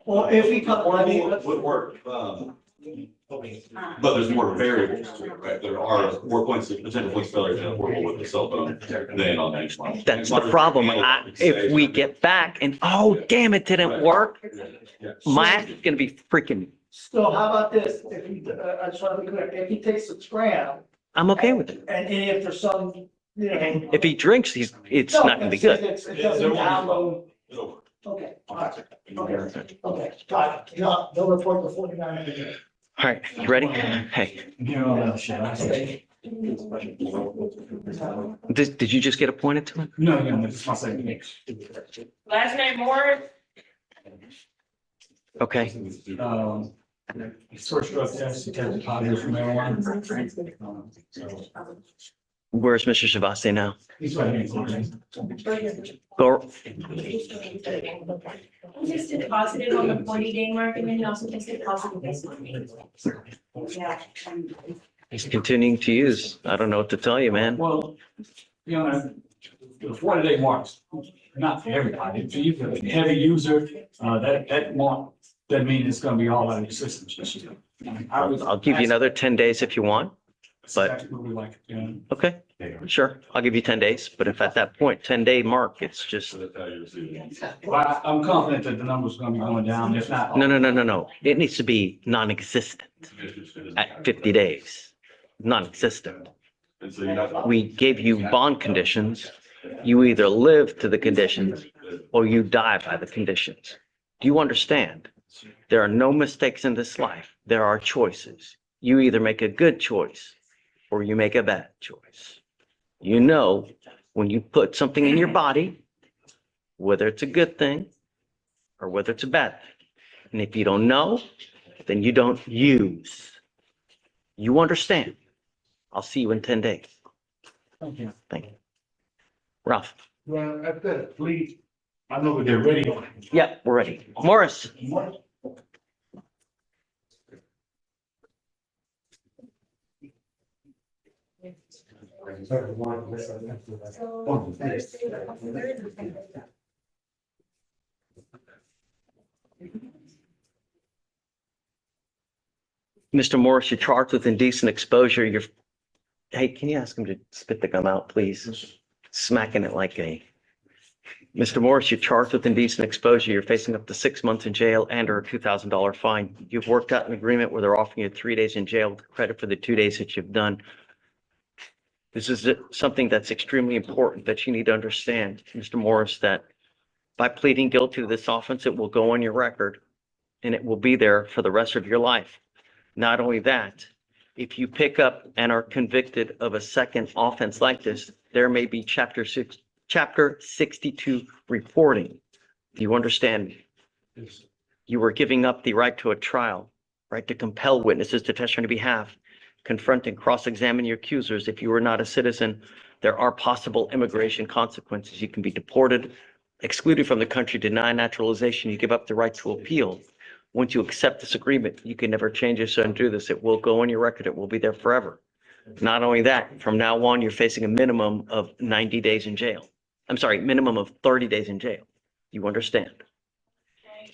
Well, if we come, I mean, Would work, but there's more variables to it, right? There are more points, potential points failure in a portable with the cell phone than on the Easy Monitor. that's the problem. If we get back and, oh, damn, it didn't work, my ass is gonna be freaking, so how about this? If he, I just want to be clear, if he takes a scram I'm okay with it. and if there's some, you know. If he drinks, it's No, not gonna be good. It doesn't download. It'll work. Okay, all right, okay, got it. No, they'll report the 49 minutes. All right, you ready? Hey, did you just get appointed to it? No, it's my second case. Last name Moore, Okay. Source drug test, he tested positive for marijuana. Where's Mr. Shavassi now? He's right here. Go, He tested positive on the 40-day mark, and then he also tested positive this morning. Yeah. he's continuing to use. I don't know what to tell you, man. Well, you know, the 40-day marks, not for everybody. If you're a heavy user, that mark, that means it's gonna be all out of your system. I'll give you another 10 days if you want, but, Exactly what we like, you know. okay, sure. I'll give you 10 days, but if at that point, 10-day mark, it's just, Well, I'm confident that the number's gonna be going down, if not. no. It needs to be non-existent at 50 days, non-existent. We gave you bond conditions. You either live to the conditions or you die by the conditions. Do you understand? There are no mistakes in this life. There are choices. You either make a good choice or you make a bad choice. You know, when you put something in your body, whether it's a good thing or whether it's a bad thing. And if you don't know, then you don't use. You understand? I'll see you in 10 days. Thank you. Thank you. Ralph. Well, that's good, please. I know they're ready. Yeah, we're ready. Morris. Mr. Morris, you're charged with indecent exposure. Hey, can you ask him to spit the gum out, please? Smacking it like a. Mr. Morris, you're charged with indecent exposure. You're facing up to 6 months in jail and or a $2,000 fine. You've worked out an agreement where they're offering you 3 days in jail with credit for the 2 days that you've done. This is something that's extremely important that you need to understand, Mr. Morris, that by pleading guilty to this offense, it will go on your record and it will be there for the rest of your life. Not only that, if you pick up and are convicted of a second offense like this, there may be chapter 62 reporting. Do you understand? You were giving up the right to a trial, right to compel witnesses to testify on your behalf, confront and cross-examine your accusers. If you are not a citizen, there are possible immigration consequences. You can be deported, excluded from the country, denied naturalization. You give up the right to appeal. Once you accept this agreement, you can never change this and do this. It will go on your record. It will be there forever. Not only that, from now on, you're facing a minimum of 90 days in jail. I'm sorry, minimum of 30 days in jail. You understand?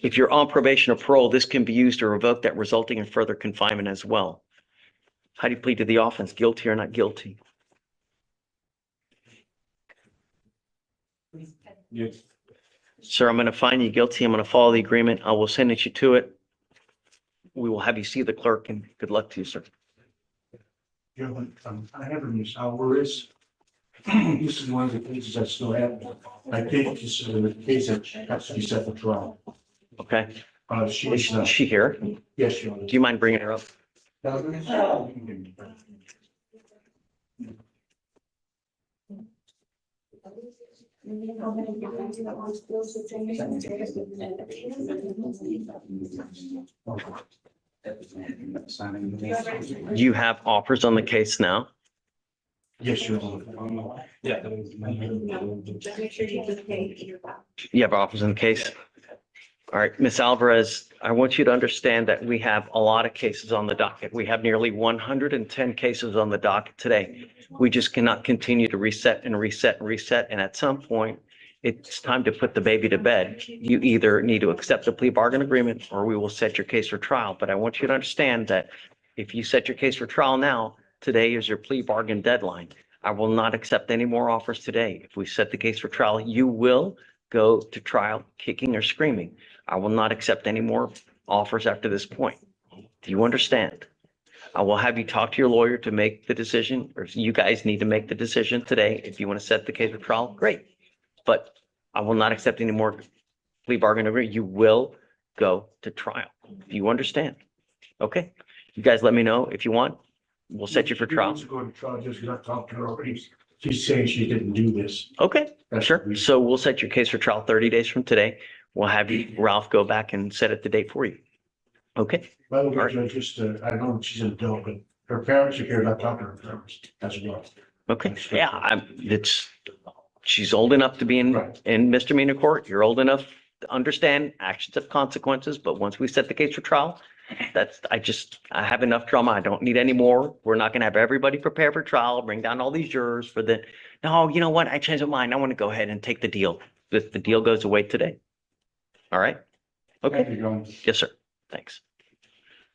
If you're on probation or parole, this can be used to revoke that, resulting in further confinement as well. How do you plead to the offense? Guilty or not guilty? Yes. Sir, I'm going to find you guilty. I'm going to follow the agreement. I will sentence you to it. We will have you see the clerk, and good luck to you, sir. Yeah, I have Miss Alvarez. This is one of the cases I still have. I think this is a case that has to be set for trial. Okay. Is She's, she here? yes, Your Honor. Do you mind bringing her up? Do you have offers on the case now? Yes, Your Honor. Yeah. You have offers on the case? All right, Ms. Alvarez, I want you to understand that we have a lot of cases on the docket. We have nearly 110 cases on the docket today. We just cannot continue to reset and reset and reset. And at some point, it's time to put the baby to bed. You either need to accept the plea bargain agreement or we will set your case for trial. But I want you to understand that if you set your case for trial now, today is your plea bargain deadline. I will not accept any more offers today. If we set the case for trial, you will go to trial kicking or screaming. I will not accept any more offers after this point. Do you understand? I will have you talk to your lawyer to make the decision, or if you guys need to make the decision today. If you want to set the case for trial, great. But I will not accept any more plea bargain agreement. You will go to trial. Do you understand? Okay. You guys let me know if you want. We'll set you for trial. She wants to go to trial, just not talk to her already. She's saying she didn't do this. Okay, That's sure. the reason. So we'll set your case for trial 30 days from today. We'll have you, Ralph, go back and set it the date for you. Okay, By the way, All right. Judge, just, I know she's an adult, but her parents are here, not talking to her parents as well. okay. Yeah, she's old enough to be Right. in misdemeanor court. You're old enough to understand actions have consequences, but once we set the case for trial, I have enough drama. I don't need any more. We're not gonna have everybody prepare for trial, bring down all these jurors no, you know what? I changed my mind. I want to go ahead and take the deal. The deal goes away today. All right? Thank Okay. you, Your Honor. Yes, sir. Thanks.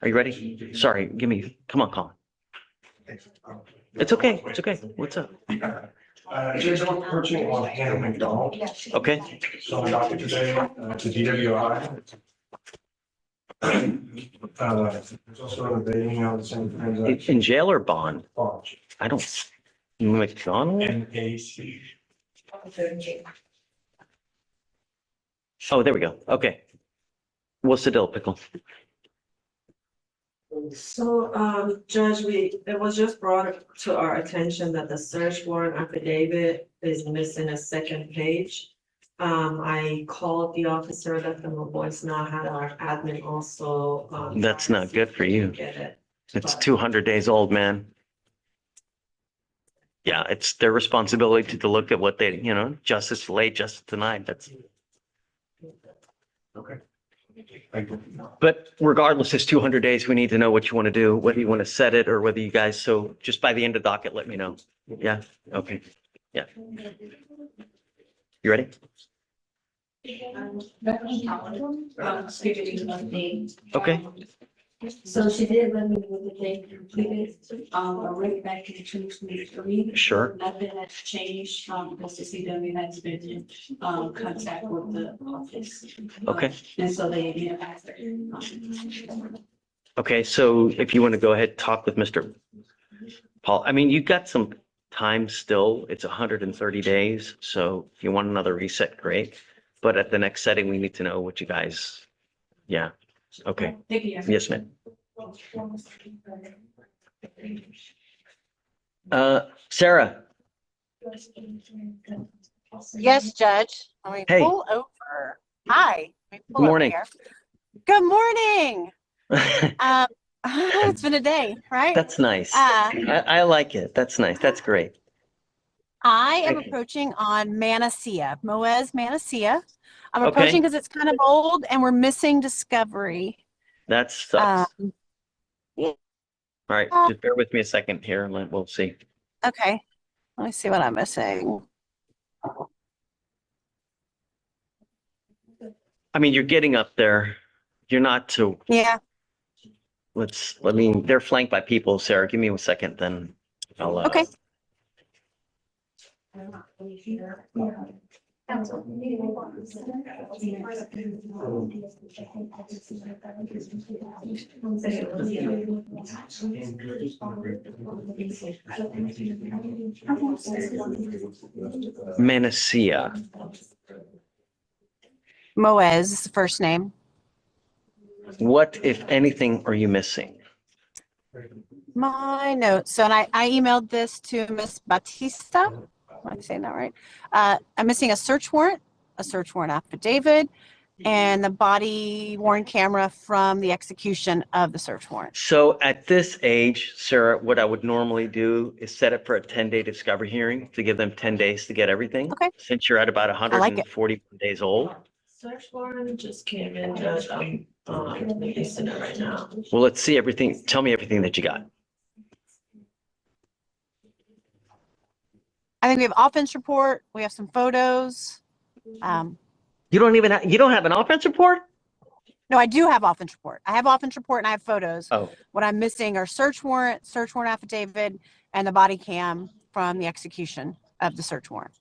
Are you ready? Sorry, come on, Colin. It's okay. It's okay. What's up? Judge, I'm approaching on Hannah McDonald. Okay. So I got it today, to DWI. There's also a dating on the same transaction. In jail or bond? Bonds. I don't. McDonald? NAC. Oh, there we go. Okay. What's the deal, Pickle? So, Judge, it was just brought to our attention that the search warrant affidavit is missing a second page. I called the officer, left them a voicemail, had our admin also. That's not good for you. Get it. It's 200 days old, man. Yeah, it's their responsibility to look at what they, justice delayed, justice denied. That's. Okay. Thank you. But regardless, it's 200 days. We need to know what you want to do, whether you want to set it or whether you guys, so just by the end of the docket, let me know. Yeah, okay, yeah. You ready? Okay. So she did let me know that they completed, right back in 2023. Sure. Nothing has changed, because the CW has been in, contact with the office. Okay. And so they did ask her. Okay, so if you want to go ahead, talk with Mr. Paul, I mean, you got some time still. It's 130 days. So if you want another reset, great. But at the next setting, we need to know what you guys, yeah. Okay. Thank you. Yes, ma'am. Sarah, Yes, Judge. Let me hey, pull over. Hi. Let me good pull over morning. here. Good morning. It's been a day, right? That's nice. Uh, I like it. That's nice. That's great. I am Thank you. approaching on Manassia, Moez Manassia. I'm Okay. approaching because it's kind of old and we're missing discovery. That sucks. Yeah. All right, just bear with me a second here and we'll see. Okay. Let me see what I'm missing. I mean, you're getting up there. You're not too, Yeah. I mean, they're flanked by people, Sarah. Give me a second, then I'll, Okay. Manassia. Moez is the first name. What, if anything, are you missing? My notes. So, and I emailed this to Miss Batista. Am I saying that right? I'm missing a search warrant affidavit, and the body worn camera from the execution of the search warrant. So at this age, Sarah, what I would normally do is set it for a 10-day discovery hearing to give them 10 days to get everything. Okay. Since you're at about I like it. 141 days old. Search warrant just came in, Judge. I'm releasing it right now. Well, let's see everything. Tell me everything that you got. I think we have offense report. We have some photos. You don't have an offense report? No, I do have offense report. I have offense report and I have photos. Oh, What I'm missing are search warrant affidavit, and the body cam from the execution of the search warrant.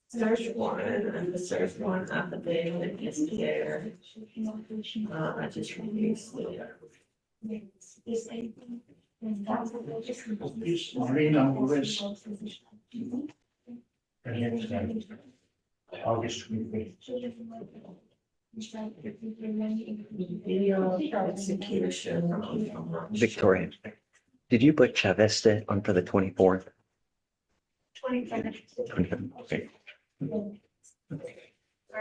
Search warrant and the search warrant affidavit is there. I just released it. Marina was. August 25th. Video execution. Victoria, did you put Chaveste on for the 24th? 25th. Okay.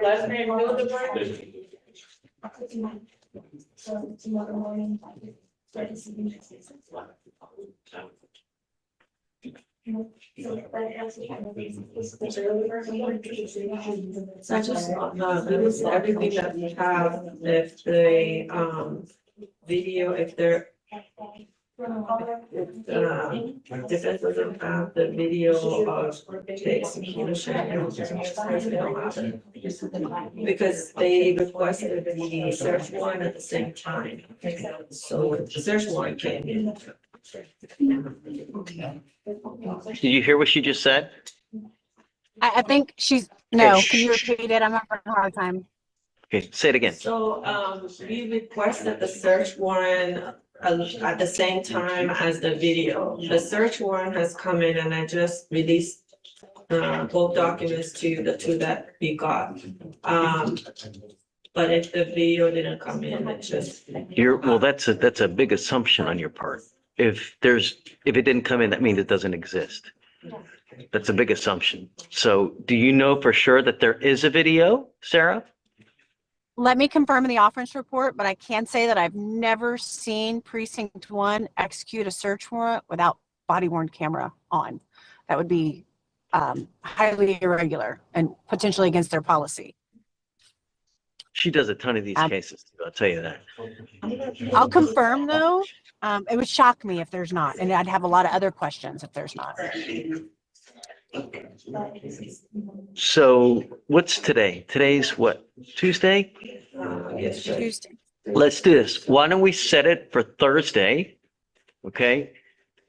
Last name of the warrant? So I just, this is everything that we have, if the, video, if there. If defense doesn't have the video of the execution, we don't have it. Because they requested the search warrant at the same time. So the search warrant came in. Did you hear what she just said? I think no, Hey, can you repeat it? I'm having a hard time. Okay, say it again. So, we requested the search warrant at the same time as the video. The search warrant has come in and I just released both documents to the two that we got. But if the video didn't come in, it's just. Well, that's a big assumption on your part. If it didn't come in, that means it doesn't exist. That's a big assumption. So do you know for sure that there is a video, Sarah? Let me confirm in the offense report, but I can say that I've never seen precinct 1 execute a search warrant without body worn camera on. That would be highly irregular and potentially against their policy. She does a ton of these cases, I'll tell you that. I'll confirm though. It would shock me if there's not, and I'd have a lot of other questions if there's not. So what's today? Today's what, Tuesday? Yes, Tuesday. Let's do this. Why don't we set it for Thursday? Okay.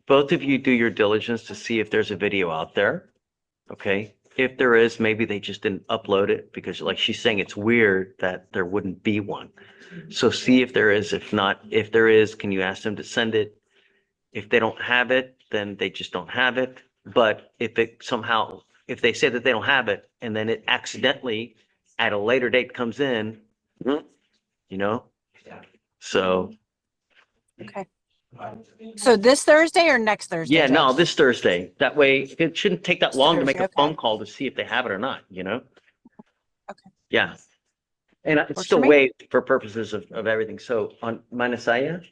Both of you do your diligence to see if there's a video out there. Okay. if there is, maybe they just didn't upload it because like she's saying, it's weird that there wouldn't be one. So see if there is. If not, if there is, can you ask them to send it? If they don't have it, then they just don't have it. But if it somehow, if they say that they don't have it and then it accidentally at a later date comes in, you know? So, Okay. So this Thursday or next Thursday? yeah, no, Judge? this Thursday. That way, it shouldn't take that long to make a Thursday, phone okay. call to see if they have it or not, you know? Okay. Yeah. And it's Works still for me. waived for purposes of everything. So on Manasaya,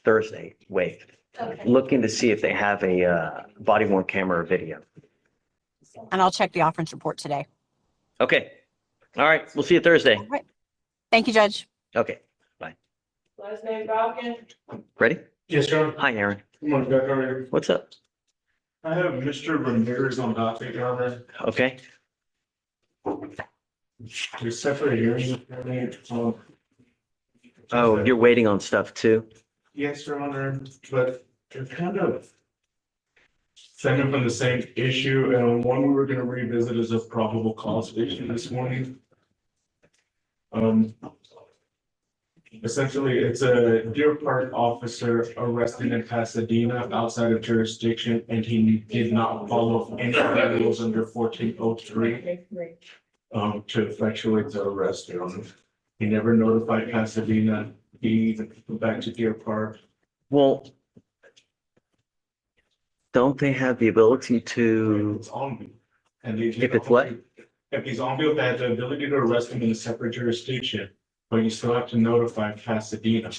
Thursday, waived. Looking to see if they have a body worn camera or video. And I'll check the offense report today. Okay. All right. We'll see you Thursday. All right. Thank you, Judge. Okay. Bye. Last name Falcon. Ready? Yes, sir. Hi, Aaron. Good morning, Judge. How are you? What's up? I have Mr. Ramirez on docket, Your Honor. Okay. We're separate hearings. Apparently. Oh, you're waiting on stuff too? Yes, Your Honor, but they're kind of stemming from the same issue, and one we were gonna revisit is a probable cause issue this morning. Essentially, it's a Deer Park officer arrested in Pasadena outside of jurisdiction, and he did not follow any of the rules under 1403 to effectuate the arrest. Your Honor. He never notified Pasadena. He even went back to Deer Park. Well, don't they have the ability to, It's on me. And if it's what? If he's on bill, they have the ability to arrest him in a separate jurisdiction, but you still have to notify Pasadena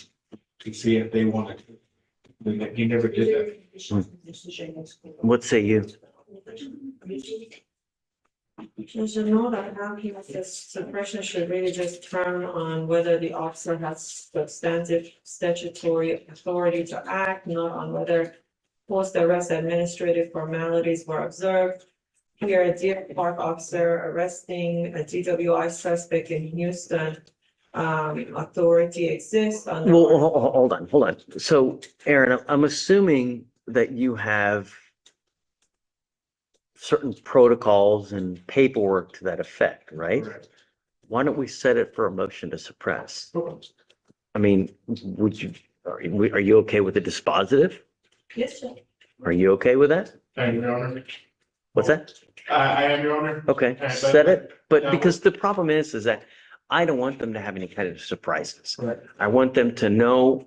to see if they want to. He never did that. What say you? There's a note I have here that says suppression should really just turn on whether the officer has substantive statutory authority to act, not on whether post-arrest administrative formalities were observed. Here, a Deer Park officer arresting a DWI suspect in Houston. Authority exists on. Well, hold on. So Aaron, I'm assuming that you have certain protocols and paperwork to that effect, right? Correct. Why don't we set it for a motion to suppress? I mean, are you okay with the dispositive? Yes, sir. Are you okay with that? Thank you, Your Honor. What's that? I am, Your Honor. Okay, set it, but because the problem is that I don't want them to have any kind of surprises. Right. I want them to know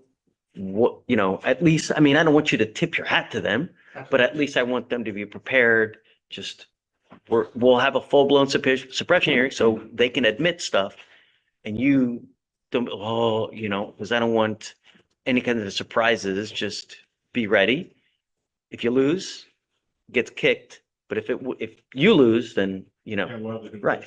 what, you know, at least, I mean, I don't want you to tip your hat to them, but at least I want them to be prepared. Just, we'll have a full-blown suppression hearing so they can admit stuff and you don't, you know, because I don't want any kind of surprises. Just be ready. If you lose, gets kicked. But if you lose, then, you know, Yeah, well, right.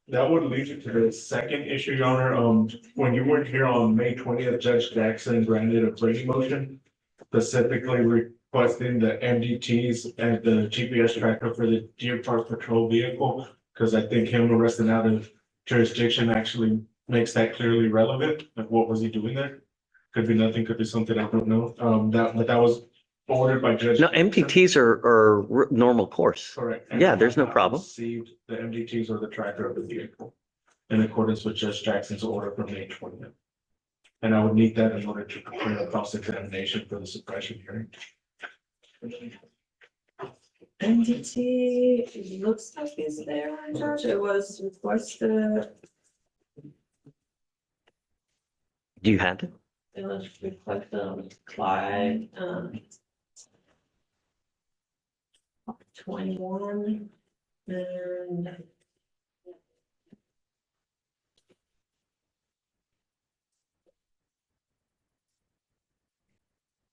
That would lead you to the second issue, Your Honor. When you weren't here on May 20th, Judge Jackson granted a Brady motion specifically requesting the MDTs and the GPS tracker for the Deer Park patrol vehicle, because I think him arresting out of jurisdiction actually makes that clearly relevant. Like, what was he doing there? Could be nothing, could be something I don't know. But that was ordered by Judge. No, MPTs are normal course. Correct. Yeah, there's no problem. Received the MDTs or the tracker of the vehicle in accordance with Judge Jackson's order from May 20th. And I would need that in order to prepare a cross-examination for the suppression hearing. NDT looks like it's there, Judge. It was requested, Do you have it? it was requested on Clyde, 21 and.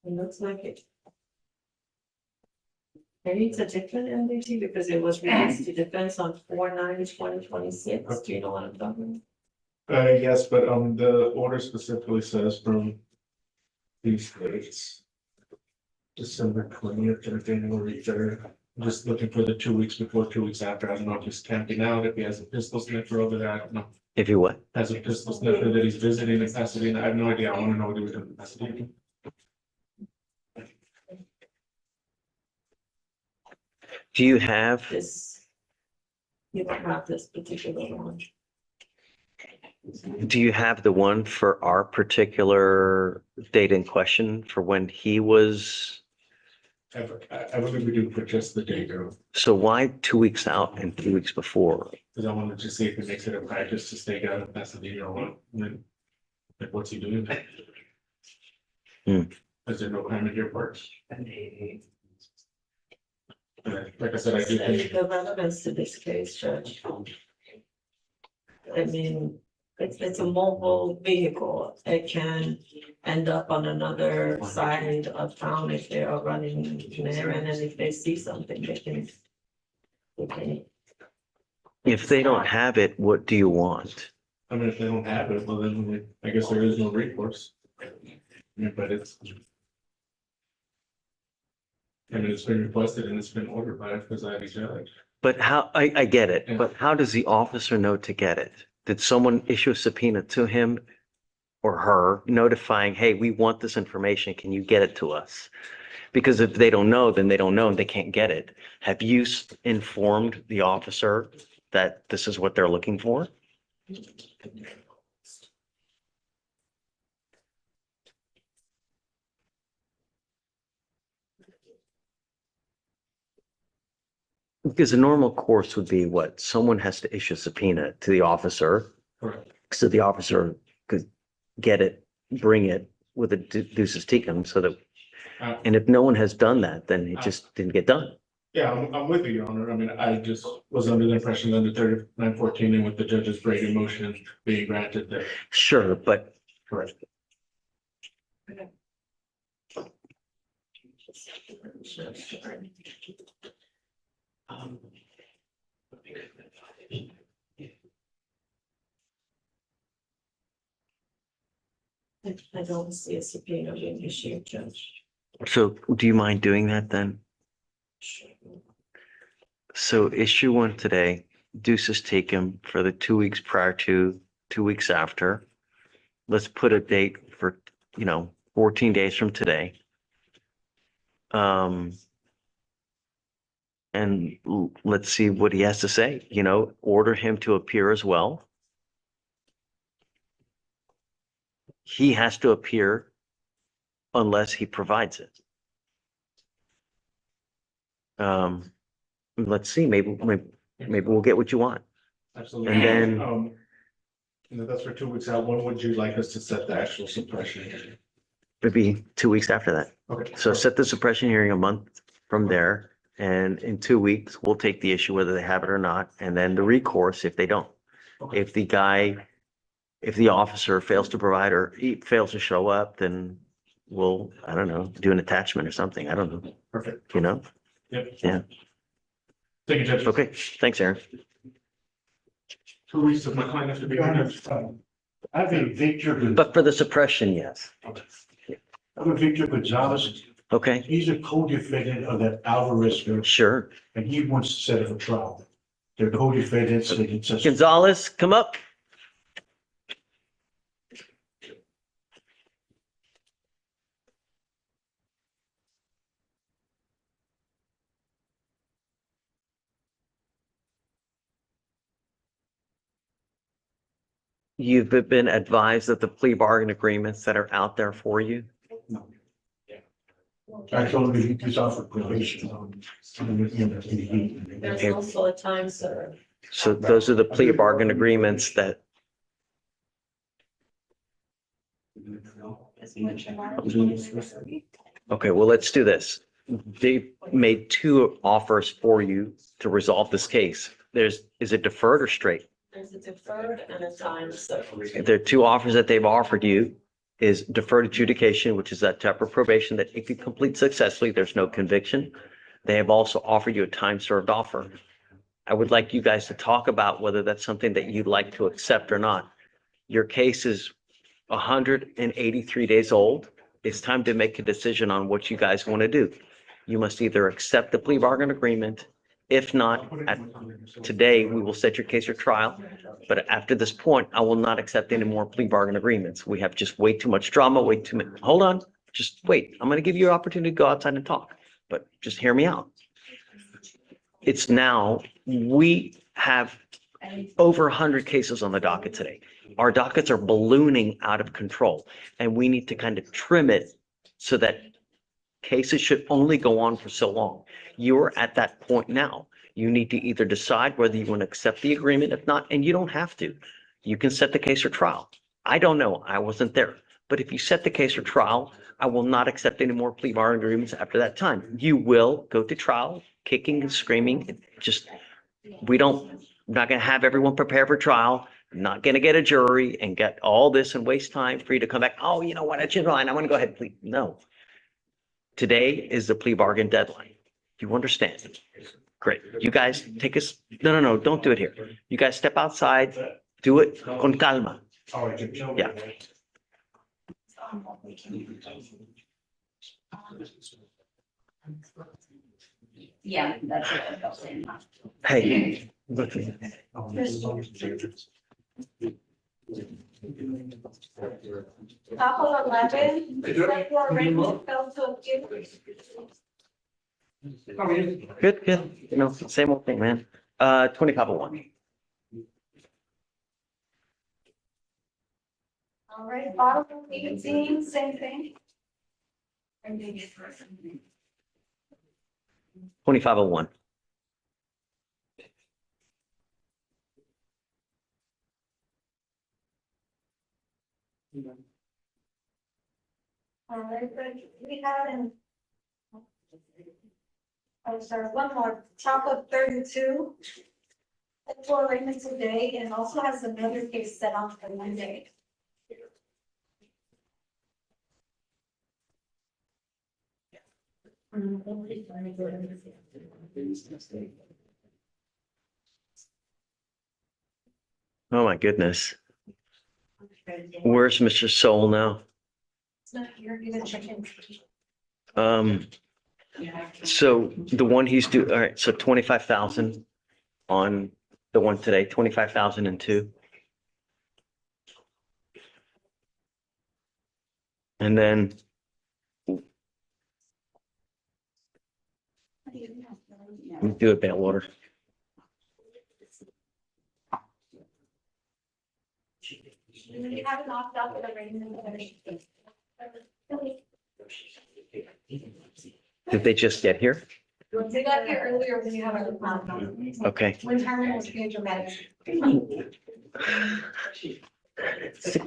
It looks like it. Maybe it's a different MDT because it was released to defense on 4/9/2026. Do you know what I'm talking Yes, but the order specifically says from these dates. December 20th or January 3rd. I'm just looking for the 2 weeks before, 2 weeks after. I don't know if he's camping out, if he has a pistol sniffer over there. I don't know. If you what? Has a pistol sniffer that he's visiting in Pasadena. I have no idea. I want to know what he was doing in Pasadena. Do you have, this. You don't have this particular one. do you have the one for our particular date in question for when he was? I believe we do for just the day girl, So why 2 weeks out and 3 weeks before? because I wanted to see if it makes it a practice to stake out if that's the day or what, and then, like, what's he doing? Hmm. Is there no crime in your parts? Like I said, I do think. The relevance to this case, Judge. I mean, it's a mobile vehicle. It can end up on another side of town if they are running an errand, and if they see something, they can. If they don't have it, what do you want? I mean, if they don't have it, well, then I guess there is no recourse. Yeah, but it's. I mean, it's been requested and it's been ordered by a presiding judge. But how, I get it, but how does the officer know to get it? Did someone issue a subpoena to him or her notifying, hey, we want this information, can you get it to us? Because if they don't know, then they don't know and they can't get it. Have you informed the officer that this is what they're looking for? Because the normal course would be what? Someone has to issue a subpoena to the officer. Correct. So the officer could get it, bring it with a deuces tecum so that, and if no one has done that, then it just didn't get done. Yeah, I'm with you, Your Honor. I mean, I just was under the impression that the 3914 and with the judge's Brady motion being granted that. Sure, but. Correct. I don't see a subpoena being issued, Judge. So do you mind doing that then? So issue one today, deuces tecum for the 2 weeks prior to, 2 weeks after. Let's put a date for, 14 days from today. And let's see what he has to say, order him to appear as well. He has to appear unless he provides it. Let's see, maybe we'll get what you want. Absolutely. And then, That's for 2 weeks out. When would you like us to set the actual suppression hearing? it'd be 2 weeks after that. Okay. So set the suppression hearing a month from there. And in 2 weeks, we'll take the issue whether they have it or not, and then the recourse if they don't. Okay. If the officer fails to provide or he fails to show up, then we'll, I don't know, do an attachment or something. I don't know. Perfect. Yep. Yeah. Thank you, Judge. Okay, thanks, Aaron. 2 weeks of my client has to be. I have a Victor, But for the suppression, yes. I have a Victor Gonzalez. Okay, He's a co-defendant of that Alvarez, sure. and he wants to set up a trial. They're co-defendants. They can just. Gonzalez, come up. You've been advised of the plea bargain agreements that are out there for you? I told him he's offered probation. There's also a time served. So those are the plea bargain agreements that, okay, well, let's do this. They made 2 offers for you to resolve this case. Is it deferred or straight? There's a deferred and a time served. There are 2 offers that they've offered you is deferred adjudication, which is that type of probation that if you complete successfully, there's no conviction. They have also offered you a time served offer. I would like you guys to talk about whether that's something that you'd like to accept or not. Your case is 183 days old. It's time to make a decision on what you guys want to do. You must either accept the plea bargain agreement. If not, today we will set your case for trial. But after this point, I will not accept any more plea bargain agreements. We have just way too much drama, way too many. Hold on, just wait. I'm going to give you an opportunity to go outside and talk, but just hear me out. it's now, we have over 100 cases on the docket today. Our dockets are ballooning out of control, and we need to kind of trim it so that cases should only go on for so long. You're at that point now. You need to either decide whether you want to accept the agreement. If not, and you don't have to, you can set the case for trial. I don't know. I wasn't there. But if you set the case for trial, I will not accept any more plea bargain agreements after that time. You will go to trial, kicking and screaming. It just, we're not going to have everyone prepare for trial. Not going to get a jury and get all this and waste time for you to come back. Oh, you know what? I changed my mind. I want to go ahead and plead. No. Today is the plea bargain deadline. You understand? Great. You guys take us. No, don't do it here. You guys step outside. Do it con calma. Yeah. Yeah, that's what I was saying. Hey. Top of 11, for arraignment fell to guilty. Good. You know, same old thing, man. 2501. All right, bottom of 18, same thing. 2501. All right, but we have an. Oh, sorry, one more, top of 32. For arraignment today, and also has another case set on for Monday. Oh my goodness. Where's Mr. Soul now? It's not here, you can check in. So the one he's due, all right, so 25,000 on the one today, 25,002. And then we do a bail order. We haven't knocked out the arraignment. Did they just get here? They got here earlier when you have a. Okay. When Herman was being dramatic.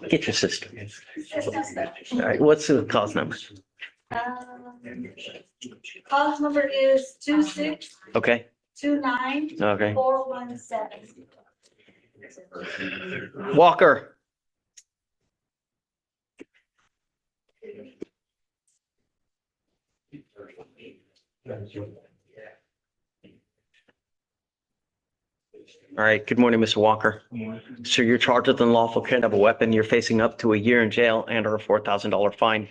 Get your sister. All right, what's the cause number? Cause number is 2629. Okay, okay. 417. Walker. All right, good morning, Mr. Walker. So you're charged with unlawful carrying of a weapon. You're facing up to a year in jail and or a $4,000 fine.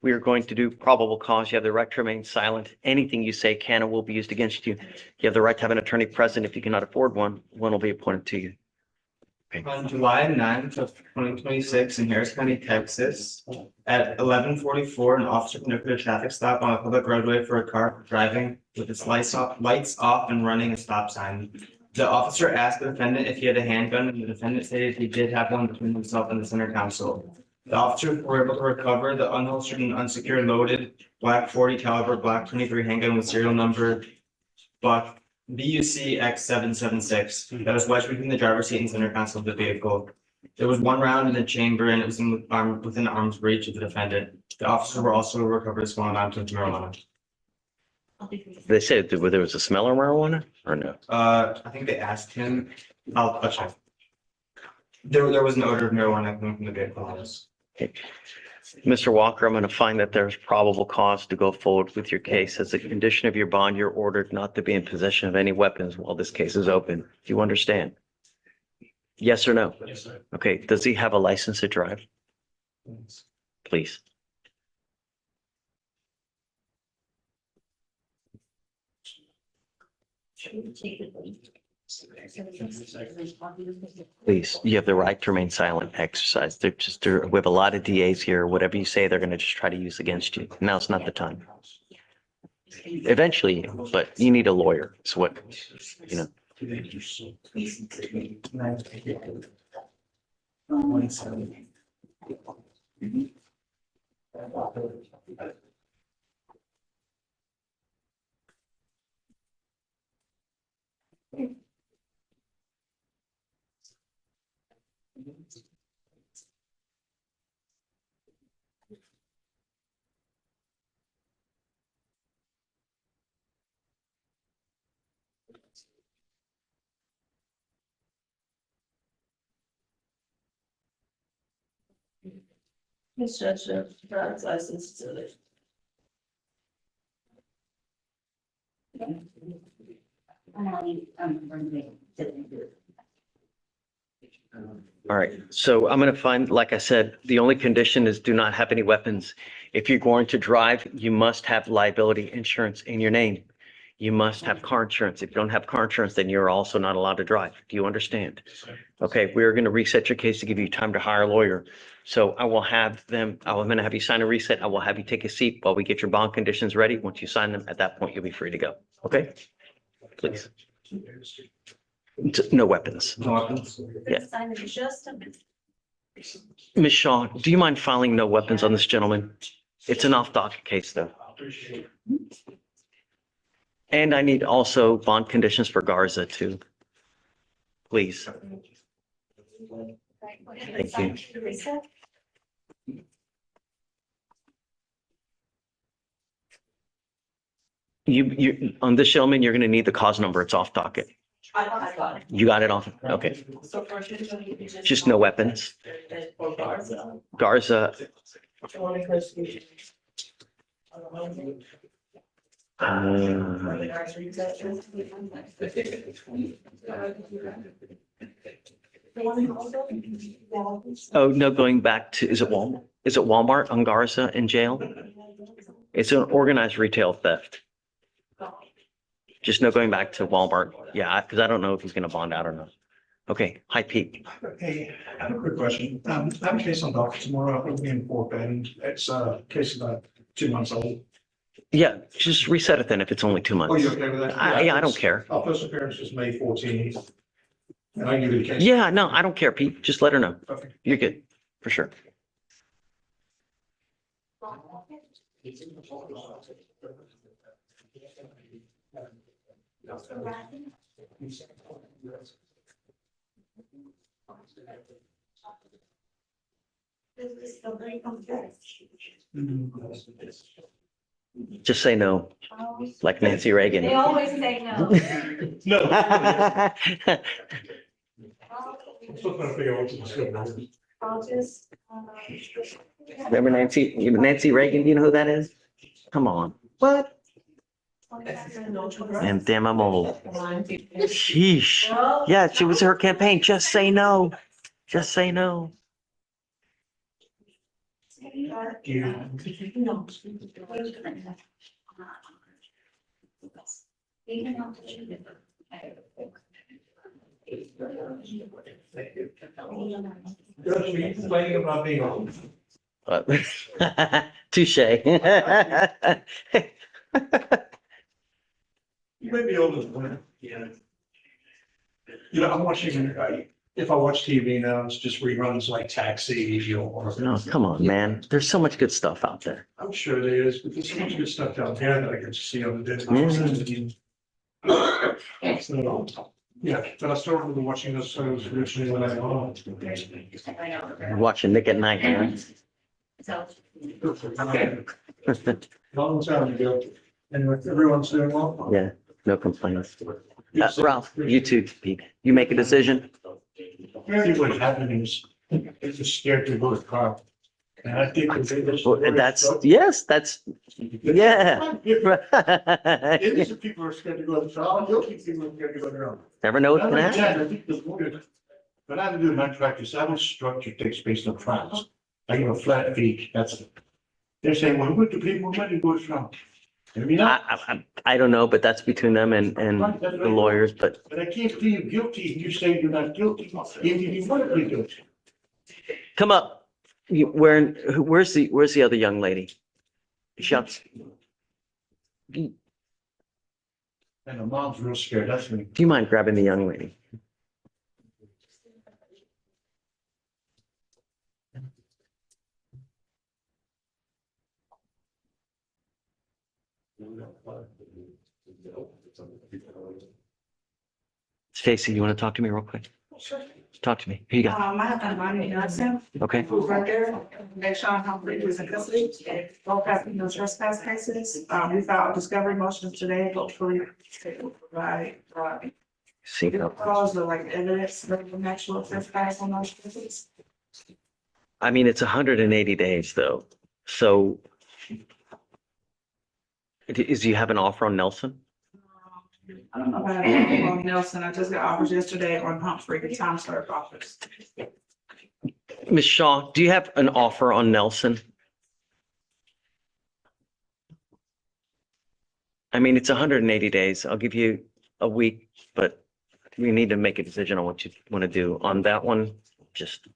We are going to do probable cause. You have the right to remain silent. Anything you say can and will be used against you. You have the right to have an attorney present. If you cannot afford one, one will be appointed to you. On July 9th of 2026 in Harris County, Texas, at 11:44, an officer conducted a traffic stop on a public roadway for a car driving with its lights off and running a stop sign. The officer asked the defendant if he had a handgun, and the defendant stated he did have one between himself and the center console. The officers were able to recover the unholstered and unsecured loaded black 40 caliber Glock 23 handgun with serial number BUC X776 that was wedged between the driver's seat and center console of the vehicle. There was one round in the chamber and it was within arm's reach of the defendant. The officers were also recovered a small amount of marijuana. They said that there was a smell of marijuana or no? I think they asked him. I'll check. There was an odor of marijuana coming from the vehicle. Okay. Mr. Walker, I'm going to find that there's probable cause to go forward with your case. As a condition of your bond, you're ordered not to be in possession of any weapons while this case is open. Do you understand? Yes or no? Yes, sir. Okay, does he have a license to drive? Please. Please, you have the right to remain silent. Exercise. We have a lot of DAs here. Whatever you say, they're going to just try to use against you. Now's not the time. Eventually, but you need a lawyer. It's what, you know. Miss Judge, driver's license to the. All right, so I'm gonna find, like I said, the only condition is do not have any weapons. If you're going to drive, you must have liability insurance in your name. You must have car insurance. If you don't have car insurance, then you're also not allowed to drive. Do you understand? Okay, we're gonna reset your case to give you time to hire a lawyer. So I will have them, I'm gonna have you sign a reset. I will have you take a seat while we get your bond conditions ready. Once you sign them, at that point, you'll be free to go. Okay? Please. No weapons. No weapons? Yeah. Sign in just a minute. Ms. Shaw, do you mind filing no weapons on this gentleman? It's an off-docket case, though. And I need also bond conditions for Garza, too. Please. Thank you. You, on this gentleman, you're gonna need the cause number. It's off docket. I got it. You got it off? Okay. So for sure, you Just no weapons. For Garza. Garza, Only question. oh, no, going back to, is it Walmart? Is it Walmart on Garza in jail? It's an organized retail theft. Just no going back to Walmart. Yeah, because I don't know if he's gonna bond out or not. Okay, hi Pete. Hey, I have a quick question. I have a case on docket tomorrow. I'm in Fort Bend. It's a case about 2 months old. Yeah, just reset it then if it's only 2 months. Oh, you okay with that? Yeah, I don't care. Our first appearance was May 14th. And I can give you the case. Yeah, no, I don't care, Pete. Just let her know. Okay. You're good, for sure. Just say no, like Nancy Reagan. They always say no. No. I'm still trying to figure out what's the scope. I'll just, Remember Nancy Reagan? Do you know who that is? Come on. What? And damn, I'm old. Sheesh. Yeah, she was her campaign. Just say no. Just say no. Complaining about being old. Touche. You may be older than that. Yeah. You know, I'm watching, if I watch TV now, it's just reruns like Taxi, or. No, come on, man. There's so much good stuff out there. I'm sure there is, but there's so much good stuff down there that I get to see on the day. So, yeah, but I started watching those shows originally when I was. Watching Nick at Night, man. Long time ago, and everyone's doing well. Yeah, no complaints. Ralph, you too, Pete. You make a decision? Maybe what happened is, they're just scared to go to car. And I think they just. Well, yes, that's, yeah. Innocent people are scared to go to the trial, guilty people are scared to go to their own. Never know what's gonna happen. I think the lawyer, but I have to do my practice, I don't structure things based on trials. I give a flat fee, that's it. They're saying, well, what do people want to go to trial? I mean, I don't know, but that's between them and the lawyers, but But I can't plead guilty if you say you're not guilty, even if you want to plead guilty. come up. Where's the other young lady? Shucks. Do And the mom's real scared, that's me. you mind grabbing the young lady? Stacy, you want to talk to me real quick? Sure. Talk to me. Here you go. I have Imani Johnson. Okay. Who's right there. Make Sean Humphrey was in custody. Both have no trespass cases. We filed discovery motions today, hopefully they will provide, See, cause or like evidence of an actual trespass on those cases. I mean, it's 180 days though. So you have an offer on Nelson? I don't know about on Nelson. I just got offers yesterday on Humphrey, the time served offers. Ms. Shaw, do you have an offer on Nelson? I mean, it's 180 days. I'll give you a week, but we need to make a decision on what you want to do on that one. Just,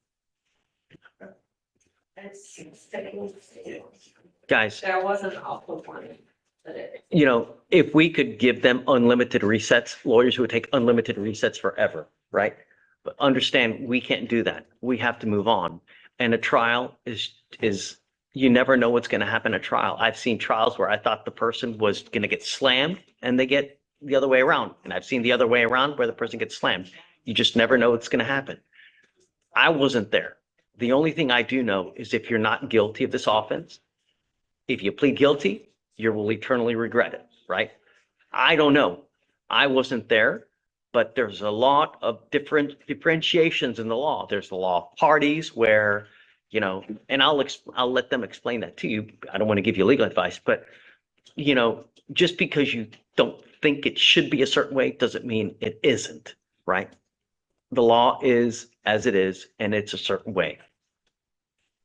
guys, There was an awful one. you know, if we could give them unlimited resets, lawyers would take unlimited resets forever, right? But understand, we can't do that. We have to move on. And a trial is you never know what's going to happen at trial. I've seen trials where I thought the person was going to get slammed and they get the other way around. And I've seen the other way around where the person gets slammed. You just never know what's going to happen. I wasn't there. The only thing I do know is if you're not guilty of this offense, if you plead guilty, you will eternally regret it, right? I don't know. I wasn't there, but there's a lot of different differentiations in the law. There's the law of parties where, you know, and I'll let them explain that to you. I don't want to give you legal advice, but you know, just because you don't think it should be a certain way doesn't mean it isn't, right? The law is as it is, and it's a certain way.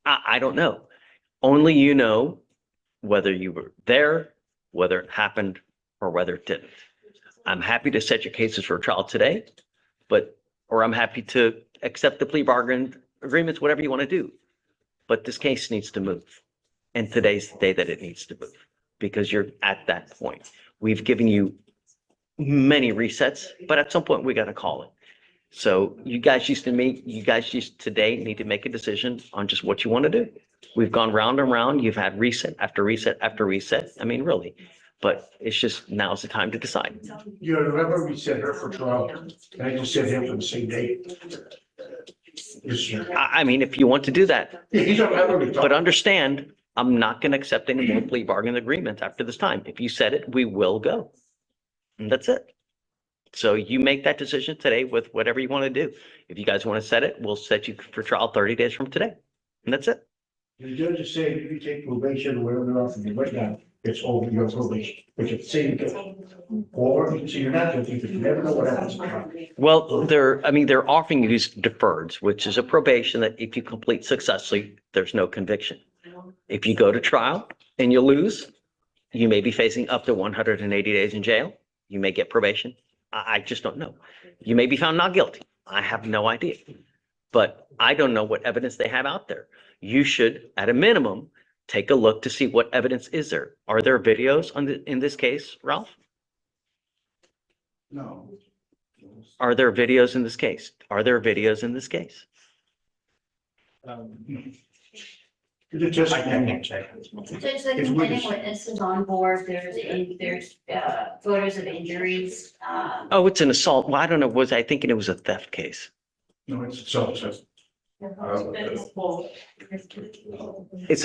I don't know. Only you know whether you were there, whether it happened, or whether it didn't. I'm happy to set your cases for a trial today, or I'm happy to accept the plea bargain agreements, whatever you want to do. But this case needs to move. And today's the day that it needs to move because you're at that point. We've given you many resets, but at some point we got to call it. So you guys today need to make a decision on just what you want to do. We've gone round and round. You've had reset after reset after reset. I mean, really, but it's just, now's the time to decide. You remember we set her for trial, and I just set him for the same day. I mean, if you want to do that, He's not ever but understand, I'm not going to accept any more plea bargain agreements after this time. If you said it, we will go. And that's it. So you make that decision today with whatever you want to do. If you guys want to set it, we'll set you for trial 30 days from today. And that's it. The judge is saying, if you take probation or whatever they're offering you right now, it's over your probation, but you say you get, or you say you're not guilty, but you never know what happens. Well, they're offering you these deferreds, which is a probation that if you complete successfully, there's no conviction. If you go to trial and you lose, you may be facing up to 180 days in jail. You may get probation. I just don't know. You may be found not guilty. I have no idea. But I don't know what evidence they have out there. You should, at a minimum, take a look to see what evidence is there. Are there videos in this case, Ralph? No. Are there videos in this case? Are there videos in this case? Just So it's like complaining witnesses on board, there's photos of injuries. Oh, it's an assault. Well, I don't know. I thinking it was a theft case? No, it's assault.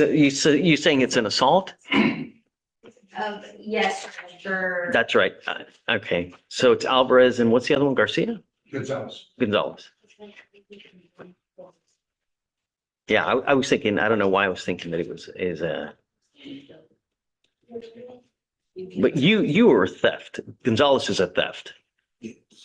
You saying it's an assault? Yes, for. That's right. Okay. So it's Alvarez and what's the other one? Garcia? Gonzalez. Yeah, I was thinking, I don't know why I was thinking that it was, but you were a theft. Gonzalez is a theft.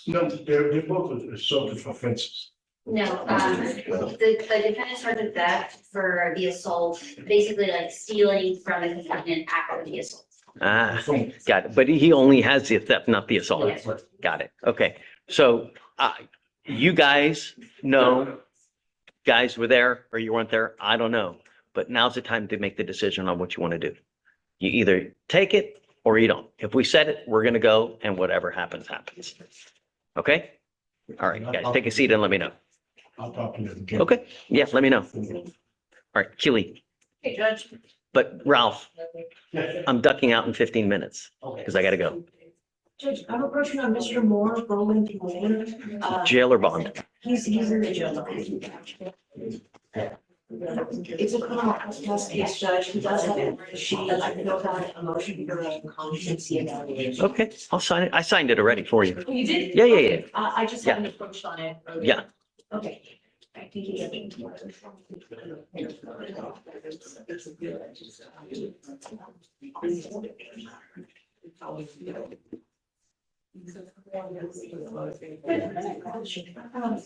No, they're both assault offenses. No, the defendants are the theft for the assault, basically like stealing from the complainant after the assault. Ah, got it. But he only has the theft, not the assault. Yes. Got it. Okay. So you guys know, guys were there or you weren't there. I don't know. But now's the time to make the decision on what you want to do. You either take it or you don't. If we set it, we're gonna go and whatever happens, happens. Okay? All right, guys, take a seat and let me know. I'll talk to them. Okay, yeah, let me know. All right, Keely, Hey, Judge. but Ralph, I'm ducking out in 15 minutes because I gotta go. Judge, I have a question on Mr. Moore, Burlington Lane. Jail or bond? He's in the jail. It's a criminal test case, Judge. He does have a sheet. I filled out a motion for a competency evaluation. Okay, I'll sign it. I signed it already for you. Oh, you did? Yeah, yeah, yeah. I just Yeah. haven't approached on it. Yeah. Okay. I think you get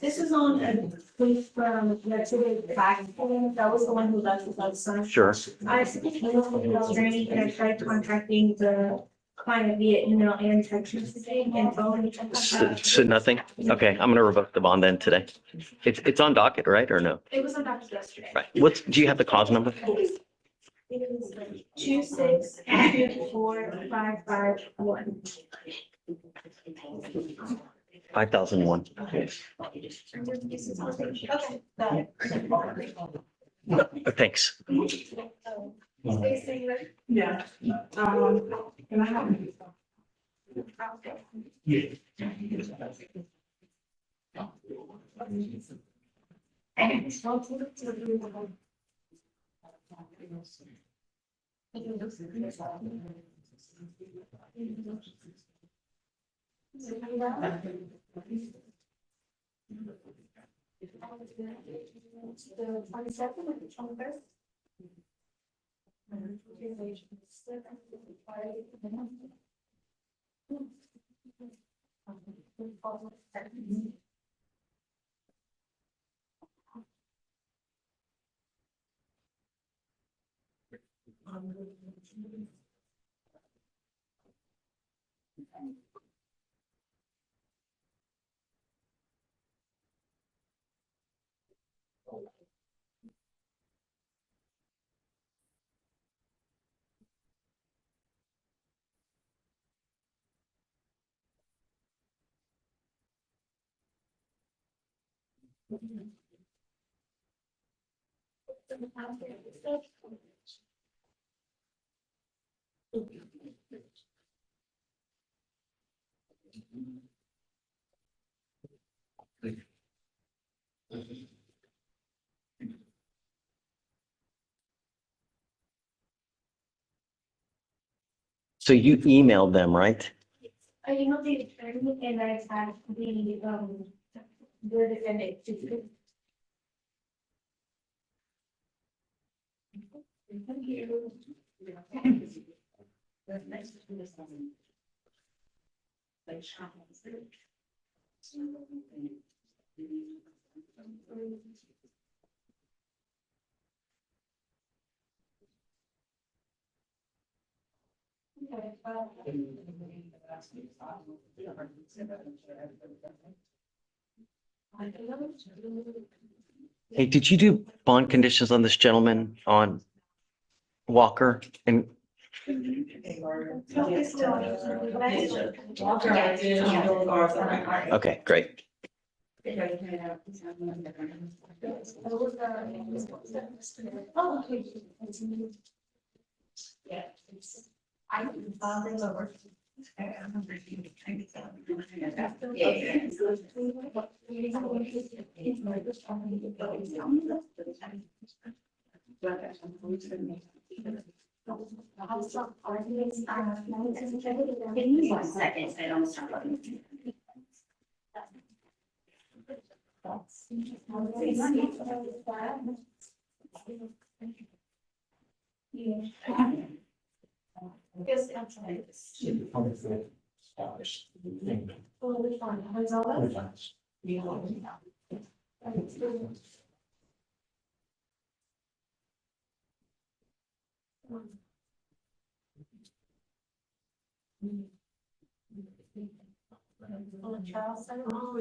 This is on a police from yesterday back, that was the one who left without son. Sure. I sent an email to the training and I tried contacting the client via email and text messaging and phone. So nothing? Okay, I'm gonna revoke the bond then today. It's on docket, right, or no? It was on back yesterday. Right, do you have the cause number? It was 2624551. 5001. Okay, got it. Thanks. Yeah. Can I have? Yeah. The 22nd or the 21st? So you emailed them, right? I emailed the attorney and I had the defendant to. Hey, did you do bond conditions on this gentleman on Walker and okay, great. Oh, okay. Yeah. I can file this over. Give me 1 second, I don't start looking. Yes, I'm trying. Oh, which one? How's all that? Oh, Charles. Oh,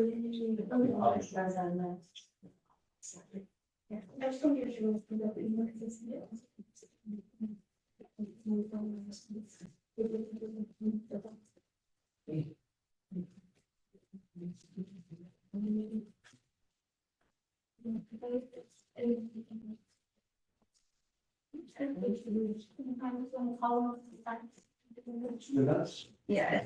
Yeah.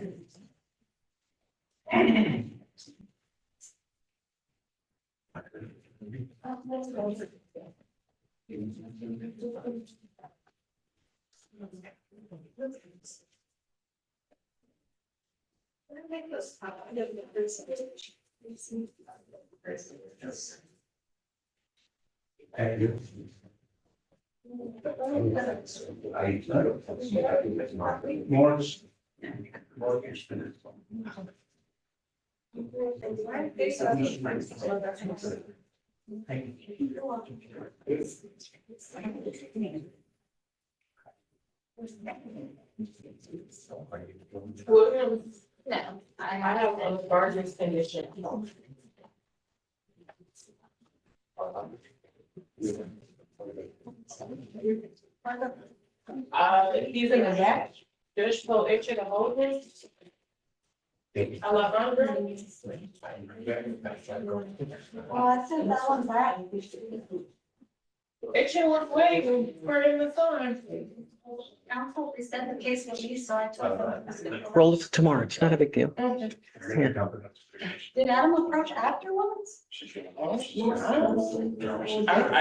Morris. Williams, No, I have a Barnes condition. He's in the back. Judge told H to hold him. Alejandro. well, I sent that one back. H was waiting for him to sign. Council presented the case with me, so I told them. Roll it tomorrow. It's not a big deal. Did Adam approach afterwards? I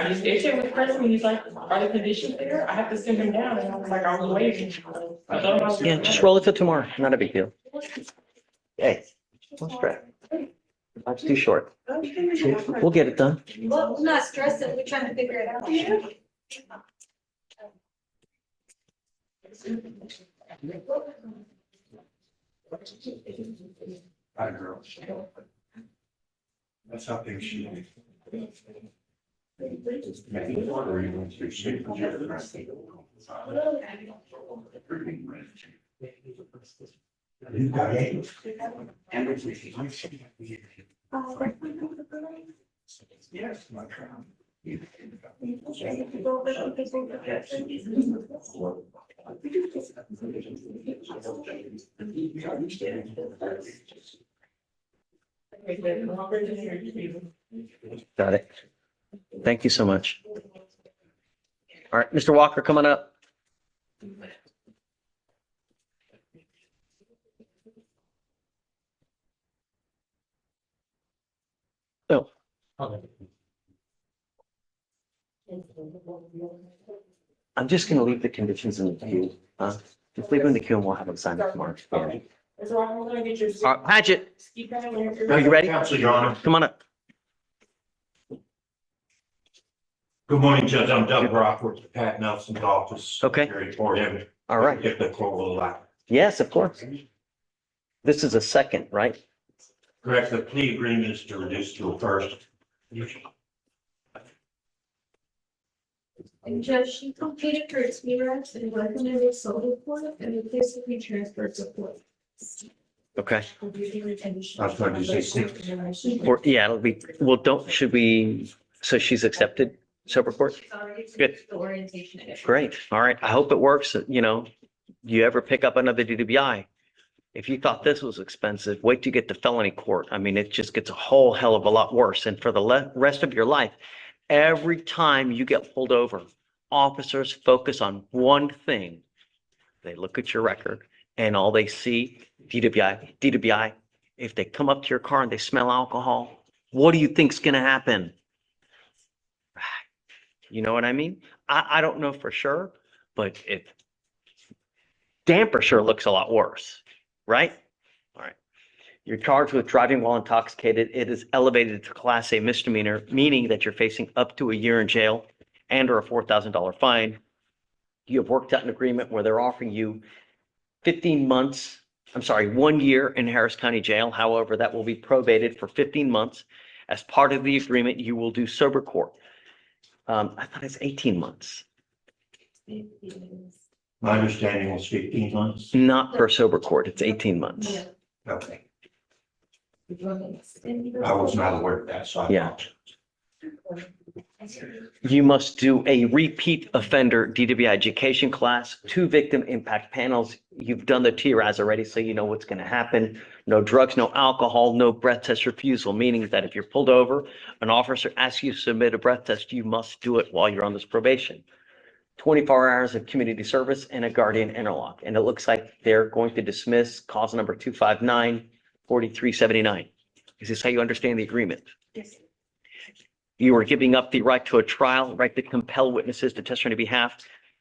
just, H was pressing me, he's like, are the conditions there? I have to send him down, and I was like, I was waiting. I thought I was- Yeah, just roll it to tomorrow. Not a big deal. Hey, don't stress. Life's too short. We'll get it done. Well, I'm not stressing, we're trying to figure it out. Hi, girl. That's how big she is. Maybe or even to shape the You got it. Yes, my crown. Got it. Thank you so much. All right, Mr. Walker, come on up. Oh. I'm just gonna leave the conditions in the queue. Just leave them in the queue and we'll have them signed tomorrow. Yeah. That's why I'm gonna get your. Paget, Ski pattern when are you ready? Council, Your Honor. Come on up. Good morning, Judge. I'm Doug Rockford, Pat Nelson's office. Okay. Here for him. All right. If the court will allow. Yes, of course. This is a second, right? Correct. The plea agreement is to reduce to a first. And Judge, she completed her experience and recommended solo court and the case will be transferred to court. Okay. That's what you say, six. Or, yeah, it'll be, well, should we, so she's accepted sober court? Good. The orientation. Great. All right. I hope it works. You know, you ever pick up another DWI? If you thought this was expensive, wait till you get to felony court. I mean, it just gets a whole hell of a lot worse. And for the rest of your life, every time you get pulled over, officers focus on one thing. They look at your record and all they see, DWI, DWI. If they come up to your car and they smell alcohol, what do you think's going to happen? You know what I mean? I don't know for sure, but it damn for sure looks a lot worse, right? All right. You're charged with driving while intoxicated. It is elevated to Class A misdemeanor, meaning that you're facing up to a year in jail and or a $4,000 fine. You have worked out an agreement where they're offering you 15 months, 1 year in Harris County Jail. However, that will be probated for 15 months. As part of the agreement, you will do sober court. I thought it's 18 months. My understanding was 15 months. Not for sober court, it's 18 months. Okay. I was not aware of that, so. Yeah. You must do a repeat offender DWI education class, 2 victim impact panels. You've done the TRAS already, so you know what's going to happen. No drugs, no alcohol, no breath test refusal, meaning that if you're pulled over, an officer asks you to submit a breath test, you must do it while you're on this probation. 24 hours of community service and a guardian interlock. And it looks like they're going to dismiss cause number 259-4379. Is this how you understand the agreement? Yes. You are giving up the right to a trial, right to compel witnesses to testify on your behalf,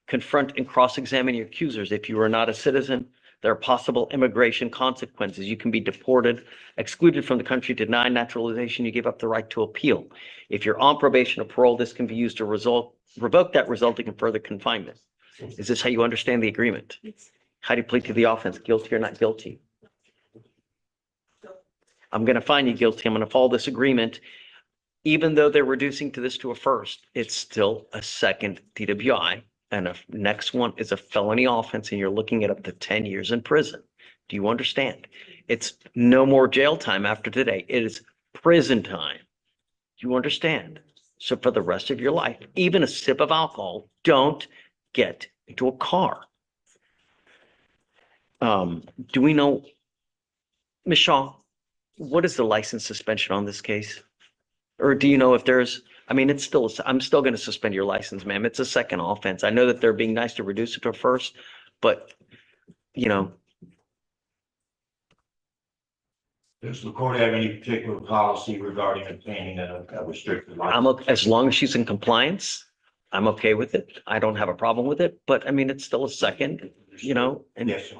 confront and cross-examine your accusers. If you are not a citizen, there are possible immigration consequences. You can be deported, excluded from the country, denied naturalization. You give up the right to appeal. If you're on probation or parole, this can be used to revoke that, resulting in further confinement. Is this how you understand the agreement? How do you plead to the offense, guilty or not guilty? I'm going to find you guilty. I'm going to follow this agreement. Even though they're reducing this to a first, it's still a second DWI. And the next one is a felony offense, and you're looking at up to 10 years in prison. Do you understand? It's no more jail time after today. It is prison time. Do you understand? So for the rest of your life, even a sip of alcohol, don't get into a car. Do we know, Ms. Shaw, what is the license suspension on this case? Or do you know if there's, I mean, it's still, I'm still going to suspend your license, ma'am. It's a second offense. I know that they're being nice to reduce it to a first, but, you know. Does the court have any particular policy regarding obtaining a restricted license? As long as she's in compliance, I'm okay with it. I don't have a problem with it, but I mean, it's still a second, you know, and. Yes, sir.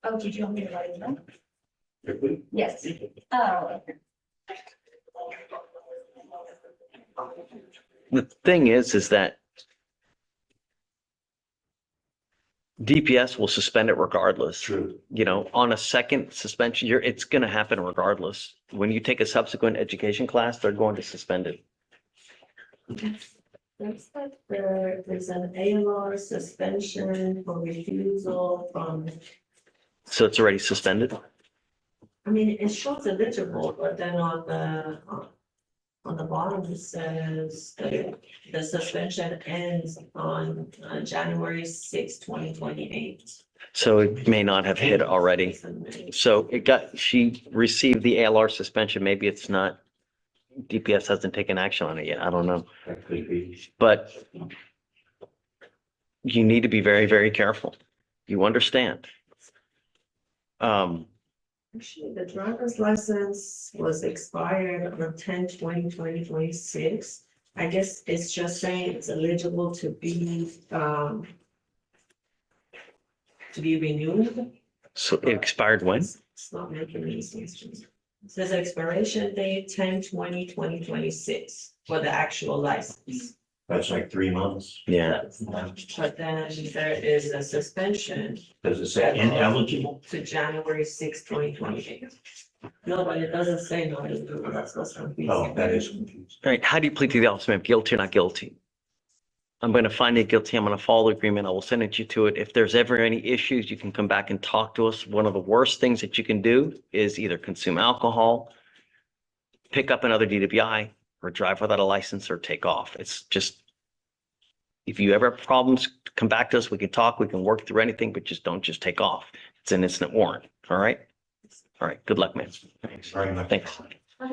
Oh, did you want me to write it down? Yes. Oh. The thing is that DPS will suspend it regardless. True. You know, on a second suspension, it's going to happen regardless. When you take a subsequent education class, they're going to suspend it. Looks like there's an ALR suspension for refusal from, So it's already suspended? I mean, it shows eligible, but then on the bottom, it says that the suspension ends on January 6, 2028. So it may not have hit already. So she received the ALR suspension. Maybe it's not, DPS hasn't taken action on it yet. I don't know. That could be. But you need to be very, very careful. You understand? Actually, the driver's license was expired on 10/20/2026. I guess it's just saying it's eligible to be renewed. So it expired when? It's not making any sense to me. It says expiration date 10/20/2026 for the actual license. That's like 3 months. Yeah. But then there is a suspension Does it say ineligible? to January 6, 2028. No, but it doesn't say no, that's what's confusing. Oh, that is confusing. All right. How do you plead to the officer, ma'am? Guilty or not guilty? I'm going to find you guilty. I'm going to follow the agreement. I will send it you to it. If there's ever any issues, you can come back and talk to us. One of the worst things that you can do is either consume alcohol, pick up another DWI, or drive without a license, or take off. It's just, if you ever have problems, come back to us. We can talk. We can work through anything, but don't take off. It's an incident warrant. All right. All right. Good luck, man. Thanks very much. Thanks. 1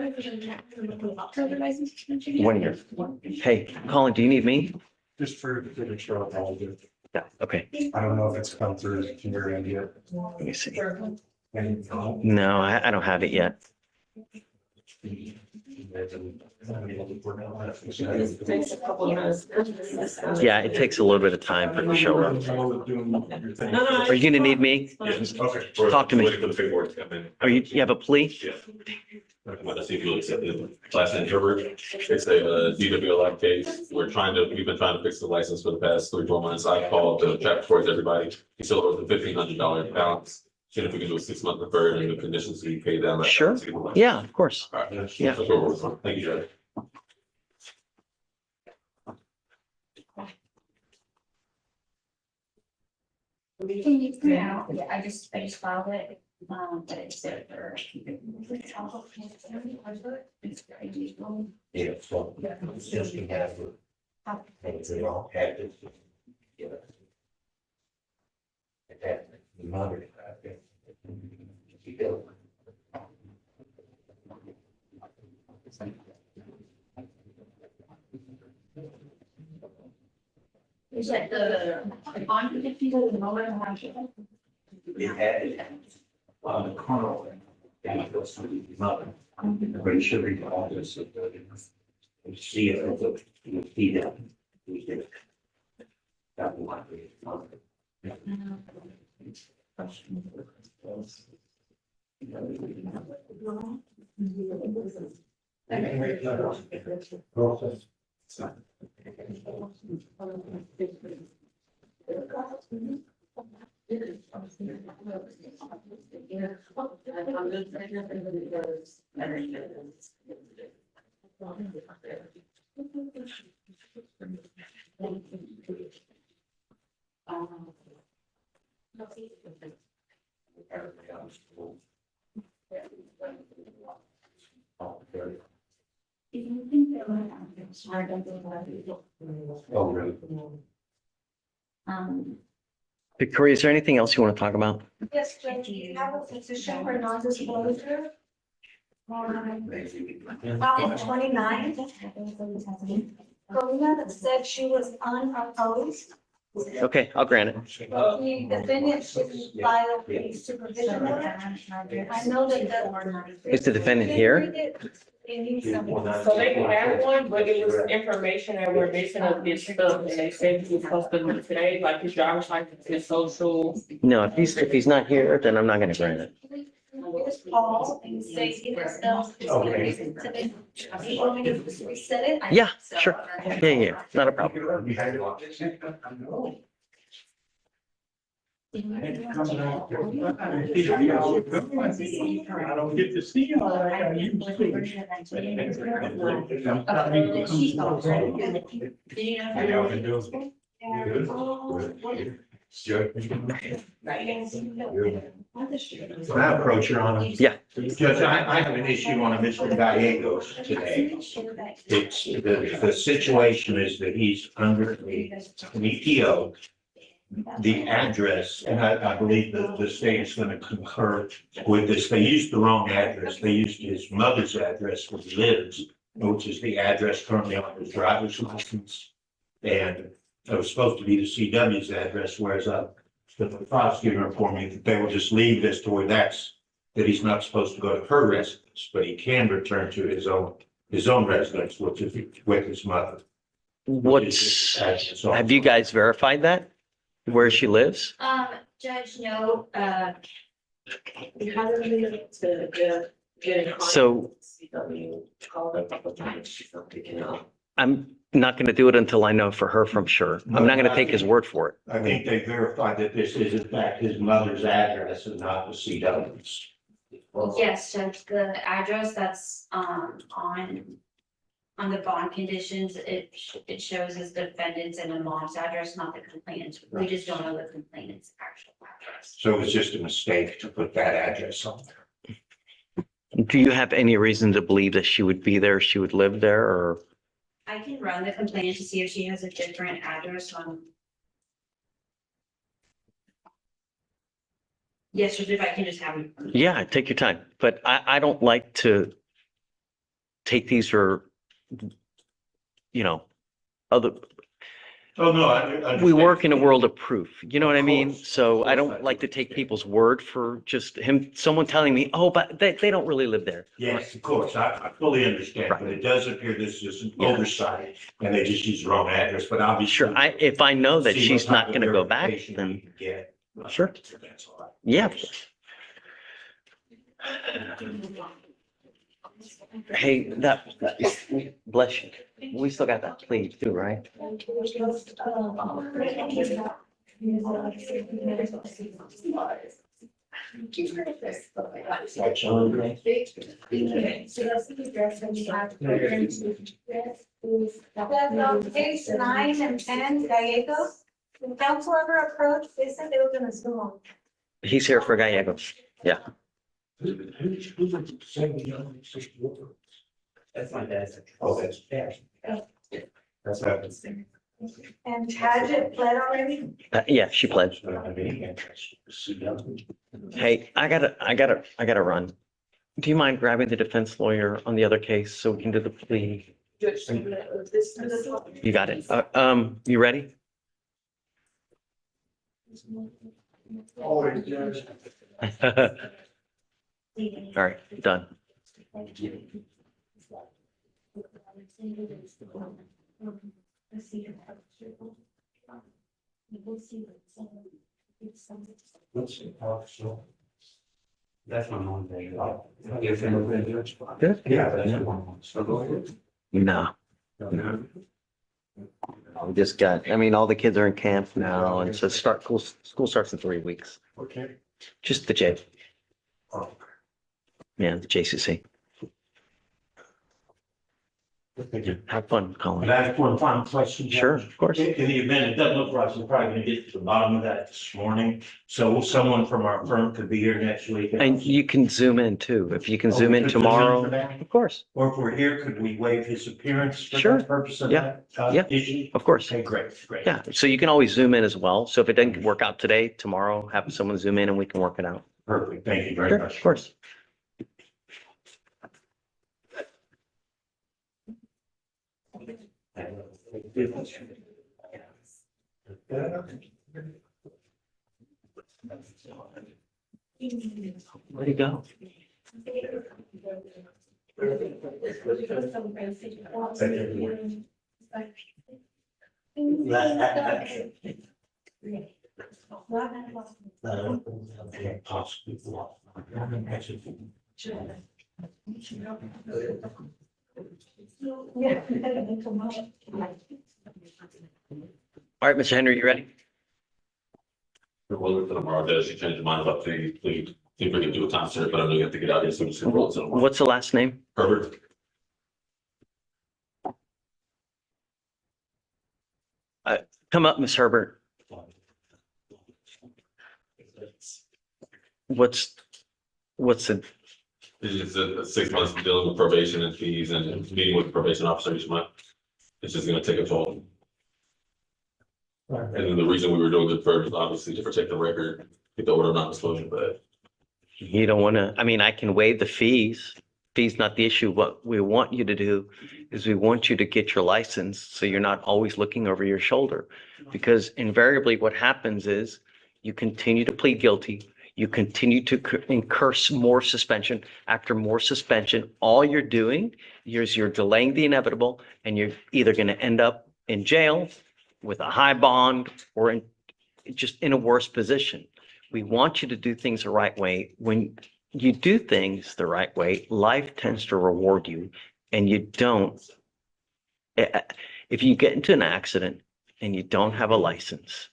year. Hey, Colin, do you need me? Just for the signature, I'll do it. Yeah. Okay. I don't know if it's come through to your end yet. Let me see. And, No, I don't have it yet. It takes a couple of minutes. Yeah, it takes a little bit of time for it to show up. Are you gonna need me? Yes, okay. Talk to me. Waiting for the paperwork to come in. Are you have a plea? Yeah. I'm gonna see if you'll accept the class introvert. It's a DWLF case. We've been trying to fix the license for the past 3-4 months. I called the chapter towards everybody. He still owes a $1,500 balance. See if we can do a 6-month deferred and the conditions we pay down. that Sure. balance. Yeah, of course. All right. Yeah. That's what we're working on. Thank you, Judge. Can you, yeah, I just filed it. But it's there for. Yeah, so, since we have, things that all have this. Yeah. And that, the mother, I think, you go. Is that the bond fifty to the moment? We had it on the corner. And it goes to the mother. But it should be all this. And see it, you see that. We did it. That one. Oh, really? Victoria, is there anything else you want to talk about? Yes, Judge, you have a petition for non-disclosure. On 29. Karina said she was unopposed. Okay, I'll grant it. The defendant should file a supervision order. I know that Is the defendant here? They need some. So they had one, but it was information that we're missing of his stuff, and they said he was supposed to do today, like his driver's license, his social. No, if he's not here, then I'm not gonna grant it. Just call and say either else. Okay. You want me to reset it? Yeah, sure. Yeah, not a problem. I don't get to see you. Can I approach your honor? Yeah. Judge, I have an issue on a Mr. Gallegos today. It's, the situation is that he's under the EPO. The address, and I believe the state is going to concur with this. They used the wrong address. They used his mother's address where he lives, which is the address currently on his driver's license. And it was supposed to be the CW's address, whereas the prosecutor informed me that they will just leave this to where that he's not supposed to go to her residence, but he can return to his own residence, which is with his mother. Have you guys verified that? Where she lives? Judge, no, We haven't been able to get in contact. So Called a couple times, she's not picking up. I'm not gonna do it until I know for her from sure. I'm not gonna take his word for it. I think they verified that this is in fact his mother's address and not the CW's. yes, Judge, the address that's, on the bond conditions, it shows as defendants and a mom's address, not the complainant's. We just don't know the complainant's actual address. So it was just a mistake to put that address on there. Do you have any reason to believe that she would be there, she would live there, or? I can run the complaint to see if she has a different address on. Yes, Judge, if I can just have. Yeah, take your time, but I don't like to take these for, other, Oh, no, I we work in a world of proof, you know what I mean? So I don't like to take people's word for just someone telling me, oh, but they don't really live there. Yes, of course, I fully understand, but it does appear this is an oversight and they just use the wrong address, but obviously. Sure, if I know that see she's what not type of gonna go back, verification then we can get. sure. That's all right. Yeah. Of course. Hey, bless you. We still got that plea too, right? Page 9 and 10, Gallegos. The council ever approached, they said they were gonna Zoom. He's here for Gallegos. Yeah. That's my dad's. Oh, that's theirs. That's what happens. And Tadget fled already? Yeah, she pled. Hey, I gotta run. Do you mind grabbing the defense lawyer on the other case so we can do the plea? You got it. You ready? All right, done. That's my mom. Good. Yeah, that's the one. No. We just got, I mean, all the kids are in camp now, and so school starts in 3 weeks. Okay. Just the J. Yeah, the JCC. Thank you. Have fun, Colin. Can I ask one final question? Sure, of course. In the event, it doesn't look like we're probably gonna get to the bottom of that this morning, so someone from our firm could be here next week. And you can zoom in too. If you can Oh, zoom we in could zoom in tomorrow, for that? of course. Or if we're here, could we waive his appearance for Sure. that purpose of Yeah. that Yeah. issue? Of course. Okay, great, great. Yeah, so you can always zoom in as well. So if it doesn't work out today, tomorrow, have someone zoom in and we can work it out. Perfect, thank you very Sure, much. of course. Where'd he go? All right, Mr. Henry, you ready? We'll look for tomorrow, does he change his mind about the, please, see if we can do a time certain, but I know you have to get out here soon. So What's the last name? Herbert. Come up, Miss Herbert. What's the, It's just a 6 months dealing with probation and fees and meeting with the probation officer each month. It's just gonna take a toll. And then the reason we were doing it first, obviously to protect the record, get the order of non-disclosure, but you don't want to, I mean, I can waive the fees. Fees not the issue. What we want you to do is we want you to get your license so you're not always looking over your shoulder. Because invariably what happens is you continue to plead guilty. You continue to incur more suspension after more suspension. All you're doing is you're delaying the inevitable, and you're either going to end up in jail with a high bond or just in a worse position. We want you to do things the right way. When you do things the right way, life tends to reward you, and you don't. If you get into an accident and you don't have a license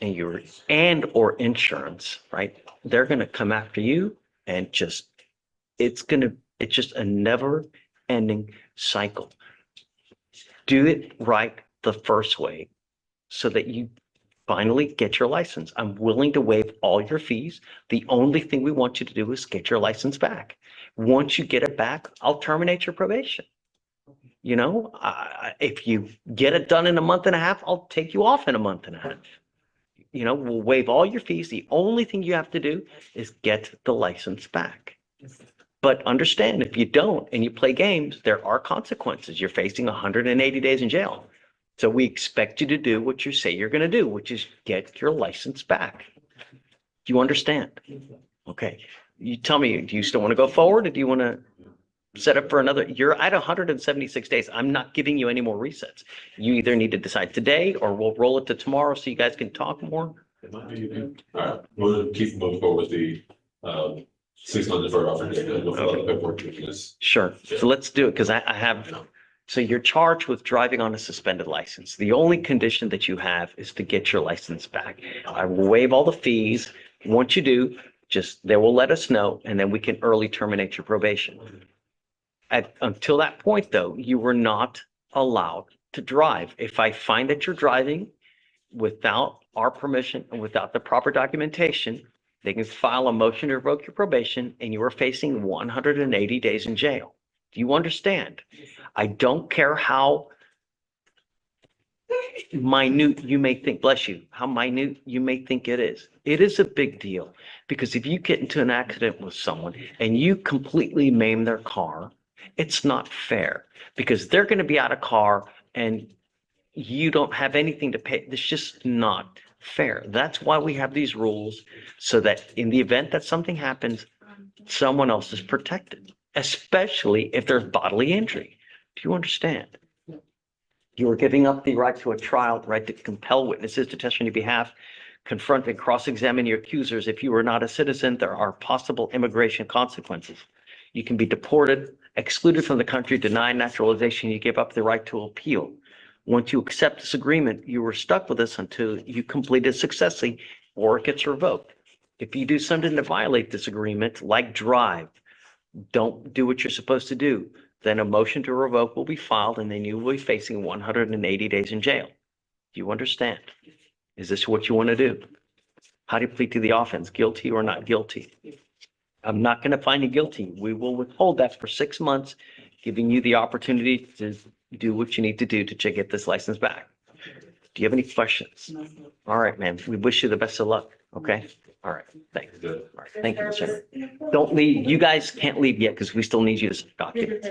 and or insurance, right? They're going to come after you, and it's just a never ending cycle. Do it right the first way so that you finally get your license. I'm willing to waive all your fees. The only thing we want you to do is get your license back. Once you get it back, I'll terminate your probation. You know, if you get it done in a month and a half, I'll take you off in a month and a half. You know, we'll waive all your fees. The only thing you have to do is get the license back. But understand, if you don't and you play games, there are consequences. You're facing 180 days in jail. So we expect you to do what you say you're going to do, which is get your license back. Do you understand? Okay. You tell me, do you still want to go forward, or do you want to set up for another? You're at 176 days. I'm not giving you any more resets. You either need to decide today, or we'll roll it to tomorrow so you guys can talk more. all right, we'll keep moving forward with the 6 month deferred offer. We'll fill out the paperwork. Sure. So let's do it, because I have. So you're charged with driving on a suspended license. The only condition that you have is to get your license back. I will waive all the fees. Once you do, they will let us know, and then we can early terminate your probation. Until that point, though, you were not allowed to drive. If I find that you're driving without our permission and without the proper documentation, They can file a motion to revoke your probation and you are facing 180 days in jail. Do you understand? I don't care how minute you may think, bless you, how minute you may think it is. It is a big deal because if you get into an accident with someone and you completely maim their car, it's not fair because they're going to be out of car and you don't have anything to pay. It's just not fair. That's why we have these rules so that in the event that something happens, someone else is protected, especially if there's bodily injury. Do you understand? You are giving up the right to a trial, the right to compel witnesses to testify on your behalf, confront and cross-examine your accusers. If you are not a citizen, there are possible immigration consequences. You can be deported, excluded from the country, denied naturalization. You give up the right to appeal. Once you accept this agreement, you are stuck with this until you complete it successfully or it gets revoked. If you do something to violate this agreement, like drive, don't do what you're supposed to do, then a motion to revoke will be filed and then you will be facing 180 days in jail. Do you understand? Is this what you want to do? How do you plead to the offense, guilty or not guilty? I'm not going to find you guilty. We will withhold that for 6 months, giving you the opportunity to do what you need to do to get this license back. Do you have any questions? All right, man. We wish you the best of luck. Okay. All right. Thanks. All right. Thank you, sir. Don't leave. You guys can't leave yet because we still need you to document.